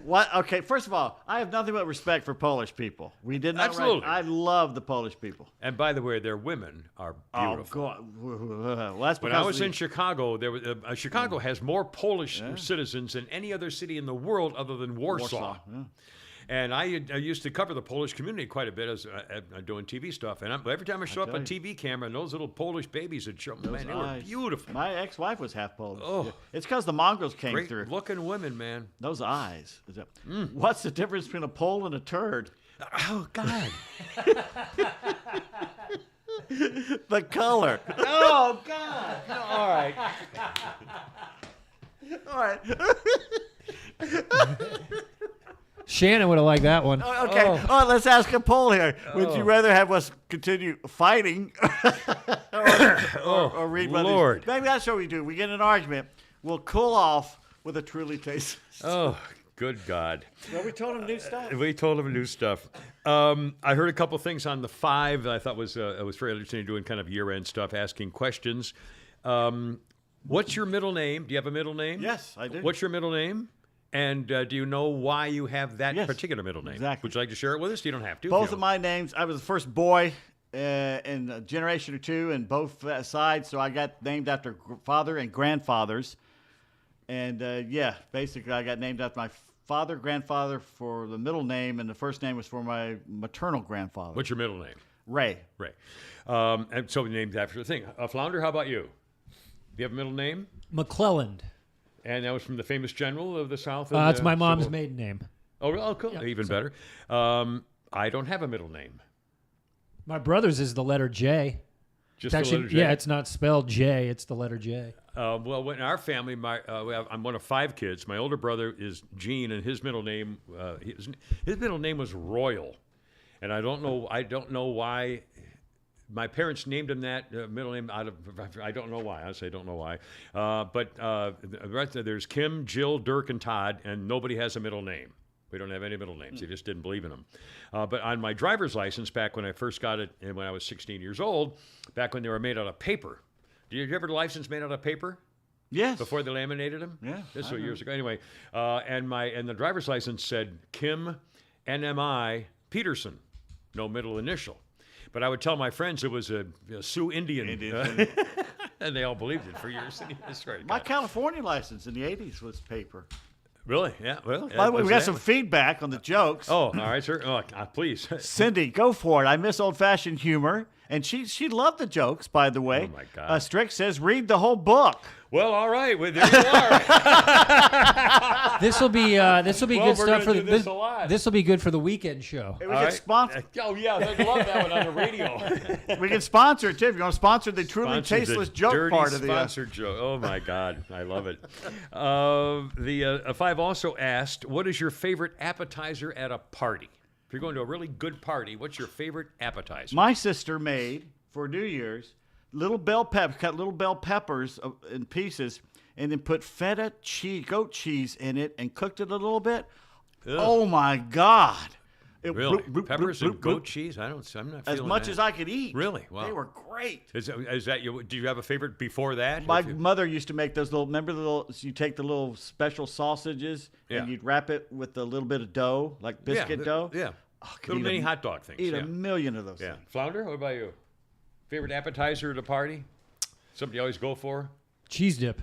What? Okay, first of all, I have nothing but respect for Polish people. We did not Absolutely. I love the Polish people. And by the way, their women are beautiful. Oh, God. Well, that's When because I was the- in Chicago, there was, Chicago has more Polish citizens than any other city in the world other than Warsaw. yeah. And I used to cover the Polish community quite a bit as doing TV stuff. And every time I show up on TV camera, and those little Polish babies would show, man, they were beautiful. My ex-wife was half Polish. Oh. Yeah. It's because the Mongols came Great through. looking women, man. Those eyes. What's the difference between a pole and a turd? Oh, God. The color. Oh, God. All right. All right. Shannon would have liked that one. Okay. Oh, let's ask a poll here. Would you rather have us continue fighting or read one of these? Lord. Maybe that's what we do. We get in an argument. We'll cool off with a truly tasteless. Oh, good God. Well, we told him new stuff. We told him new stuff. I heard a couple things on the 5 that I thought was very interesting, doing kind of year-end stuff, asking questions. What's your middle name? Do you have a middle name? Yes, I do. What's your middle name? And do you know why you have that Yes, particular middle name? exactly. Would you like to share it with us? You don't have to. if Both you of my names. I was the first boy in a generation or two in both sides, so I got named after father and grandfathers. And basically, I got named after my father, grandfather for the middle name, and the first name was for my maternal grandfather. What's your middle name? Ray. Ray. And so we named after the thing. Flounder, how about you? Do you have a middle name? McClelland. And that was from the famous general of the South? That's my mom's maiden name. Oh, really? Oh, cool. Yeah, Even better. I don't have a middle name. My brother's is the letter J. Just It's the actually, letter J. yeah, it's not spelled J. It's the letter J. Well, in our family, I'm one of 5 kids. My older brother is Gene, and his middle name his middle name was Royal, and I don't know why. My parents named him that middle name out of, I don't know why. Honestly, I don't know why. But the rest there's Kim, Jill, Dirk, and Todd, and nobody has a middle name. We don't have any middle names. They just didn't believe in them. But on my driver's license, back when I first got it, and when I was 16 years old, back when they were made out of paper. Did you ever have a license made out of paper? Yes. Before they laminated them? Yeah, This I was know. years ago. Anyway, and the driver's license said Kim NMI Peterson, no middle initial. But I would tell my friends it was a Sioux Indian. And they all believed it for years. That's right. My California license in the 80s was paper. Really? Yeah. Well, By the way, was we got that- some feedback on the jokes. Oh, all right, sir. Oh, please. Cindy, go for it. I miss old-fashioned humor. And she loved the jokes, by the way. Oh, my God. Strick says, read the whole book. Well, all right. Well, there you are. This will be Well, good we're stuff gonna for do the this a lot. This will be good for the weekend show. We All can right. sponsor. Oh, yeah. I love that one on the radio. We can sponsor it too. If you want to sponsor the truly Sponsor the tasteless joke dirty part of the. sponsored joke. Oh my God, I love it. The 5 also asked, "What is your favorite appetizer at a party? If you're going to a really good party, what's your favorite appetizer?" My sister made for New Year's cut little bell peppers in pieces, and then put feta cheese, goat cheese in it, and cooked it a little bit. Ugh. Oh my God! It- Really, bloop, bloop, peppers bloop, and bloop, goat bloop. cheese? I'm not As feeling much that. as I could eat. Really? Wow. They were great. Is that you? Do you have a favorite before that? My If you- mother used to make those little. Remember the little? You take the little special sausages Yeah. and you'd wrap it with a little bit of dough, like biscuit dough. Yeah. Oh, I could Little eat mini a- hot dog things. Eat yeah. a million of those. Yeah. things. Flounder, what about you? Favorite appetizer at a party? Something you always go for? Cheese dip.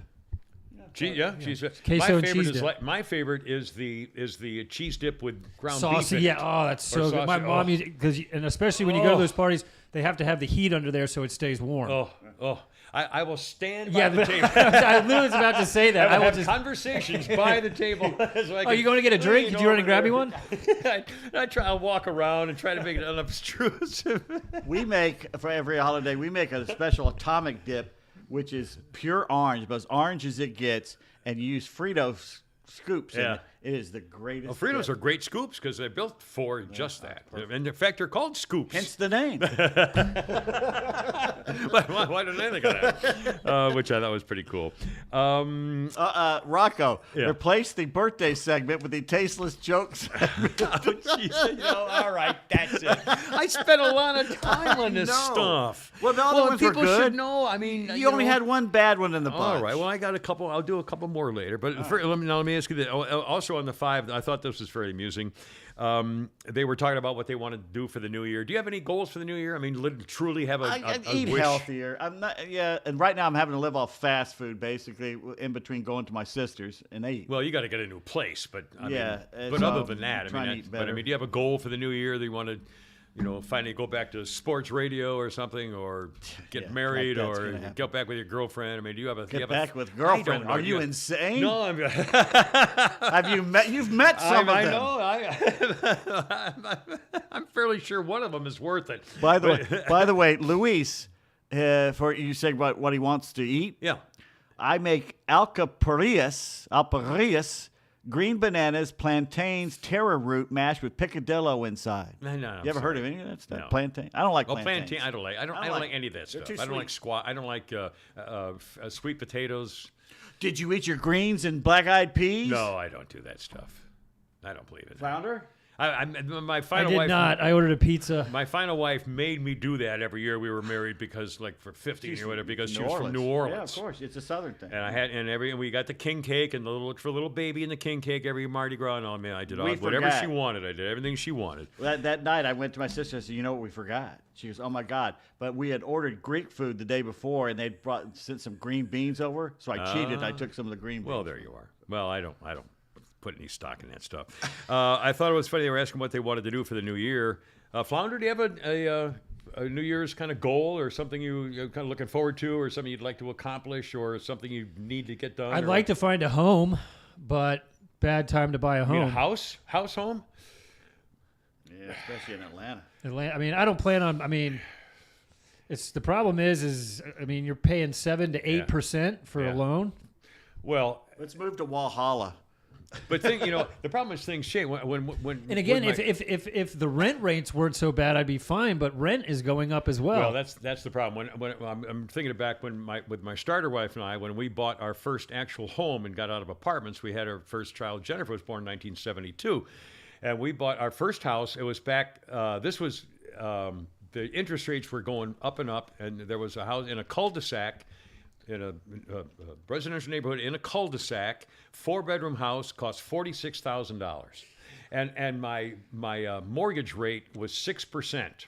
Cheese, yeah, cheese. Queso my and favorite cheese is dip. my favorite is the cheese dip with ground Saucy, beef. in yeah. it. Oh, that's so Or good. My sausage, mom oh. used because and especially when you go to Oh. those parties, they have to have the heat under there so it stays warm. Oh, I will stand by yeah, the but table. I literally was about to say that. I I will will have just. conversations by the table. Oh, you going to get a drink? Did you want to grab me one? I'll walk around and try to make it unobtrusive. We make for every holiday. We make a special atomic dip, which is pure orange, but as orange as it gets, and you use Frito scoops. Yeah. In it. It is the greatest. Well, Fritos dip. are great scoops because they're built for just that. And in fact, they're called scoops. Hence the name. why didn't I think of that? Which I thought was pretty cool. Rocco, Yeah. replace the birthday segment with the tasteless jokes. All right, that's it. I spent a lot of time on this know. stuff. Well, the other ones were people good. should know. I mean, You only had one bad one in the bunch. All right. Well, I got a couple. I'll do a couple more later. But let me ask you this. Also, also on the 5, I thought this was very amusing. They were talking about what they want to do for the new year. Do you have any goals for the new year? I mean, truly have I a eat wish? healthier. I'm not. Yeah, and right now I'm having to live off fast food basically in between going to my sister's, and they eat. Well, you got to get a new place, but I Yeah, mean, but so other than that, trying to eat but I better. mean, do you have a goal for the new year that you want to, finally go back to sports radio or something, or get Yeah, married, that's or gonna happen. get back with your girlfriend? I mean, do you have a Get back with I girlfriend. don't know. Are you Yeah. insane? No, I'm. Have you met? You've met some I of them. know. I'm fairly sure one of them is worth it. By the way, Luis, for you say what he wants to eat. Yeah. I make alparias, green bananas, plantains, taro root mashed with picadillo inside. No, You I'm ever heard sorry. of any of that stuff? No. Plantain? I don't like Oh, plantains. plantain. I don't like. I don't like any of that they're stuff. too I don't like sweet. squash. I don't like sweet potatoes. Did you eat your greens and black-eyed peas? No, I don't do that stuff. I don't believe it. Flounder? My I final did wife. not. I ordered a pizza. My final wife made me do that every year we were married because, like, for 50 or whatever, because she was from New Orleans. Yeah, of course. It's a southern thing. And I had, and we got the king cake and the little baby and the king cake every Mardi Gras. And all, man, I did all, We whatever forgot. she wanted. I did everything she wanted. That night, I went to my sister and said, you know what we forgot? She goes, oh, my God. But we had ordered Greek food the day before, and they'd sent some green beans over. So I cheated. I took some of the green beans. Well, there you are. Well, I don't put any stock in that stuff. I thought it was funny they were asking what they wanted to do for the new year. Flounder, do you have a New Year's kind of goal or something you're kind of looking forward to, or something you'd like to accomplish, or something you need to get done? I'd or like to find a home, but bad time to buy a You mean home. a house home. Yeah, especially in Atlanta. I mean, I don't plan on. I mean, it's the problem is I mean, you're paying 7 to 8% for Yeah. a loan. Well, Let's move to Walhalla. but the problem is things change when. And again, when my- if the rent rates weren't so bad, I'd be fine. But rent is going up as well. Well, that's the problem. When I'm thinking back with my starter wife and I, when we bought our first actual home and got out of apartments, we had our first child. Jennifer was born in 1972, and we bought our first house. It was back. This was the interest rates were going up and up, and there was a house in a cul-de-sac. In a residential neighborhood in a cul-de-sac, 4-bedroom house, cost $46,000, and my mortgage rate was 6%,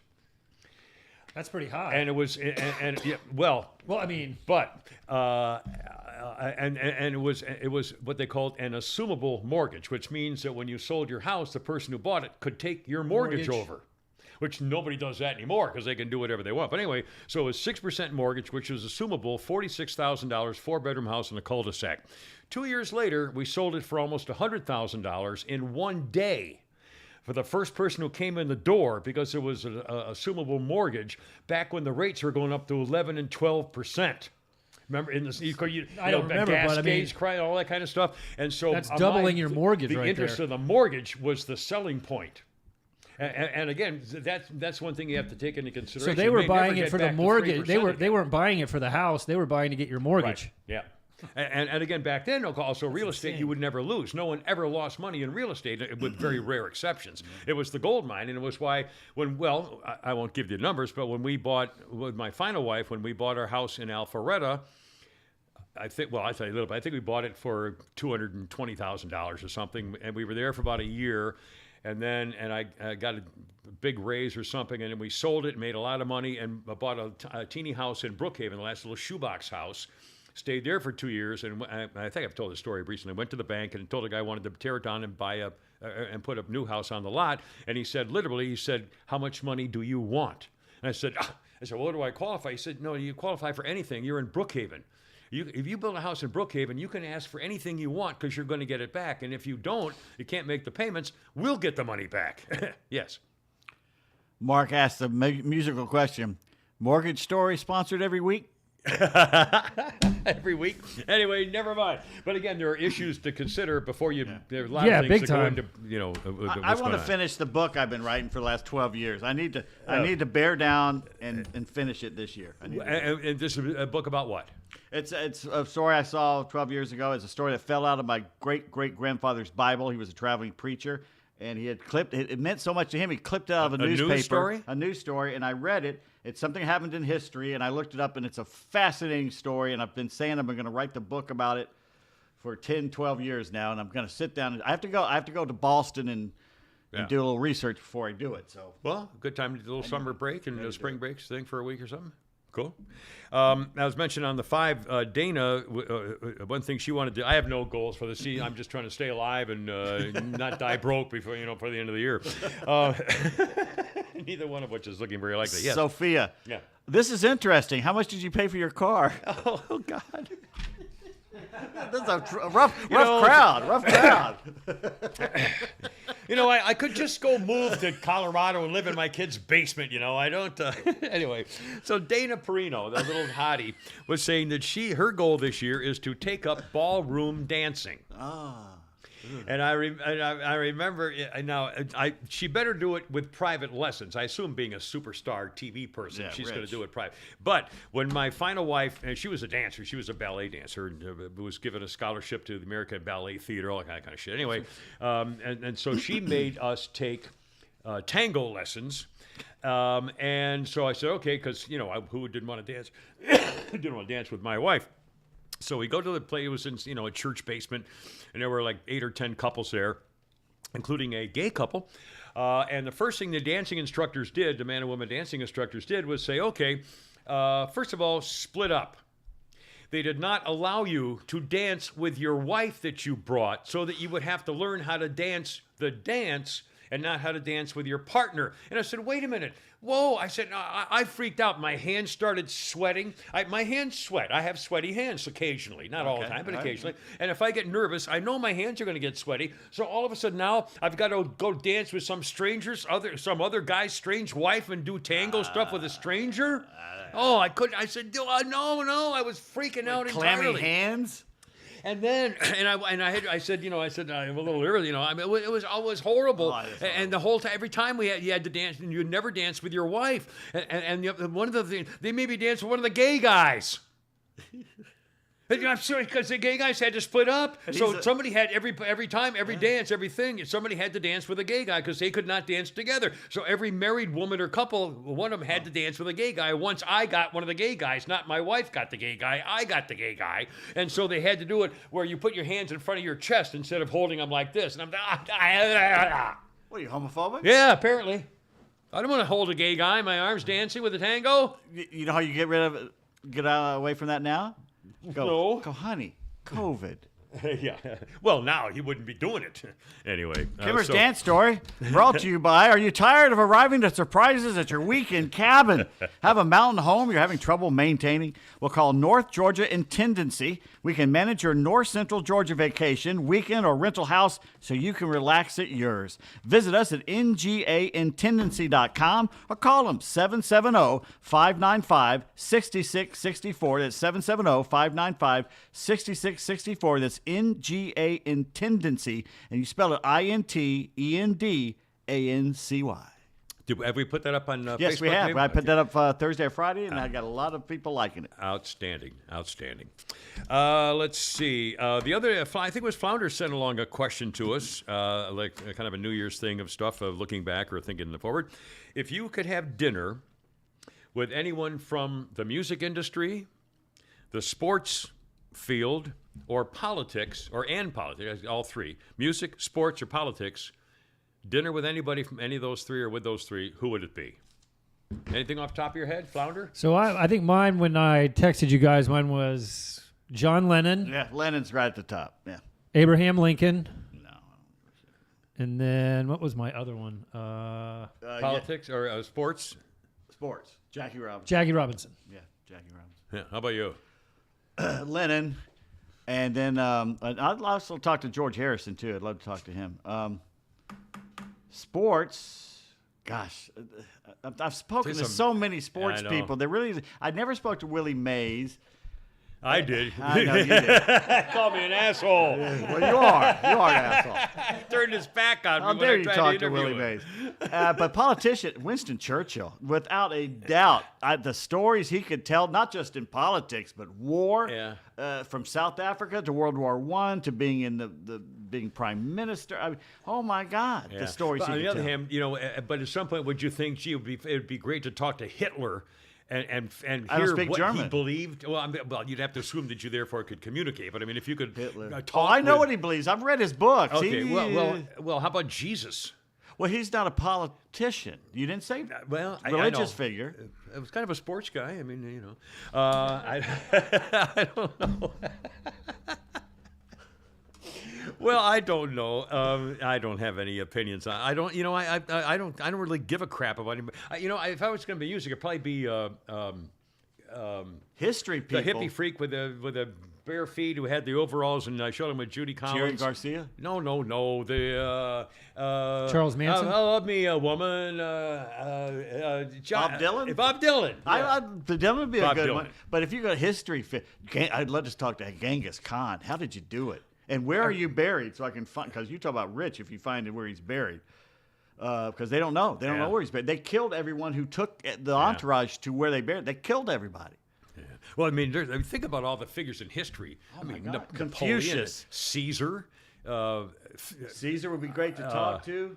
that's pretty high. and it was and yeah, well, I mean, but and it was what they called an assumable mortgage, which means that when you sold your house, the person who bought it could take your mortgage over. Which nobody does that anymore because they can do whatever they want. But anyway, so it was 6% mortgage, which was assumable, $46,000, 4-bedroom house in a cul-de-sac. 2 years later, we sold it for almost $100,000 in one day for the first person who came in the door because it was an assumable mortgage back when the rates were going up to 11 and 12%. Remember, in the I don't remember, but I mean, Cascades, crying, all that kind of stuff. And so That's doubling your mortgage The right interest there. of the mortgage was the selling point. And again, that's one thing you have to take into consideration. so they You were may never buying it get for the back to mortgage. 3% They again. weren't buying it for the house. They were buying to get your mortgage. Right. Yeah. And again, back then, also real estate, you would never lose. No one ever lost money in real estate, with very rare exceptions. It was the gold mine, and it was why I won't give you the numbers, but when we bought, with my final wife, when we bought our house in Alpharetta, I'll tell you a little bit. I think we bought it for $220,000 or something, and we were there for about a year. And then, I got a big raise or something, and then we sold it and made a lot of money and bought a teeny house in Brookhaven, the last little shoebox house. Stayed there for 2 years, and I think I've told this story recently. Went to the bank and told the guy I wanted to tear it down and buy and put a new house on the lot. And he said, literally, how much money do you want? And I said, well, what do I qualify? He said, no, you qualify for anything. You're in Brookhaven. If you build a house in Brookhaven, you can ask for anything you want because you're going to get it back. And if you don't, you can't make the payments, we'll get the money back. Yes. Mark asked a musical question. Mortgage Story sponsored every week? Every week. Anyway, never mind. But again, there are issues to consider before you. There are a lot Yeah, of things big that go time. into, I want to finish the book I've been writing for the last 12 years. I need to bear down and finish it this year. And this is a book about what? It's a story I saw 12 years ago. It's a story that fell out of my great-great-grandfather's Bible. He was a traveling preacher, and he had clipped it. It meant so much to him. He clipped it out of a newspaper. News story? A news story, and I read it. It's something that happened in history, and I looked it up, and it's a fascinating story, and I've been saying I'm going to write the book about it for 10, 12 years now, and I'm going to sit down. I have to go to Boston and do a little research before I do it. So, Well, good time to do a little summer break and a spring breaks thing for a week or something. Cool. I was mentioned on the 5, Dana, one thing she wanted to, I have no goals for the season. I'm just trying to stay alive and not die broke before, for the end of the year. Neither one of which is looking very likely. Yes. Sophia, Yeah. this is interesting. How much did you pay for your car? Oh, God. This is a rough crowd. Rough crowd. I could just go move to Colorado and live in my kid's basement, I don't. Anyway, so Dana Perino, the little hottie, was saying that her goal this year is to take up ballroom dancing. And I remember now. She better do it with private lessons. I assume, being a superstar TV person, she's going to do it private. But when my final wife, and she was a dancer, she was a ballet dancer, and was given a scholarship to the American Ballet Theater, all that kind of shit. Anyway, and so she made us take tango lessons. And so I said, okay, because who didn't want to dance? Didn't want to dance with my wife. So we go to the play. It was in a church basement, and there were like 8 or 10 couples there, including a gay couple. And the first thing the dancing instructors did, the man and woman dancing instructors did, was say, okay, first of all, split up. They did not allow you to dance with your wife that you brought, so that you would have to learn how to dance the dance and not how to dance with your partner. And I said, wait a minute. Whoa. I said, I freaked out. My hands started sweating. My hands sweat. I have sweaty hands occasionally. Not all the time, but occasionally. And if I get nervous, I know my hands are going to get sweaty. So all of a sudden now I've got to go dance with some some other guy's strange wife and do tango stuff with a stranger. Oh, I couldn't. I said, no. I was freaking out entirely. Clammy hands. And then, I said, I'm a little early, it was always horrible. And the whole time, every time you had to dance, and you'd never dance with your wife. And one of the things, they made me dance with one of the gay guys. I'm sorry, because the gay guys had to split up. So somebody had every time, every dance, everything, somebody had to dance with a gay guy because they could not dance together. So every married woman or couple, one of them had to dance with a gay guy. Once I got one of the gay guys, not my wife got the gay guy, I got the gay guy. And so they had to do it where you put your hands in front of your chest instead of holding them like this. And I'm, What are you, homophobic? yeah, apparently. I don't want to hold a gay guy, my arms dancing with a tango. You know how you get away from that now? Go, honey, COVID. Yeah. Well, now he wouldn't be doing it. Anyway. Kimmer's Dance Story, brought to you by, are you tired of arriving to surprises at your weekend cabin? Have a mountain home you're having trouble maintaining? We'll call North Georgia Intendancy. We can manage your North Central Georgia vacation, weekend, or rental house so you can relax at yours. Visit us at ngaintendancy.com or call them 770-595-6664. That's 770-595-6664. That's NGA Intendancy, and you spell it INTENDANCY. Have we put that up on Yes, Facebook? we have. Maybe? I put that up Thursday or Friday, and I got a lot of people liking it. Outstanding. Let's see. The other, I think it was Flounder sent along a question to us, like kind of a New Year's thing of stuff of looking back or thinking forward. If you could have dinner with anyone from the music industry, the sports field, or politics, and politics, all three, music, sports, or politics, dinner with anybody from any of those three or with those three, who would it be? Anything off the top of your head, Flounder? So I think mine, when I texted you guys, mine was John Lennon, Yeah, Lennon's right at the top. Yeah. Abraham Lincoln, No. and then what was my other one? Politics or sports? Sports. Jackie Robinson. Jackie Robinson. Yeah, Jackie Robinson. Yeah. How about you? Lennon. And then I'd also talk to George Harrison, too. I'd love to talk to him. Sports, gosh, I've spoken to so many sports I know. people. I never spoke to Willie Mays. I did. I know you did. Call me an asshole. Well, you are an asshole. Turned his back on me How when dare I you tried talk to interview Willie him. Mays? But politician, Winston Churchill, without a doubt, the stories he could tell, not just in politics, but war, from South Africa to World War I to being in being prime minister. I mean, oh my God, the stories But he on could the other tell. hand, but at some point, would you think, gee, it would be great to talk to Hitler and I don't hear speak what he German. believed. Well, well, you'd have to assume that you therefore could communicate. But I mean, if you could Hitler. talk, I know with- what he believes. I've read his books. Okay, He- well, how about Jesus? well, he's not a politician. You didn't say Well, I religious know. figure. It was kind of a sports guy. I mean, you know, I, I don't know. Well, I don't know. I don't have any opinions. I don't. You know, I don't. I don't really give a crap about him. You know, if I was going to be music, it'd probably be History the people. hippie freak with the bare feet who had the overalls, and I showed him with Judy Collins. Jerry Garcia. No. The Charles Manson? I love me a woman. Bob Dylan? Bob Dylan. That would be a Bob good Dylan. one. But if you got history, I'd love to talk to Genghis Khan. How did you do it? And where are you buried? So I can find, because you talk about rich if you find where he's buried. Because they don't know. They don't Yeah. know where he's buried. They killed everyone who took the entourage to where they buried. They killed everybody. Yeah. Well, I mean, think about all the figures in history. I mean, God. Napoleon, Confucius. Caesar, Caesar would be great to talk to.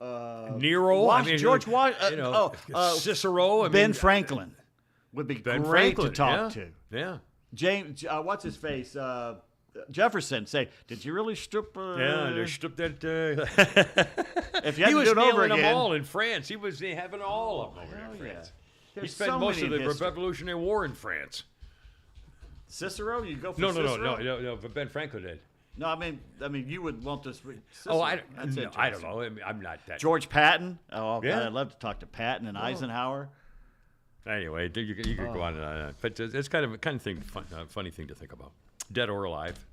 Nero. I mean, George Cicero. I Ben mean, Franklin would be Ben great Franklin, to talk yeah. to. Yeah. James, what's his face? Jefferson. Say, did you really strip? Yeah, they stripped that. If you had He to was do it over nailing them again. all in France. He was having all of them over hell in yeah. France. He There's spent so most of many the in history. Revolutionary War in France. Cicero, you go for No, Cicero? no. But Ben Franklin did. No, I mean, you would want this. Oh, That's no, I don't interesting. know. I mean, I'm not that. George Patton. Oh, Yeah. God, I'd love to talk to Patton and Eisenhower. Anyway, you could go on and on, but it's kind of thing, funny thing to think about, dead or alive.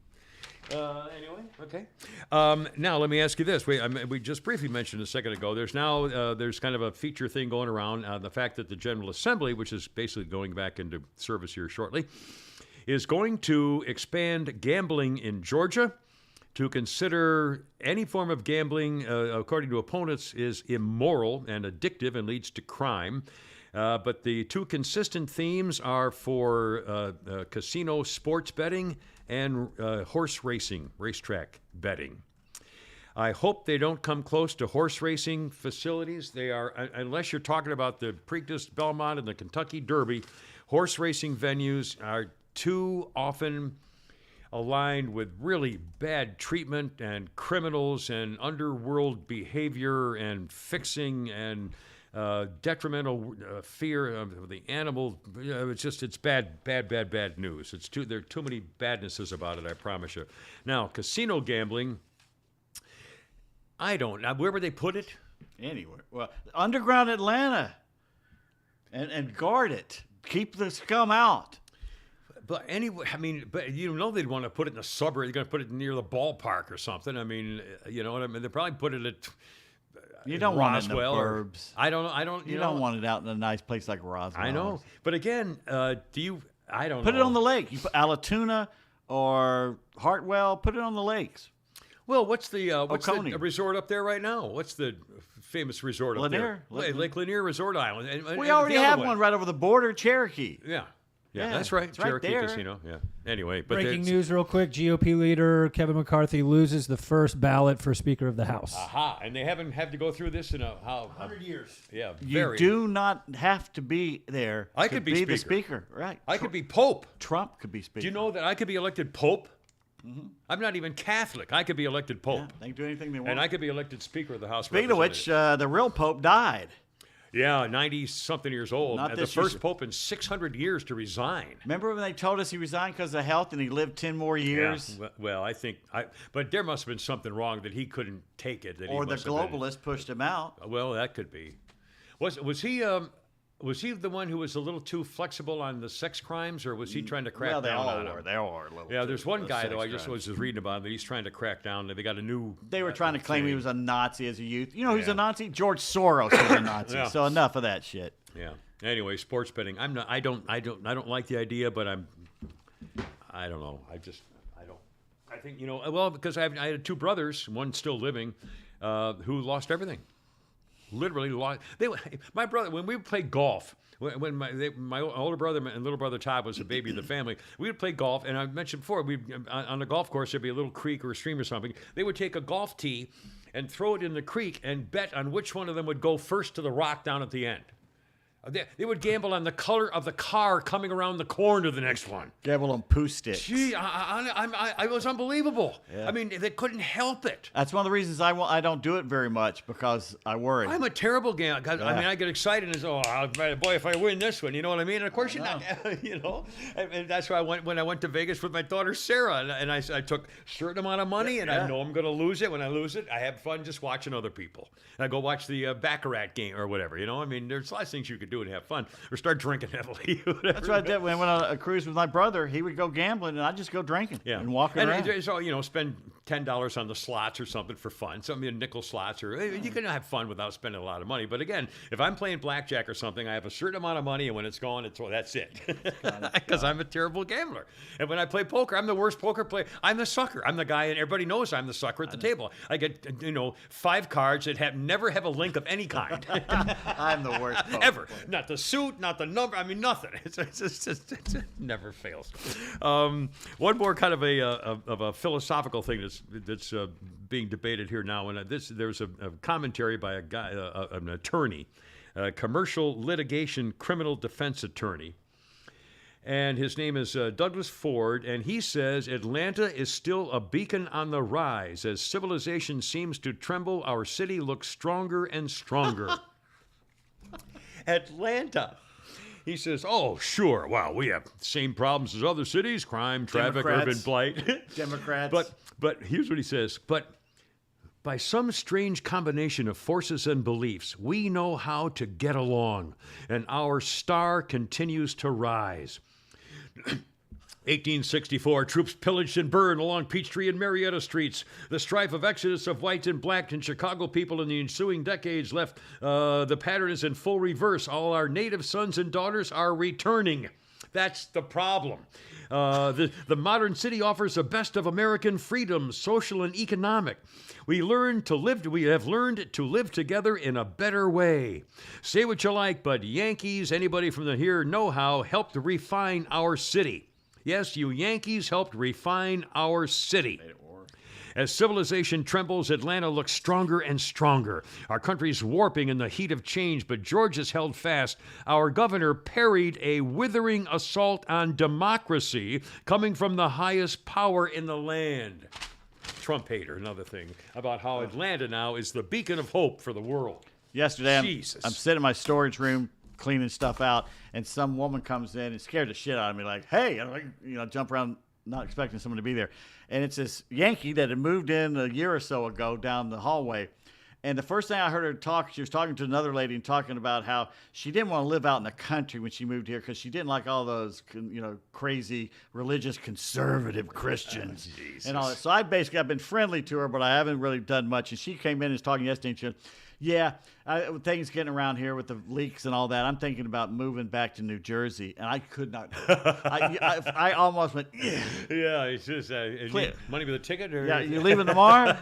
Anyway, okay. Now let me ask you this: we just briefly mentioned a second ago. There's kind of a feature thing going around. The fact that the General Assembly, which is basically going back into service here shortly, is going to expand gambling in Georgia to consider any form of gambling, according to opponents, is immoral and addictive and leads to crime. But the two consistent themes are for casino sports betting and horse racing, racetrack betting. I hope they don't come close to horse racing facilities. They are, unless you're talking about the Preakness, Belmont, and the Kentucky Derby, horse racing venues are too often aligned with really bad treatment and criminals and underworld behavior and fixing and detrimental fear of the animal. It's bad news. There are too many badnesses about it, I promise you. Now, casino gambling, I don't know. Where would they put it? Anywhere. Well, underground Atlanta. And guard it. Keep the scum out. But anyway, I mean, but you know they'd want to put it in a suburb. They're going to put it near the ballpark or something. I mean, you know what I mean? They probably put it at You don't want it in the Roswell. Or, burbs. I don't. You don't want it out in a nice place like Roswell. I know, but again, I don't Put know. it on the lake. You put Alatoona or Hartwell. Put it on the lakes. Well, what's the Oconee. resort up there right now? What's the famous resort up there? Lanier. Lake Lanier Resort Island. And We the already other have one right over the border, Cherokee. Yeah, Yeah, that's right. it's right Cherokee there. Casino. Yeah. Anyway, but Breaking there's- news, real quick: GOP leader Kevin McCarthy loses the first ballot for Speaker of the House. Aha, and they haven't had to go through this in 100 years. Yeah, You very. do not have to be there. I to could be the speaker. speaker. Right. I could be Pope. Trump could be speaker. Do you know that I could be elected Pope? I'm not even Catholic. I could be elected Pope. Yeah, they can do anything they want. And I could be elected Speaker of the House. of Speaking of which, Representatives. the real Pope died. Yeah, 90-something years old. Not And this the first year. Pope in 600 years to resign. Remember when they told us he resigned because of health and he lived 10 more years? Yeah, well, I think but there must have been something wrong that he couldn't take it. That he Or the must have been- globalists pushed him out. Well, that could be. Was he the one who was a little too flexible on the sex crimes, or was he trying to crack Well, they down all on were. them? They all were. a little Yeah, too- there's one those guy sex though. I just crimes. was reading about that he's trying to crack down. They got a new. They were trying to claim he thing. was a Nazi as a youth. You know who's Yeah. a Nazi? George Soros was a Nazi. Yeah. So enough of that shit. Yeah. Anyway, sports betting. I'm not. I don't like the idea, but I don't know. I don't. I think Well, because I had two brothers, one still living, who lost everything. Literally lost. My brother, when we would play golf, when my older brother and little brother Todd was the baby of the family, we would play golf. And I mentioned before, on the golf course there'd be a little creek or a stream or something. They would take a golf tee and throw it in the creek and bet on which one of them would go first to the rock down at the end. They would gamble on the color of the car coming around the corner the next one. Gamble on poo sticks. Gee, I was unbelievable. I mean, they couldn't help it. That's one of the reasons I don't do it very much, because I worry. I'm a terrible gambler. I mean, I get excited and say, boy, if I win this one, you know what I mean? And of course you're not, you know. And that's why when I went to Vegas with my daughter Sarah, and I took a certain amount of money, and I know I'm going to lose it. When I lose it, I have fun just watching other people. And I go watch the Baccarat game or whatever, you know. I mean, there's lots of things you could do and have fun, or start drinking heavily. That's what I did when I went on a cruise with my brother. He would go gambling, and I'd just go drinking and walking around. So, you know, spend $10 on the slots or something for fun. Something nickel slots, or you can have fun without spending a lot of money. But again, if I'm playing blackjack or something, I have a certain amount of money, and when it's gone, that's it. Because I'm a terrible gambler. And when I play poker, I'm the worst poker player. I'm the sucker. I'm the guy, and everybody knows I'm the sucker at the table. I get 5 cards that never have a link of any kind. I'm the worst. Ever. Not the suit, not the number. I mean, nothing. It never fails. One more kind of a philosophical thing that's being debated here now. And there's a commentary by a guy, an attorney, a commercial litigation criminal defense attorney. And his name is Douglas Ford, and he says Atlanta is still a beacon on the rise. As civilization seems to tremble, our city looks stronger and stronger. Atlanta. He says, oh, sure. Wow, we have the same problems as other cities: crime, traffic, urban blight. Democrats. But here's what he says. But by some strange combination of forces and beliefs, we know how to get along, and our star continues to rise. 1864, troops pillaged and burned along Peachtree and Marietta streets. The strife of exodus of whites and blacks and Chicago people in the ensuing decades left the pattern is in full reverse. All our native sons and daughters are returning. That's the problem. The modern city offers the best of American freedoms, social and economic. We have learned to live together in a better way. Say what you like, but Yankees, anybody from the here know-how, helped refine our city. Yes, you Yankees helped refine our city. As civilization trembles, Atlanta looks stronger and stronger. Our country's warping in the heat of change, but Georgia's held fast. Our governor parried a withering assault on democracy coming from the highest power in the land. Trump hater, another thing about how Atlanta now is the beacon of hope for the world. Yesterday, Jesus. I'm sitting in my storage room cleaning stuff out, and some woman comes in and scared the shit out of me, like, hey, and I jump around not expecting someone to be there. And it's this Yankee that had moved in a year or so ago down the hallway. And the first thing I heard her talk, she was talking to another lady and talking about how she didn't want to live out in the country when she moved here because she didn't like all those, crazy religious conservative Christians and all that. So I've been friendly to her, but I haven't really done much. And she came in and was talking yesterday, and she said, yeah, things getting around here with the leaks and all that. I'm thinking about moving back to New Jersey, and I could not. I almost went. Yeah, it's just money with a ticket. Or yeah, you leaving tomorrow?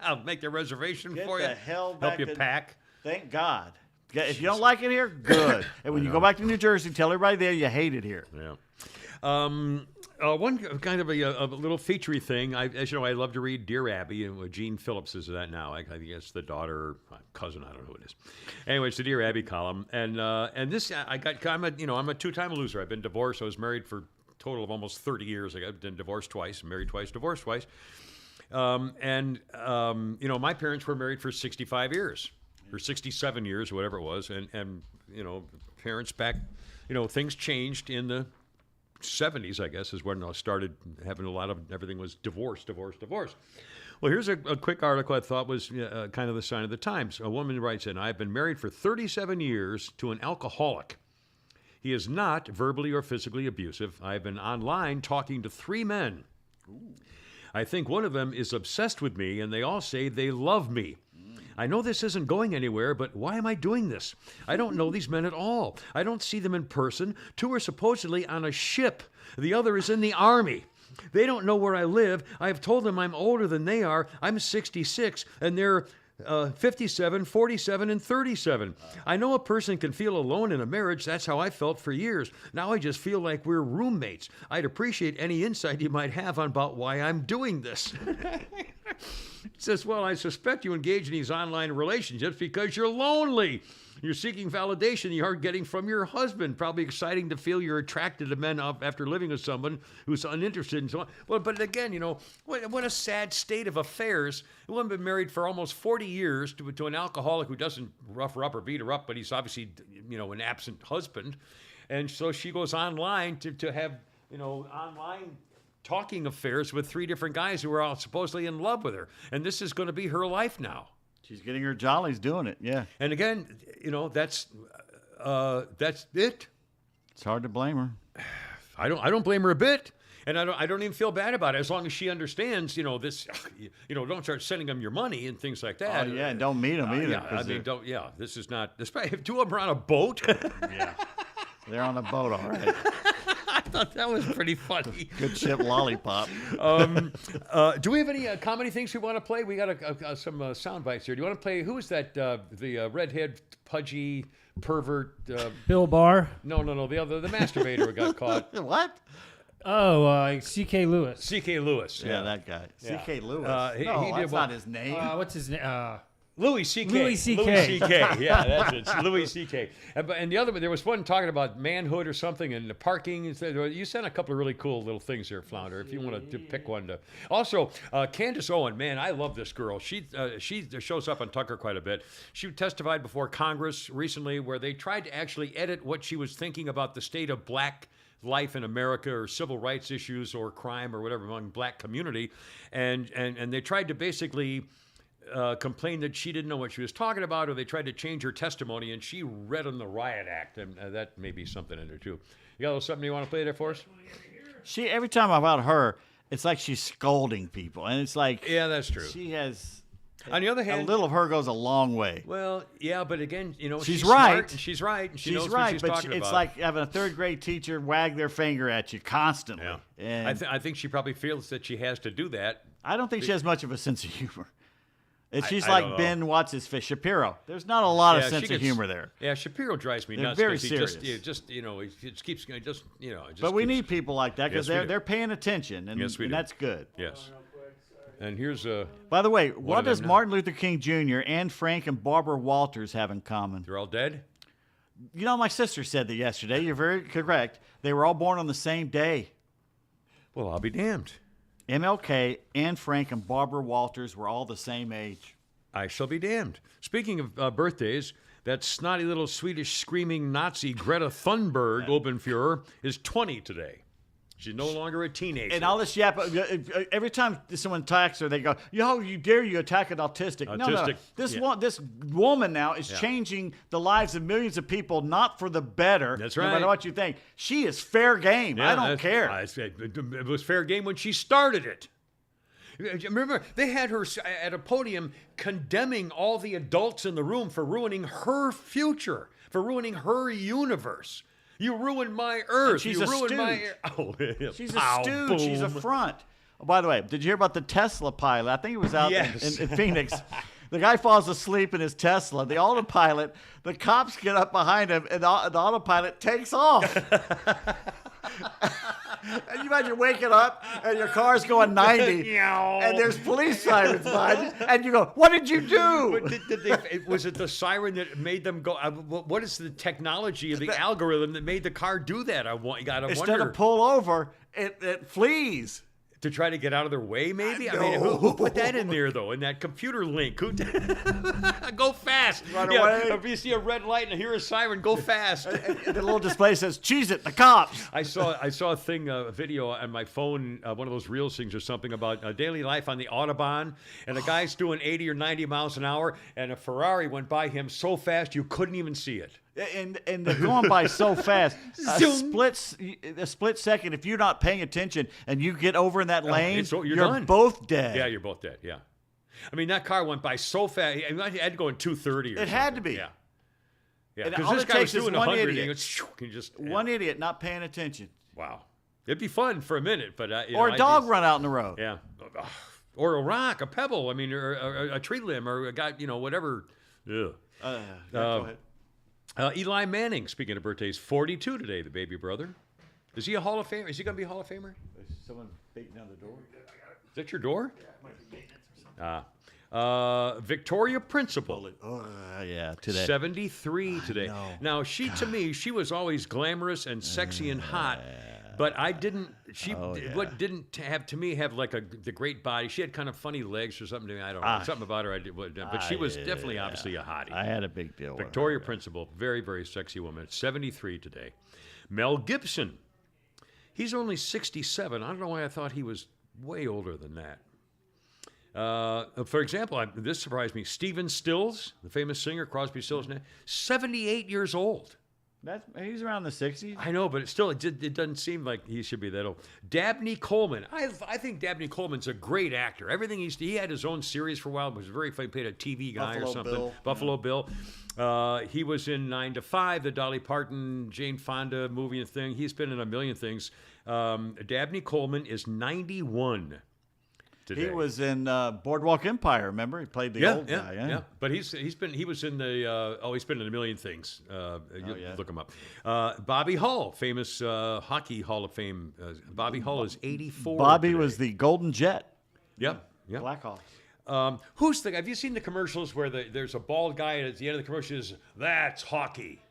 I'll make the reservation Get for you. the hell back Help you pack. Thank God. If you don't like it here, good. And when you go back to New Jersey, tell everybody there you hate it here. Yeah. One kind of a little featurey thing. As you know, I love to read Dear Abby, and Gene Phillips is that now. I think it's the daughter or cousin. I don't know who it is. Anyway, it's the Dear Abby column, and this I'm a two-time loser. I've been divorced. I was married for a total of almost 30 years. I've been divorced twice, married twice, divorced twice. My parents were married for 65 years, or 67 years, or whatever it was, and parents back, things changed in the 70s, I guess, is when I started having everything was divorce. Well, here's a quick article I thought was kind of the sign of the times. A woman writes in, I've been married for 37 years to an alcoholic. He is not verbally or physically abusive. I've been online talking to 3 men. Ooh. I think one of them is obsessed with me, and they all say they love me. I know this isn't going anywhere, but why am I doing this? I don't know these men at all. I don't see them in person. 2 are supposedly on a ship. The other is in the Army. They don't know where I live. I have told them I'm older than they are. I'm 66, and they're 57, 47, and 37. I know a person can feel alone in a marriage. That's how I felt for years. Now I just feel like we're roommates. I'd appreciate any insight you might have about why I'm doing this. It says, well, I suspect you engage in these online relationships because you're lonely. You're seeking validation you aren't getting from your husband. Probably exciting to feel you're attracted to men after living with someone who's uninterested and so on. Well, but again, what a sad state of affairs. A woman been married for almost 40 years to an alcoholic who doesn't rough her up or beat her up, but he's obviously, an absent husband. And so she goes online to have, online talking affairs with 3 different guys who are all supposedly in love with her. And this is going to be her life now. She's getting her jollies doing it. Yeah. And again, that's it. It's hard to blame her. I don't blame her a bit. And I don't even feel bad about it as long as she understands, this, don't start sending them your money and things like that. Oh, yeah, and don't meet them either. This is not, if 2 of them are on a boat. Yeah. They're on a boat, all right. I thought that was pretty funny. Good ship lollipop. Do we have any comedy things we want to play? We got some sound bites here. Do you want to play, who is that, the redhead, pudgy, pervert? Bill Barr. No, the masturbator who got caught. What? Oh, C.K. Lewis. C.K. Lewis. Yeah, that guy. Yeah. C.K. Lewis. He No, did that's well. not his name. What's his name? Louis C.K. Louis C.K.. Louis C.K. Yeah, that's it. It's Louis C.K. And the other one, there was one talking about manhood or something and the parking. You sent a couple of really cool little things here, Flounder, if you want to pick one. Also, Candace Owen, man, I love this girl. She shows up on Tucker quite a bit. She testified before Congress recently where they tried to actually edit what she was thinking about the state of black life in America or civil rights issues or crime or whatever among black community. And they tried to basically complain that she didn't know what she was talking about, or they tried to change her testimony, and she read on the Riot Act, and that may be something in there too. You got a little something you want to play there for us? She, every time about her, it's like she's scolding people, and it's like, Yeah, that's true. she has, On the other a hand, little of her goes a long way. well, yeah, but again, She's smart, right. and she's right, and she She's knows right, what she's but talking it's about. like having a 3rd grade teacher wag their finger at you constantly. Yeah. And I think she probably feels that she has to do that. I don't think she has much of a sense of humor. And she's I like don't know. Ben, what's his fish, Shapiro. There's not a lot of Yeah, sense she of gets- humor there. Yeah, Shapiro drives me They're nuts. very 'cause he serious. he just keeps going. But we need people like that because Yes, we do. they're paying attention, and, Yes, we and do. that's good. Yes. And here's By the way, what of them does now. Martin Luther King Jr., Anne Frank, and Barbara Walters have in common? they're all dead. You know, my sister said that yesterday. You're very correct. They were all born on the same day. Well, I'll be damned. MLK, Anne Frank, and Barbara Walters were all the same age. I shall be damned. Speaking of birthdays, that snotty little Swedish screaming Nazi Greta Thunberg, Obenfuhrer, is 20 today. She's no longer a teenager. And all this yap, every time someone attacks her, they go, "Yo, you dare you attack an autistic?" No. Autistic, This yeah. this woman now is Yeah. changing the lives of millions of people, not for the better. That's No right. matter what you think, she is fair game. I don't care. It was fair game when she started it. Remember, they had her at a podium condemning all the adults in the room for ruining her future, for ruining her universe. You ruined my earth. she's you a ruined my stooge. Oh, She's pow, a stooge. She's a boom. front. Oh, by the way, did you hear about the Tesla pilot? I think it was out Yes. in Phoenix. The guy falls asleep in his Tesla. The autopilot, the cops get up behind him, and the autopilot takes off. And you imagine waking up and your car's going 90, and there's police sirens behind you, and you go, "What did you do?" But was it the siren that made them go? What is the technology of the algorithm that made the car do that? You gotta Instead wonder. of pull over, it flees. To try to get out of their way, maybe? I mean, who put that in there, though, in that computer link? Who go fast. Run away. If you see a red light and hear a siren, go fast. And the little display says, "Cheese it, the cops." I saw a thing, a video on my phone, one of those Reels things or something about daily life on the Autobahn, and the guy's doing 80 or 90 miles an hour, and a Ferrari went by him so fast you couldn't even see it. And they're going by so fast. A Zoom. split second, if you're not paying attention and you get over in that lane, you're you're done. both dead. Yeah, you're both dead. Yeah, I mean that car went by so fast. It had to go in 230. It had to be. Yeah, yeah. And Because all this it guy was takes is doing one 100. idiot. And he goes, shoo, and just One idiot not paying attention. Wow, it'd be fun for a minute, but Or a dog run out in the road. Yeah, or a rock, a pebble. I mean, or a tree limb, or a guy, whatever. Ugh. Go ahead. Eli Manning, speaking of birthdays, 42 today, the baby brother. Is he a Hall of Famer? Is he going to be a Hall of Famer? Is someone beating down the door? Is that your door? Yeah, it might be maintenance or something. Victoria Principal. Oh, yeah, today. 73 today. know. Now, to me, she was always glamorous and sexy and hot, but I didn't. What didn't have like the great body. She had kind of funny legs or something to me. I don't know. Something about her I did, but she was definitely obviously a hottie. I had a big deal with her. Victoria Principal, very, very sexy woman. 73 today. Mel Gibson. He's only 67. I don't know why I thought he was way older than that. For example, this surprised me. Stephen Stills, the famous singer, Crosby, Stills, 78 years old. He's around the 60s. I know, but it doesn't seem like he should be that old. Dabney Coleman. I think Dabney Coleman's a great actor. Everything he had his own series for a while. Was very played a TV guy Buffalo or something. Bill. Buffalo Bill. He was in 9 to 5, the Dolly Parton, Jane Fonda movie and thing. He's been in a million things. Dabney Coleman is 91 today. He was in Boardwalk Empire. Remember, he played the old guy. Yeah. But he was in the he's been in a million things. Look him up. Bobby Hull, famous hockey Hall of Fame. Bobby Hull is 84. Bobby today. was the Golden Jet. Yep. Blackhawks. Have you seen the commercials where there's a bald guy and at the end of the commercial is that's hockey?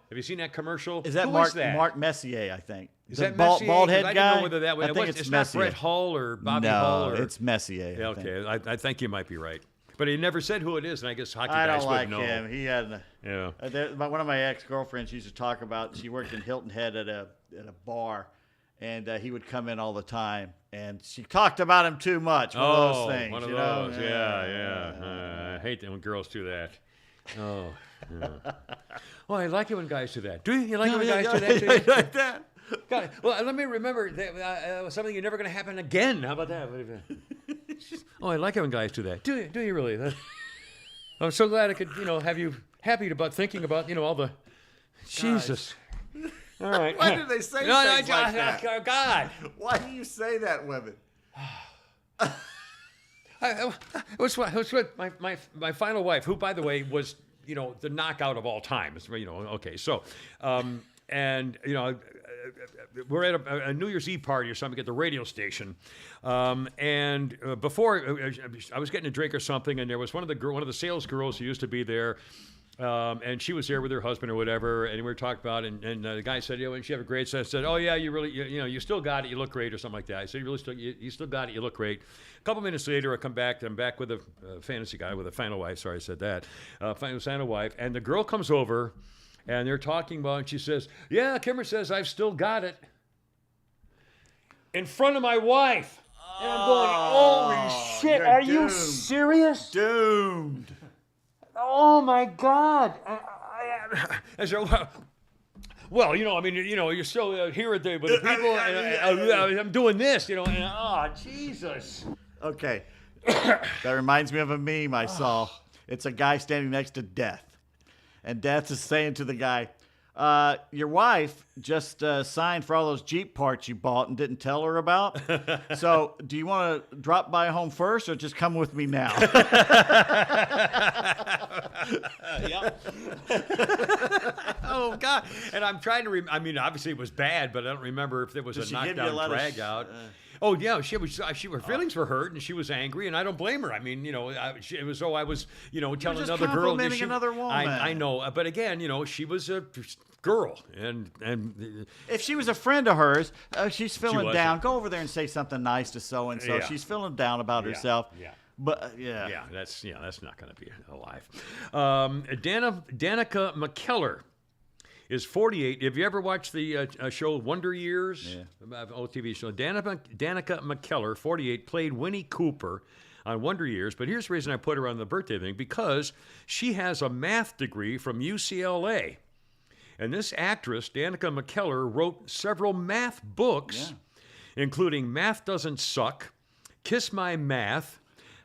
Have you seen that commercial? Is that Who Mark is that? Mark Messier? I think. Is The that Messier? bald 'Cause head I guy? didn't know whether that was. I think It's not Messier. Brett Hull or Bobby no, Hull. it's Messier. Yeah, I think. okay. I think you might be right. But he never said who it is, and I guess hockey I guys don't like would know. him. He had. Yeah. One of my ex-girlfriends used to talk about. She worked in Hilton Head at a bar, and he would come in all the time, and she talked about him too much. One of those things. One of you know? those. Yeah. I hate it when girls do that. Oh. Yeah. Well, I like it when guys do that. Do you? You like it when guys do that? Do you? like that. God, well, let me remember that, something you're never going to happen again. How about that? Oh, I like it when guys do that. Do you really? I'm so glad I could, have you happy about thinking about, all the Jesus. All right. Why do they say things like that? God. Why do you say that, women? It was with my final wife, who, by the way, was the knockout of all time. Okay, so we're at a New Year's Eve party or something at the radio station, and before I was getting a drink or something, and there was one of the sales girls who used to be there. And she was there with her husband or whatever, and we were talking about it, and the guy said, and she have a great set. I said, oh yeah, you really, you still got it, you look great, or something like that. I said, you still got it, you look great. A couple minutes later, I'm back with a fantasy guy, with a final wife. Sorry, I said that. Final wife, and the girl comes over, and they're talking about, and she says, yeah, Kimmer says I've still got it. In front of my wife. And I'm going, holy shit, you're are you doomed. serious? Doomed. Oh my God! I said, well, you're still here with the people. And, I'm doing this, and oh Jesus! Okay, that reminds me of a meme I saw. It's a guy standing next to Death, and Death is saying to the guy, your wife just signed for all those Jeep parts you bought and didn't tell her about. So do you want to drop by home first or just come with me now? Oh God! And I'm trying to. Obviously it was bad, but I don't remember if there was Did a she give you a knockdown lot of drag out. Oh yeah, her feelings were hurt, and she was angry, and I don't blame her. It was I was, telling just another girl. complimenting another woman. I know, but again, she was a girl, and If she was a friend of hers, she's feeling wasn't. down. Go over there and say something nice to so and so. Yeah. She's feeling down about herself. yeah. But yeah, that's not going to be alive. Danica McKellar is 48. Have you ever watched the show Wonder Years? Yeah. Old TV show. Danica McKellar, 48, played Winnie Cooper on Wonder Years. But here's the reason I put her on the birthday thing, because she has a math degree from UCLA. And this actress, Danica McKellar, wrote several math books, including Math Doesn't Suck, Kiss My Math,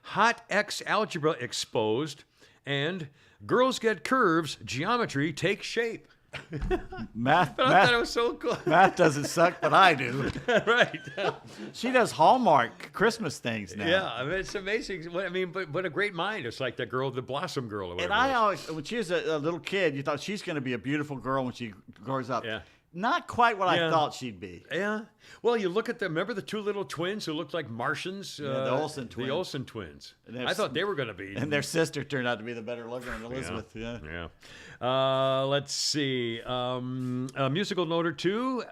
Hot X Algebra Exposed, and Girls Get Curves, Geometry Takes Shape. math, I thought it was so cool. math doesn't suck, but I do. Right. She does Hallmark Christmas things now. Yeah, it's amazing. But a great mind. It's like the girl, the Blossom Girl or whatever. And I it is. always, when she was a little kid, you thought she's going to be a beautiful girl when she grows up. Yeah. not quite what Yeah. I thought she'd be. Yeah. Well, you look at them. Remember the two little twins who looked like Martians? The Olsen twins. The Olsen twins. And there's I thought they were going to be. And their sister turned out to be the better looker than Elizabeth. Yeah. Yeah. Let's see. A musical note or two.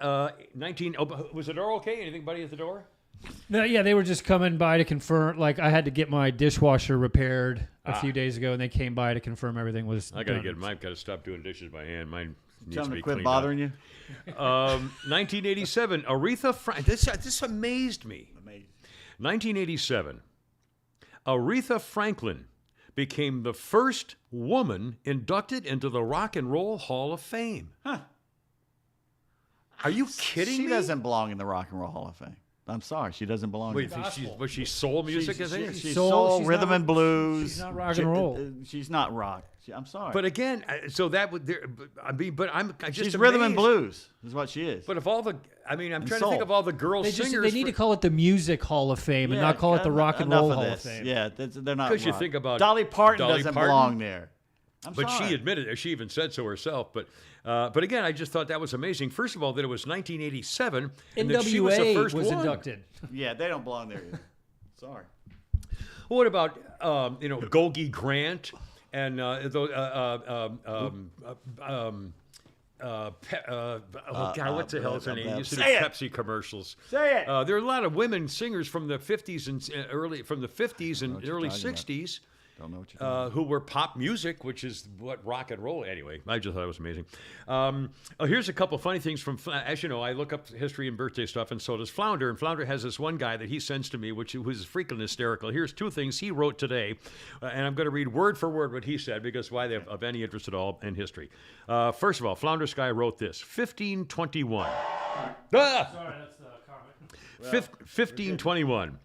19. Oh, was the door okay? Anybody at the door? No, yeah, they were just coming by to confirm. Like, I had to get my dishwasher repaired a few days ago, and they came by to confirm everything was I got to done. get mine. Got to stop doing dishes by hand. Mine needs Tell to them be to quit cleaned bothering you. up. 1987. Aretha this amazed me. Amazing. 1987. Aretha Franklin became the first woman inducted into the Rock and Roll Hall of Fame. Huh. Are you kidding She me? doesn't belong in the Rock and Roll Hall of Fame. I'm sorry, she doesn't belong. Wait, in was she soul music? I think. She's Soul, soul, she's rhythm not- and blues. she's not rock and roll. She's not rock. I'm sorry. But again, so that would there. I mean, but I just she's rhythm and amazed. blues is what she is. But of all the, I mean, I'm trying to soul. think of all the girl They singers. need to call it the Music Hall of Fame and not call it the Rock and enough Roll of Hall this. of Fame. Yeah, they're not. Because you rock. think about Dolly Parton Dolly doesn't Parton. belong there. I'm But sorry. she admitted it. She even said so herself. But again, I just thought that was amazing. First of all, that it was 1987, and that she was the NWA first was one. inducted. Yeah, they don't belong there either. Sorry. Well, what about Golgi Grant and oh God, what the hell is her name? Used to do Say it. Pepsi commercials. Say it. There are a lot of women singers from the 50s and early 50s and what you're early talking about. 60s. Don't know what you're talking about. Who were pop music, which is what rock and roll. Anyway, I just thought it was amazing. Here's a couple funny things from. As you know, I look up history and birthday stuff, and so does Flounder. And Flounder has this one guy that he sends to me, who's freaking hysterical. Here's two things he wrote today, and I'm going to read word for word what he said because why they have of any interest at all in history. First of all, Flounder Sky wrote this: 1521. Sorry, that's the comment. 1521.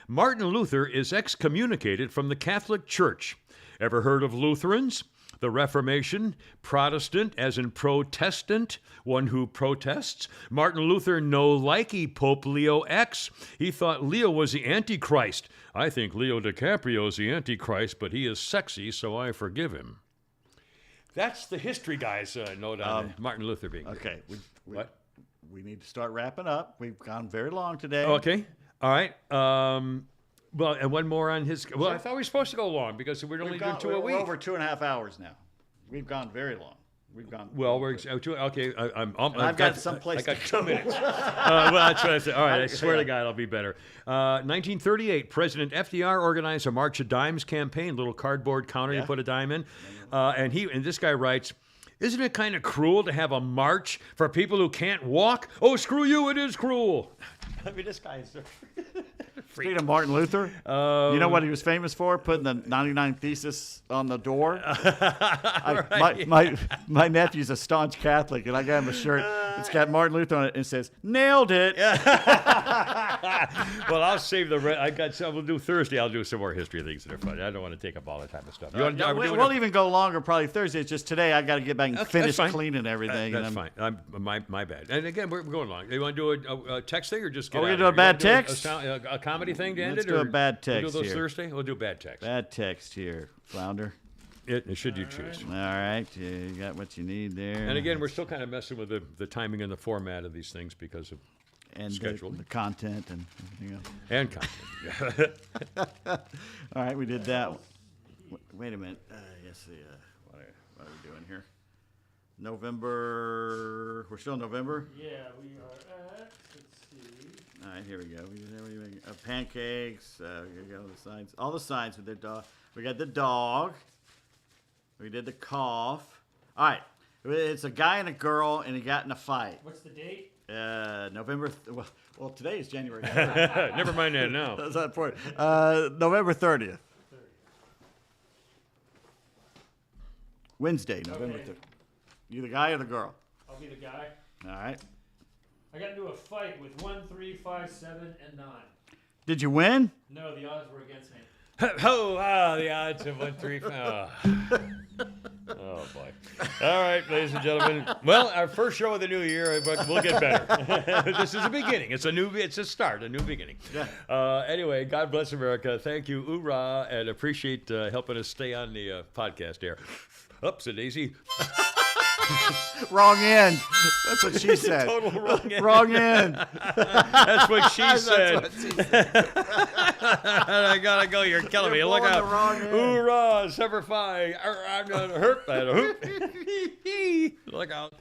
Martin Luther is excommunicated from the Catholic Church. Ever heard of Lutherans? The Reformation, Protestant as in protestant, one who protests. Martin Luther no likey Pope Leo X. He thought Leo was the Antichrist. I think Leo DiCaprio is the Antichrist, but he is sexy, so I forgive him. That's the history guy's note on Martin Luther being. Okay. What? We need to start wrapping up. We've gone very long today. Okay. All right. Well, and one more on his. Well, I thought we were supposed to go long because we're only doing two a we're week. over 2.5 hours now. We've gone very long. We've gone. Well, we're okay. I've got someplace I got to 2 minutes. Well, that's what I said. All right, I swear to God, I'll be better. 1938, President FDR organized a March of Dimes campaign, little cardboard counter you Yeah. put a dime in, and this guy writes. Isn't it kind of cruel to have a march for people who can't walk? Oh, screw you, it is cruel. I mean, this guy is... Speaking of Martin Luther, you know what he was famous for? Putting the 99 Thesis on the door. My nephew's a staunch Catholic, and I got him a shirt. It's got Martin Luther on it, and it says, "Nailed it." Well, I'll save the rest. We'll do Thursday. I'll do some more history things that are fun. I don't want to take up all the time of stuff. We'll even go longer probably Thursday. It's just today I got to get back and Okay, finish that's fine. cleaning everything. That's and fine. My bad. And again, we're going long. You want to do a text thing or just get Are we out gonna of do a here? bad You wanna do text? A comedy thing to end Let's it? do a or bad we'll text do those here. Thursday? We'll do bad text. Bad text here, Flounder. It should you choose. All right, you got what you need there. And again, we're still kind of messing with the timing and the format of these things because of and scheduling. the content and everything else. and content. All right, we did that. Wait a minute. Yes, what are we doing here? November. We're still in November. Yeah, we are at. Let's see. All right, here we go. Pancakes. We got all the signs with the dog. We got the dog. We did the cough. All right. It's a guy and a girl, and he got in a fight. What's the date? November. Well, today is January 3rd. Never mind that now. That's not important. November 30th. Wednesday, November Okay. 3rd. You the guy or the girl? I'll be the guy. All right. I got into a fight with 1, 3, 5, 7, and 9. Did you win? No, the odds were against me. Oh, wow, the odds of 1, 3, 5. Oh, boy. All right, ladies and gentlemen. Well, our first show of the new year, but we'll get better. This is a beginning. It's a start, a new beginning. Anyway, God bless America. Thank you, Oorah, and appreciate helping us stay on the podcast air. Oops, a daisy. Wrong end. That's what she said. Total wrong end. Wrong end. That's what she said. That's what she said. I gotta go. You're killing me. You're Look pulling out. the wrong end. Hoorah, Semper Fi. I'm gonna hurt that hoop. Look out.